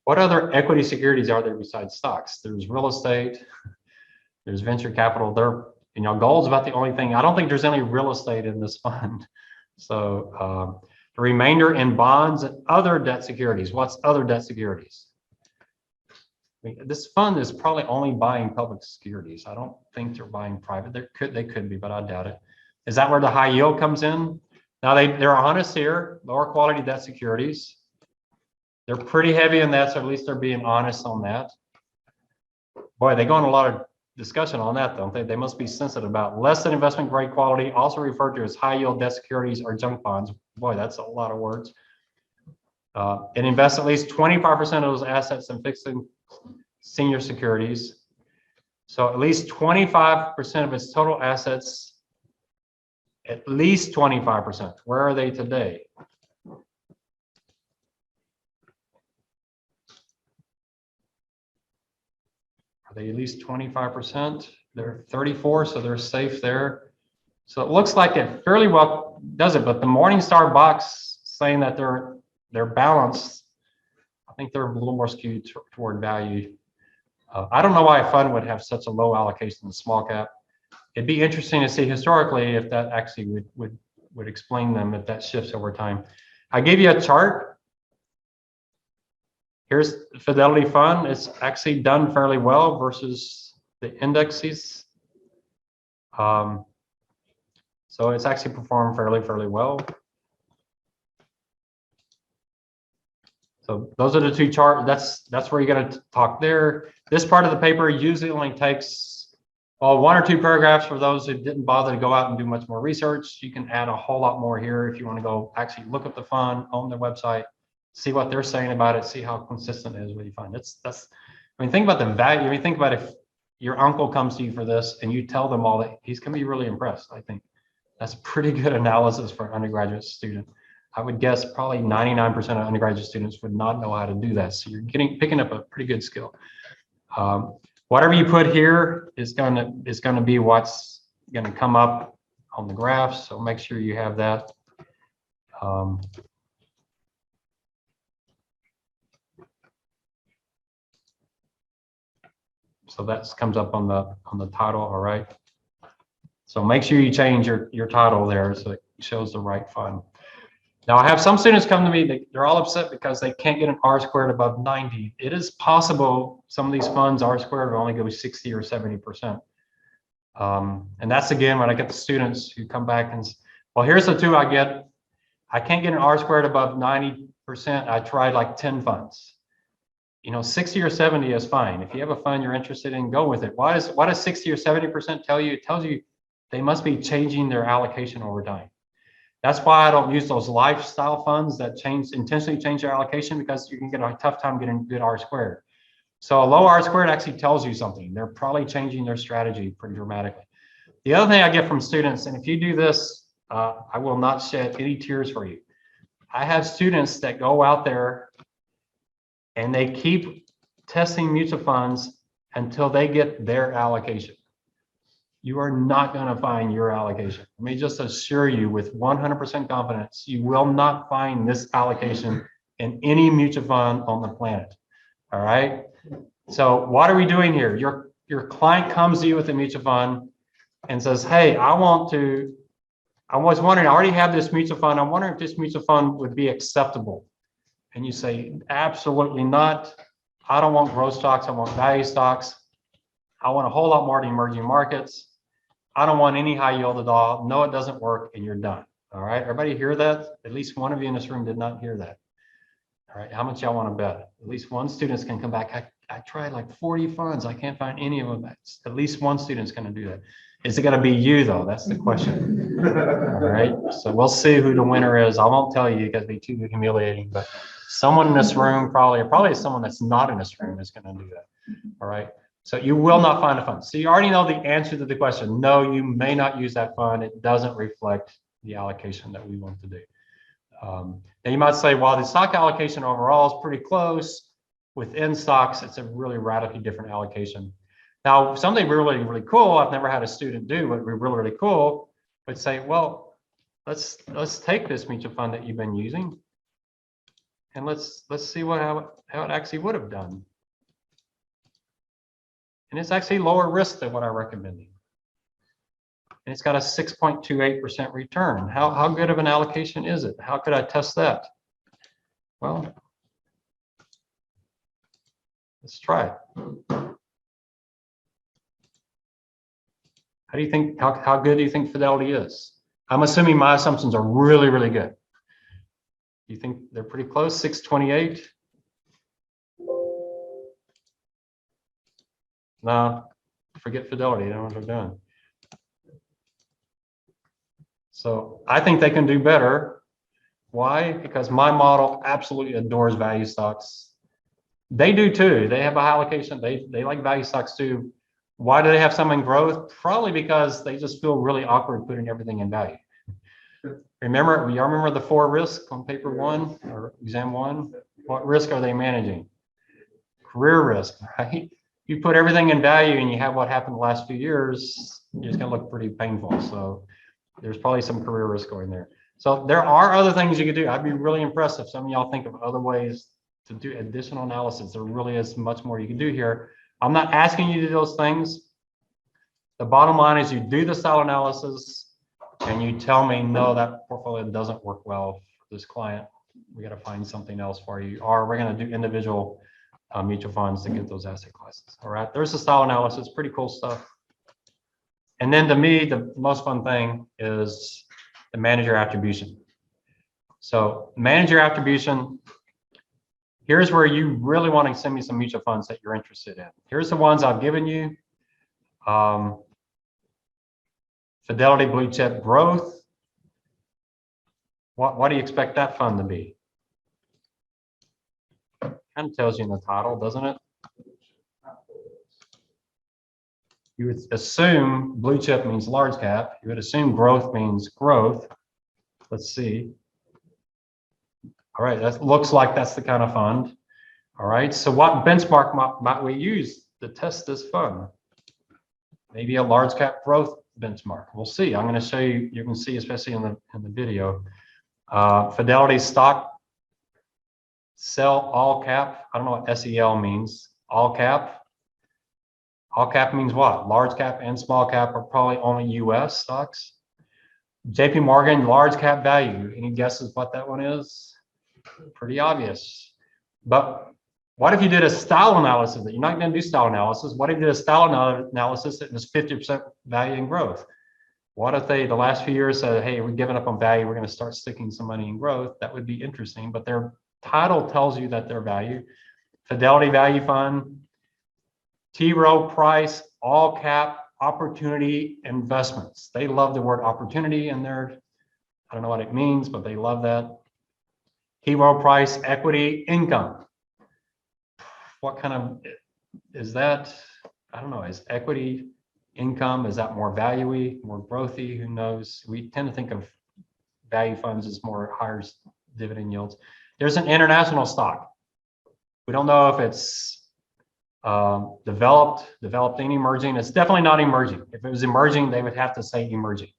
What other equity securities are there besides stocks? There's real estate, there's venture capital. Gold's about the only thing. I don't think there's any real estate in this fund. So the remainder in bonds and other debt securities. What's other debt securities? I mean, this fund is probably only buying public securities. I don't think they're buying private. They could be, but I doubt it. Is that where the high yield comes in? Now they're honest here, lower quality debt securities. They're pretty heavy in that, so at least they're being honest on that. Boy, they go on a lot of discussion on that, don't they? They must be sensitive about less than investment grade quality, also referred to as high yield debt securities or junk bonds. Boy, that's a lot of words. It invests at least 25% of those assets in fixed senior securities. So at least 25% of its total assets, at least 25%. Where are they today? Are they at least 25%? They're 34, so they're safe there. So it looks like it fairly well does it, but the Morningstar box saying that they're balanced, I think they're a little more skewed toward value. I don't know why a fund would have such a low allocation to small cap. It'd be interesting to see historically if that actually would explain them, if that shifts over time. I gave you a chart. Here's the Fidelity Fund. It's actually done fairly well versus the indexes. So it's actually performed fairly well. So those are the two charts. That's where you're going to talk there. This part of the paper usually only takes, well, 1 or 2 paragraphs for those who didn't bother to go out and do much more research. You can add a whole lot more here if you want to go actually look at the fund on their website, see what they're saying about it, see how consistent it is what you find. That's I mean, think about the value. I mean, think about if your uncle comes to you for this and you tell them all that, he's going to be really impressed. I think that's pretty good analysis for an undergraduate student. I would guess probably 99% of undergraduate students would not know how to do that. So you're picking up a pretty good skill. Whatever you put here is going to be what's going to come up on the graph. So make sure you have that. So that comes up on the title. All right. So make sure you change your title there so it shows the right fund. Now I have some students come to me, they're all upset because they can't get an R squared above 90. It is possible some of these funds R squared will only go 60 or 70%. And that's again, when I get the students who come back and, well, here's the 2 I get. I can't get an R squared above 90%. I tried like 10 funds. 60 or 70 is fine. If you have a fund you're interested in, go with it. Why does 60 or 70% tell you? It tells you they must be changing their allocation over time. That's why I don't use those lifestyle funds that intentionally change their allocation, because you can get a tough time getting good R squared. So a low R squared actually tells you something. They're probably changing their strategy pretty dramatically. The other thing I get from students, and if you do this, I will not shed any tears for you. I have students that go out there and they keep testing mutual funds until they get their allocation. You are not going to find your allocation. Let me just assure you with 100% confidence, you will not find this allocation in any mutual fund on the planet. All right. So what are we doing here? Your client comes to you with a mutual fund and says, hey, I was wondering, I already have this mutual fund. I'm wondering if this mutual fund would be acceptable. And you say, absolutely not. I don't want growth stocks. I want value stocks. I want a whole lot more to emerging markets. I don't want any high yield at all. No, it doesn't work, and you're done. All right. Everybody hear that? At least one of you in this room did not hear that. All right. How much y'all want to bet? At least one student's can come back. I tried like 40 funds. I can't find any of them. At least one student's going to do that. Is it going to be you though? That's the question. All right. So we'll see who the winner is. I won't tell you because it'd be too humiliating, but someone in this room probably someone that's not in this room is going to do that. All right. So you will not find a fund. So you already know the answer to the question. No, you may not use that fund. It doesn't reflect the allocation that we want to do. Now you might say, well, the stock allocation overall is pretty close. Within stocks, it's a really radically different allocation. Now, something really, really cool, I've never had a student do, but we're really, really cool, but say, well, let's take this mutual fund that you've been using and let's see how it actually would have done. And it's actually lower risk than what I'm recommending. And it's got a 6.28% return. How good of an allocation is it? How could I test that? Well, let's try it. How do you think, how good do you think Fidelity is? I'm assuming my assumptions are really, really good. You think they're pretty close, 628? No, forget Fidelity, they don't know what they're doing. So I think they can do better. Why? Because my model absolutely adores value stocks. They do too. They have a high allocation. They like value stocks too. Why do they have some in growth? Probably because they just feel really awkward putting everything in value. Remember, y'all remember the 4 risks on paper 1 or exam 1? What risk are they managing? Career risk, right? You put everything in value and you have what happened the last few years, it's gonna look pretty painful. So there's probably some career risk going there. So there are other things you could do. I'd be really impressed if some of y'all think of other ways to do additional analysis. There really is much more you can do here. I'm not asking you to do those things. The bottom line is you do the style analysis and you tell me, no, that portfolio doesn't work well for this client. We got to find something else for you, or we're going to do individual mutual funds to get those asset classes. All right, there's the style analysis, pretty cool stuff. And then to me, the most fun thing is the manager attribution. So manager attribution, here's where you really want to send me some mutual funds that you're interested in. Here's the ones I've given you. Fidelity Blue Chip Growth. What do you expect that fund to be? Kind of tells you in the title, doesn't it? You would assume blue chip means large cap. You would assume growth means growth. Let's see. All right, that looks like that's the kind of fund. All right, so what benchmark might we use to test this fund? Maybe a large cap growth benchmark. We'll see. I'm going to show you. You can see, especially in the video, Fidelity stock sell all cap. I don't know what SEL means. All cap. All cap means what? Large cap and small cap are probably only US stocks. JP Morgan, large cap value. Any guesses what that one is? Pretty obvious. But what if you did a style analysis? You're not going to do style analysis. What if you did a style analysis that was 50% value and growth? What if they, the last few years, said, hey, we're giving up on value, we're going to start sticking some money in growth? That would be interesting, but their title tells you that their value. Fidelity Value Fund, T. Rowe Price, all cap, opportunity investments. They love the word opportunity in their I don't know what it means, but they love that. Hero price, equity, income. What kind of, is that? I don't know, is equity, income, is that more value-y, more growthy? Who knows? We tend to think of value funds as more higher dividend yields. There's an international stock. We don't know if it's developing, emerging. It's definitely not emerging. If it was emerging, they would have to say emerging.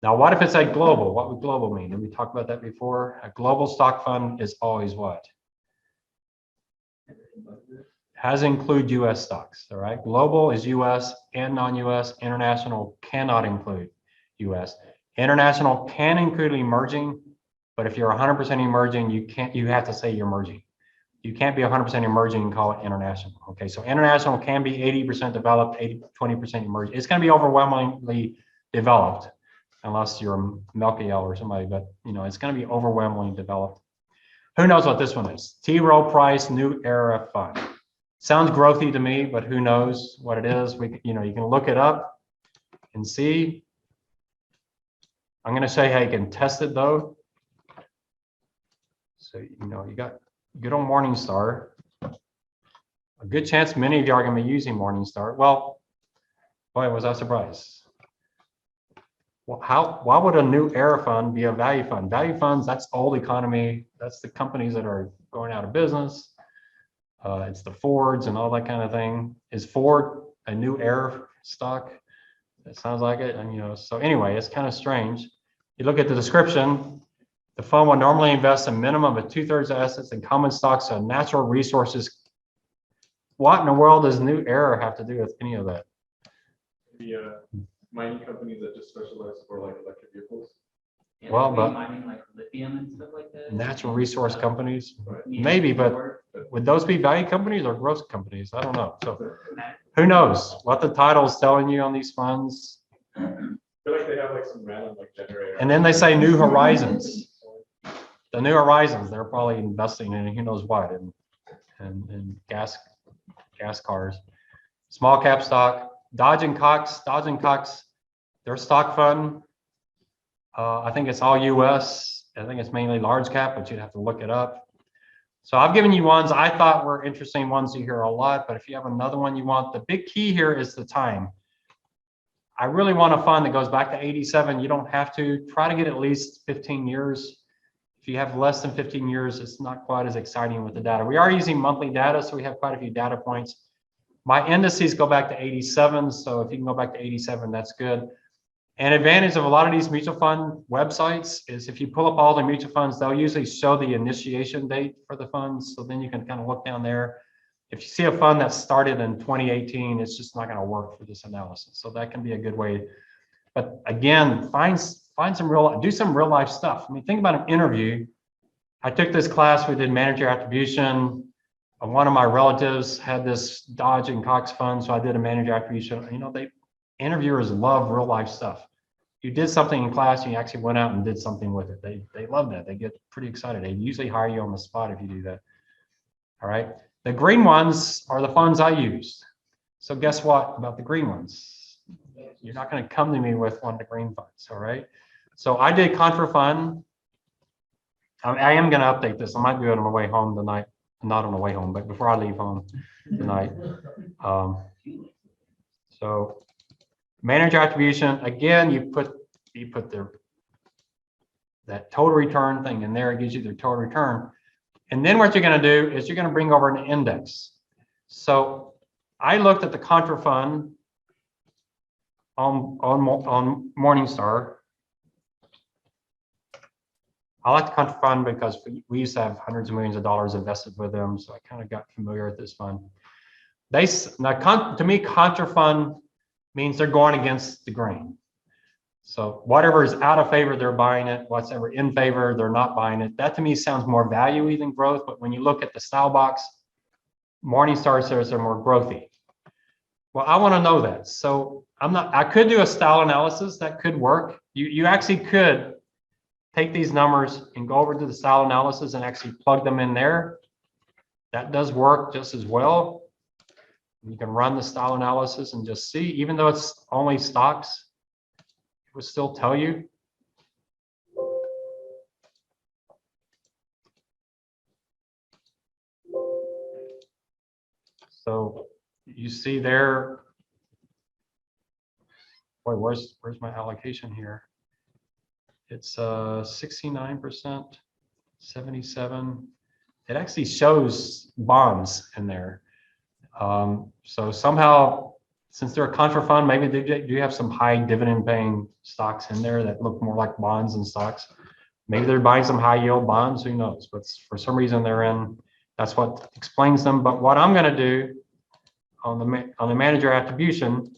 Now, what if it's a global? What would global mean? Did we talk about that before? A global stock fund is always what? Has include US stocks, all right? Global is US and non-US. International cannot include US. International can include emerging, but if you're 100% emerging, you have to say you're emerging. You can't be 100% emerging and call it international. Okay, so international can be 80% developed, 20% emerging. It's going to be overwhelmingly developed, unless you're Melchiel or somebody, but you know, it's going to be overwhelmingly developed. Who knows what this one is? T. Rowe Price New Era Fund. Sounds growthy to me, but who knows what it is? You can look it up and see. I'm going to say how you can test it though. So, you got good old Morningstar. A good chance many of you are going to be using Morningstar. Well, boy, was I surprised. Well, why would a new era fund be a value fund? Value funds, that's old economy. That's the companies that are going out of business. It's the Fords and all that kind of thing. Is Ford a new era stock? It sounds like it. And, so anyway, it's kind of strange. You look at the description, the fund will normally invest a minimum of 2/3 of assets in common stocks and natural resources. What in the world does new era have to do with any of that? The mining companies that just specialize for like electric vehicles. Yeah, Well, like but- mining like lithium and stuff like that. Natural resource companies? Right. Maybe, but would those be value companies or growth companies? I don't know. So who knows what the title is telling you on these funds? I feel like they have like some random like generator. And then they say New Horizons. The New Horizons, they're probably investing in who knows what, in gas cars. Small cap stock, Dodge and Cox, their stock fund. I think it's all US. I think it's mainly large cap, but you'd have to look it up. So I've given you ones I thought were interesting ones you hear a lot, but if you have another one you want, the big key here is the time. I really want a fund that goes back to 87. You don't have to. Try to get at least 15 years. If you have less than 15 years, it's not quite as exciting with the data. We are using monthly data, so we have quite a few data points. My indices go back to 87, so if you can go back to 87, that's good. An advantage of a lot of these mutual fund websites is if you pull up all the mutual funds, they'll usually show the initiation date for the funds, so then you can kind of look down there. If you see a fund that started in 2018, it's just not going to work for this analysis. So that can be a good way. But again, do some real life stuff. I mean, think about an interview. I took this class, we did manager attribution. One of my relatives had this Dodge and Cox fund, so I did a manager attribution. Interviewers love real life stuff. You did something in class, and you actually went out and did something with it. They love that. They get pretty excited. They usually hire you on the spot if you do that. All right. The green ones are the funds I used. So guess what about the green ones? You're not going to come to me with one of the green funds. All right. So I did Contra Fund. I am going to update this. I might do it on the way home tonight. Not on the way home, but before I leave home tonight. So manager attribution, again, you put that total return thing in there. It gives you the total return. And then what you're going to do is you're going to bring over an index. So I looked at the Contra Fund on Morningstar. I like the Contra Fund because we used to have hundreds of millions of dollars invested with them. So I kind of got familiar with this fund. To me, Contra Fund means they're going against the grain. So whatever is out of favor, they're buying it. Whatever in favor, they're not buying it. That to me sounds more value-y than growth. But when you look at the style box, Morningstar says they're more growthy. Well, I want to know that. So I could do a style analysis that could work. You actually could take these numbers and go over to the style analysis and actually plug them in there. That does work just as well. You can run the style analysis and just see, even though it's only stocks, it would still tell you. So you see there, boy, where's my allocation here? It's 69%, 77. It actually shows bonds in there. So somehow, since they're a contra fund, maybe they do have some high dividend paying stocks in there that look more like bonds and stocks. Maybe they're buying some high yield bonds, who knows? But for some reason they're in, that's what explains them. But what I'm gonna do on the manager attribution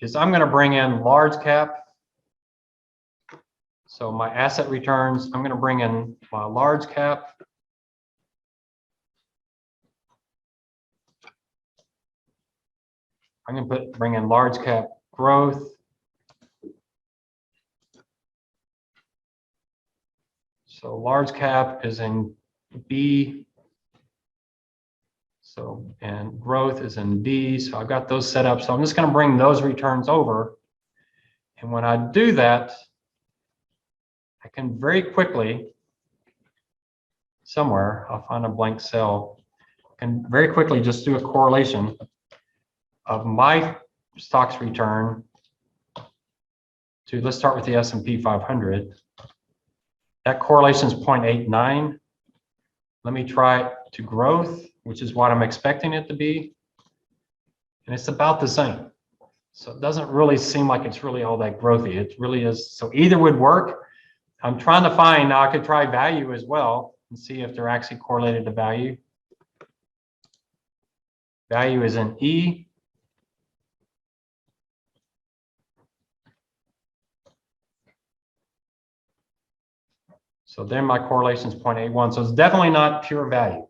is I'm gonna bring in large cap. So my asset returns, I'm gonna bring in my large cap. I'm gonna bring in large cap growth. So large cap is in B. So, and growth is in D. So I've got those set up. So I'm just going to bring those returns over. And when I do that, I can very quickly, somewhere, I'll find a blank cell, and very quickly just do a correlation of my stocks return to, let's start with the S&P 500. That correlation is 0.89. Let me try it to growth, which is what I'm expecting it to be. And it's about the same. So it doesn't really seem like it's really all that growthy. It really is. So either would work. I'm trying to find, now I could try value as well and see if they're actually correlated to value. Value is in E. So then my correlation is 0.81. So it's definitely not pure value,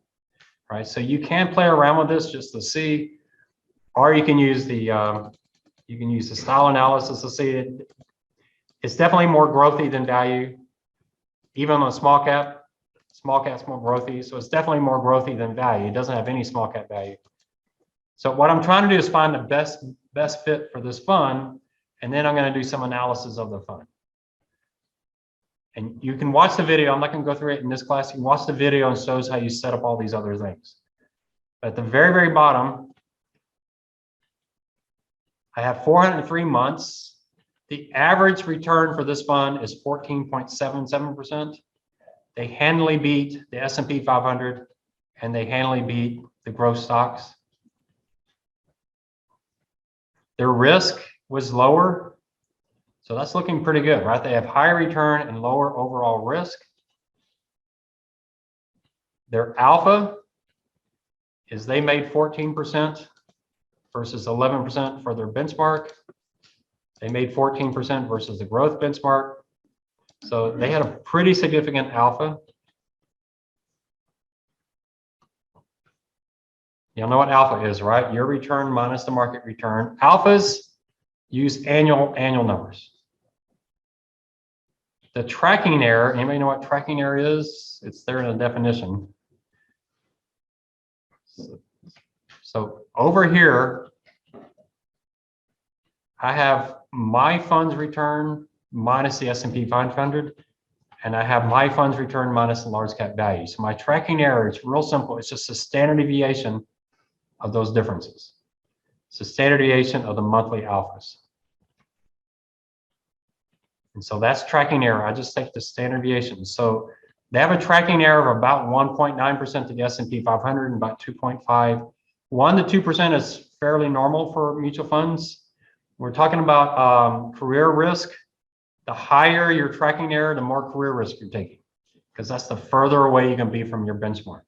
right? So you can play around with this just to see, or you can use the style analysis to see it. It's definitely more growthy than value, even on small cap. Small cap's more growthy, so it's definitely more growthy than value. It doesn't have any small cap value. So what I'm trying to do is find the best fit for this fund, and then I'm going to do some analysis of the fund. And you can watch the video. I'm not going to go through it in this class. You can watch the video and it shows how you set up all these other things. At the very, very bottom, I have 403 months. The average return for this fund is 14.77%. They handily beat the S&P 500 and they handily beat the growth stocks. Their risk was lower. So that's looking pretty good, right? They have higher return and lower overall risk. Their alpha is they made 14% versus 11% for their benchmark. They made 14% versus the growth benchmark. So they had a pretty significant alpha. You'll know what alpha is, right? Your return minus the market return. Alphas use annual numbers. The tracking error, anybody know what tracking error is? It's there in the definition. So over here, I have my funds return minus the S&P 500, and I have my funds return minus the large cap value. So my tracking error, it's real simple. It's just a standard deviation of those differences. It's a standard deviation of the monthly alphas. And so that's tracking error. I just take the standard deviation. So they have a tracking error of about 1.9% to the S&P 500 and about 2.5. 1 to 2% is fairly normal for mutual funds. We're talking about career risk. The higher your tracking error, the more career risk you're taking, because that's the further away you can be from your benchmark.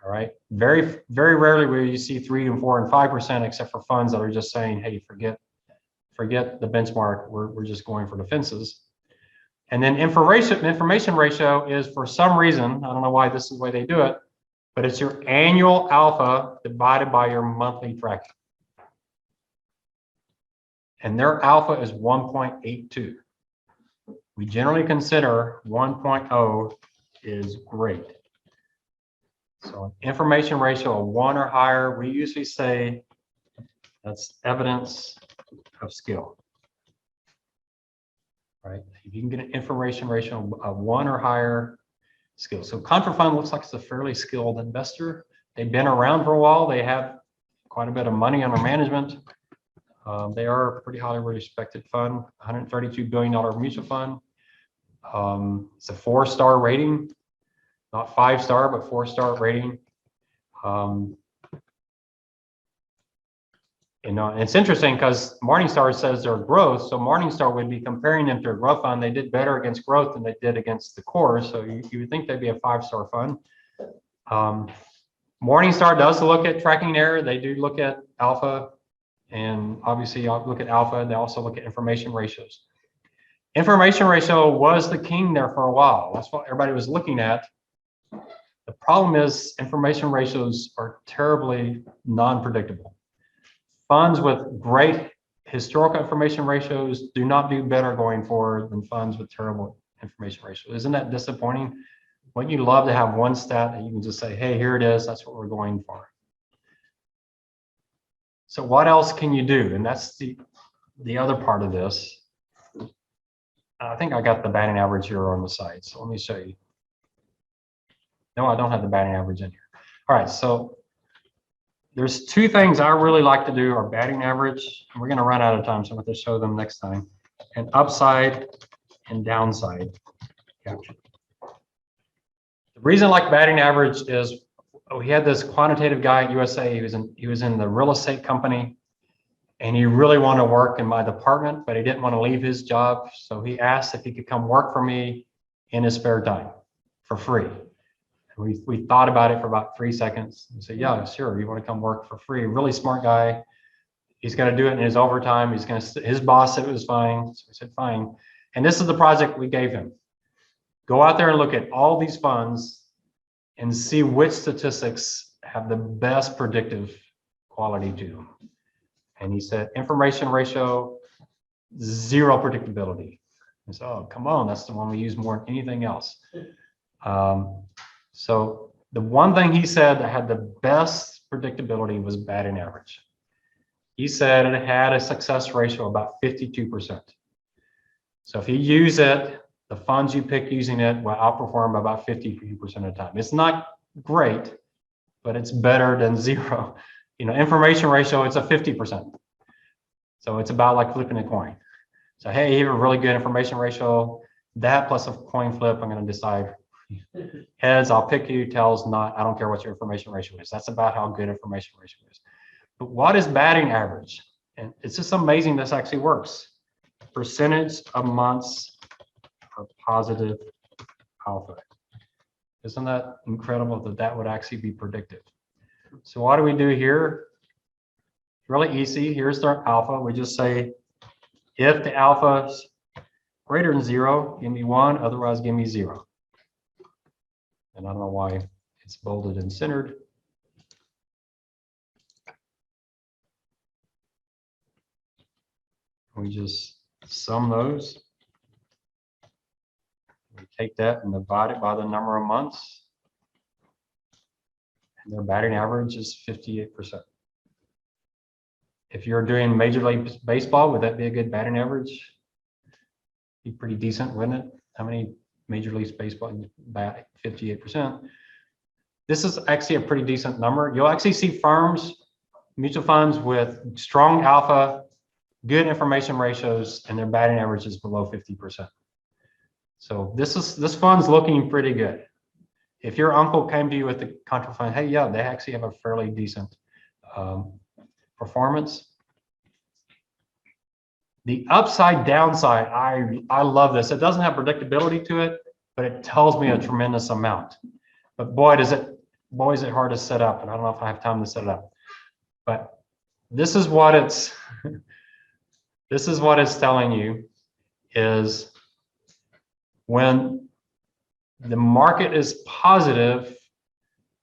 All right. Very, very rarely will you see 3 and 4 and 5%, except for funds that are just saying, hey, forget the benchmark. We're just going for the fences. And then information ratio is, for some reason, I don't know why this is the way they do it, but it's your annual alpha divided by your monthly tracking. And their alpha is 1.82. We generally consider 1.0 is great. So information ratio of 1 or higher, we usually say that's evidence of skill. Right? If you can get an information ratio of 1 or higher, skills. So Contra Fund looks like it's a fairly skilled investor. They've been around for a while. They have quite a bit of money under management. They are a pretty highly respected fund, $132 billion mutual fund. It's a 4-star rating, not 5-star, but 4-star rating. It's interesting because Morningstar says they're growth, so Morningstar would be comparing them to a growth fund. They did better against growth than they did against the core, so you would think they'd be a 5-star fund. Morningstar does look at tracking error. They do look at alpha, and obviously I'll look at alpha. They also look at information ratios. Information ratio was the king there for a while. That's what everybody was looking at. The problem is information ratios are terribly non-predictable. Funds with great historical information ratios do not do better going forward than funds with terrible information ratios. Isn't that disappointing? Wouldn't you love to have one stat that you can just say, hey, here it is, that's what we're going for. So what else can you do? And that's the other part of this. I think I got the batting average here on the side, so let me show you. No, I don't have the batting average in here. All right, so there's 2 things I really like to do are batting average. We're going to run out of time, so I'm going to show them next time. And upside and downside capture. The reason I like batting average is we had this quantitative guy at USA. He was in the real estate company, and he really wanted to work in my department, but he didn't want to leave his job. So he asked if he could come work for me in his spare time for free. We thought about it for about 3 seconds. We said, yeah, sure. You want to come work for free? Really smart guy. He's going to do it in his overtime. His boss said it was fine. So we said, fine. And this is the project we gave him. Go out there and look at all these funds and see which statistics have the best predictive quality to them. And he said, information ratio, 0 predictability. I said, oh, come on. That's the one we use more than anything else. So the one thing he said that had the best predictability was batting average. He said it had a success ratio of about 52%. So if you use it, the funds you pick using it will outperform by about 52% of the time. It's not great, but it's better than 0. Information ratio, it's a 50%. So it's about like flipping a coin. So, hey, you have a really good information ratio. That plus a coin flip, I'm going to decide. Heads, I'll pick you. Tails, not. I don't care what your information ratio is. That's about how good information ratio is. But what is batting average? And it's just amazing this actually works. Percentage of months for positive alpha. Isn't that incredible that that would actually be predictive? So what do we do here? Really easy. Here's our alpha. We just say if the alpha is greater than 0, give me 1. Otherwise, give me 0. And I don't know why it's bolded and centered. We just sum those. We take that and divide it by the number of months. And their batting average is 58%. If you're doing Major League Baseball, would that be a good batting average? Be pretty decent, wouldn't it? How many Major League Baseball bat 58%? This is actually a pretty decent number. You'll actually see firms, mutual funds with strong alpha, good information ratios, and their batting average is below 50%. So this fund's looking pretty good. If your uncle came to you with the contra fund, hey, yeah, they actually have a fairly decent performance. The upside downside, I love this. It doesn't have predictability to it, but it tells me a tremendous amount. But boy, is it hard to set up, and I don't know if I have time to set it up. But this is what it's this is what it's telling you is when the market is positive,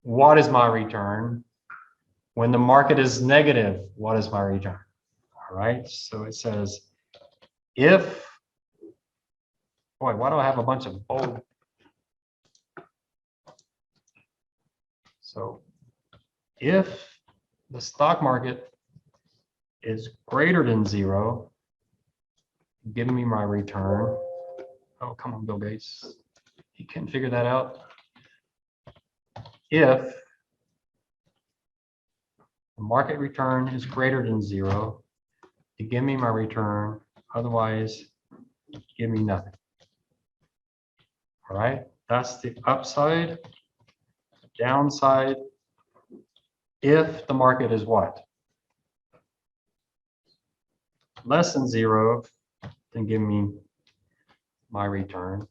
what is my return? When the market is negative, what is my return? All right, so it says if, boy, why do I have a bunch of bold? So if the stock market is greater than 0, give me my return. Oh, come on, Bill Gates. You can't figure that out. if the market return is greater than 0, to give me my return, otherwise give me nothing. All right, that's the upside. Downside, if the market is what? Less than 0, then give me my return.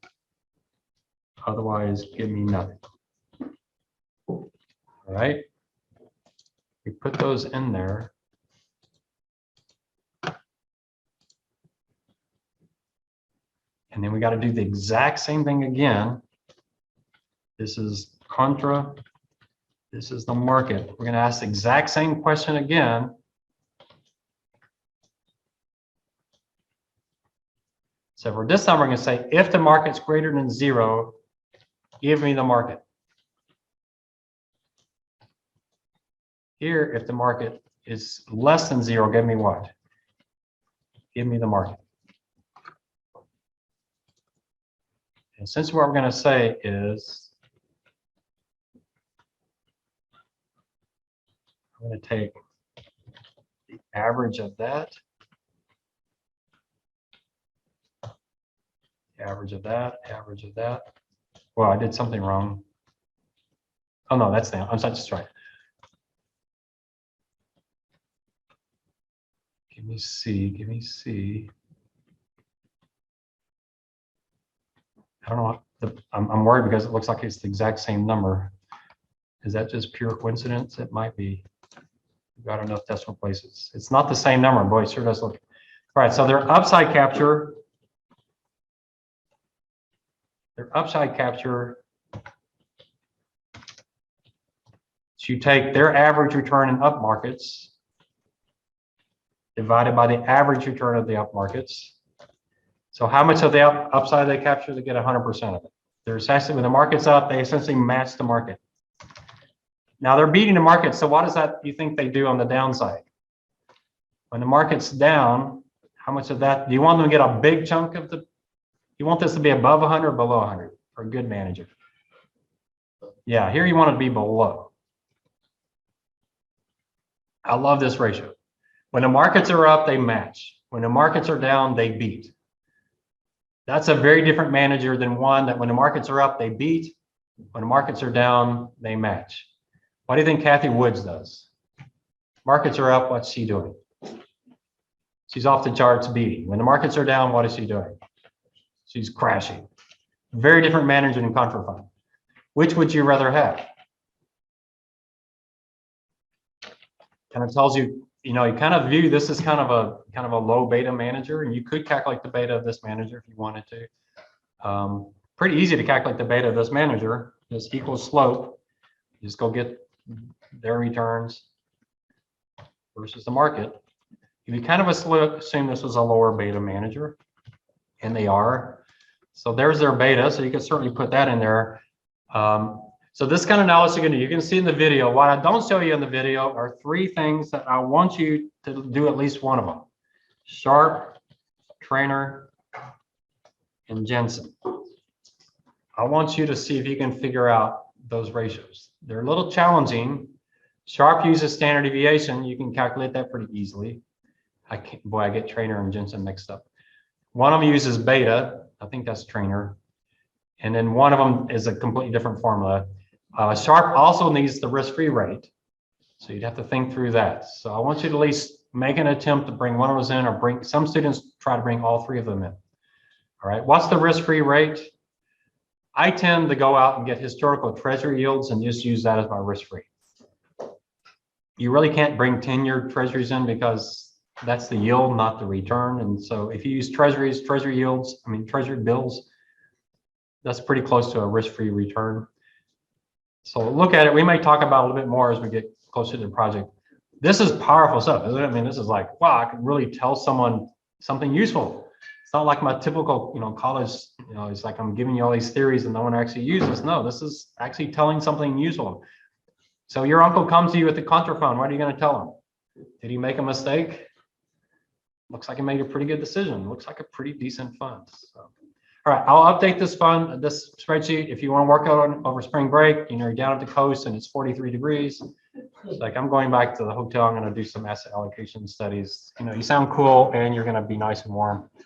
Otherwise, give me nothing. All right, we put those in there. And then we got to do the exact same thing again. This is contra. This is the market. We're going to ask the exact same question again. So for this time, we're going to say, if the market's greater than 0, give me the market. Here, if the market is less than 0, give me what? Give me the market. And since what we're going to say is, I'm going to take the average of that, average of that, average of that. Well, I did something wrong. Oh no, that's down. I'm just right. Give me C, give me C. I don't know. I'm worried because it looks like it's the exact same number. Is that just pure coincidence? It might be. We've got enough decimal places. It's not the same number, boy. It sure does look. All right, so their upside capture. Their upside capture. So you take their average return in up markets divided by the average return of the up markets. So how much of the upside they capture? They get 100% of it. They're essentially, when the market's up, they essentially match the market. Now they're beating the market. So what does that you think they do on the downside? When the market's down, how much of that do you want them to get a big chunk of the? You want this to be above 100 or below 100 for a good manager? Yeah, here you want it to be below. I love this ratio. When the markets are up, they match. When the markets are down, they beat. That's a very different manager than one that when the markets are up, they beat. When the markets are down, they match. What do you think Kathy Woods does? Markets are up, what's she doing? She's off the charts beating. When the markets are down, what is she doing? She's crashing. Very different manager than contra fund. Which would you rather have? Kind of tells you, you know, you kind of view this as kind of a low beta manager, and you could calculate the beta of this manager if you wanted to. Pretty easy to calculate the beta of this manager. Just equals slope. You just go get their returns versus the market. If you kind of assume this was a lower beta manager, and they are, so there's their beta. So you can certainly put that in there. So this kind of analysis you're going to do, you can see in the video. What I don't show you in the video are 3 things that I want you to do at least one of them. Sharp, Trainer, and Jensen. I want you to see if you can figure out those ratios. They're a little challenging. Sharp uses standard deviation. You can calculate that pretty easily. I get Trainer and Jensen mixed up. One of them uses beta. I think that's Trainer. And then one of them is a completely different formula. Sharp also needs the risk-free rate. So you'd have to think through that. So I want you to at least make an attempt to bring one of those in, or bring, some students try to bring all 3 of them in. All right, what's the risk-free rate? I tend to go out and get historical treasury yields and just use that as my risk-free. You really can't bring 10-year treasuries in because that's the yield, not the return. And so if you use treasury yields, treasury bills, that's pretty close to a risk-free return. So look at it. We may talk about it a little bit more as we get closer to the project. This is powerful stuff, isn't it? I mean, this is like, wow, I can really tell someone something useful. It's not like my typical, college, it's like I'm giving you all these theories and no one actually uses. No, this is actually telling something useful. So your uncle comes to you with the contra fund. What are you going to tell him? Did he make a mistake? Looks like he made a pretty good decision. Looks like a pretty decent fund. So, All right, I'll update this spreadsheet. If you want to work on over spring break, you're down at the coast and it's 43 degrees. It's like, I'm going back to the hotel. I'm going to do some asset allocation studies. You sound cool and you're going to be nice and warm.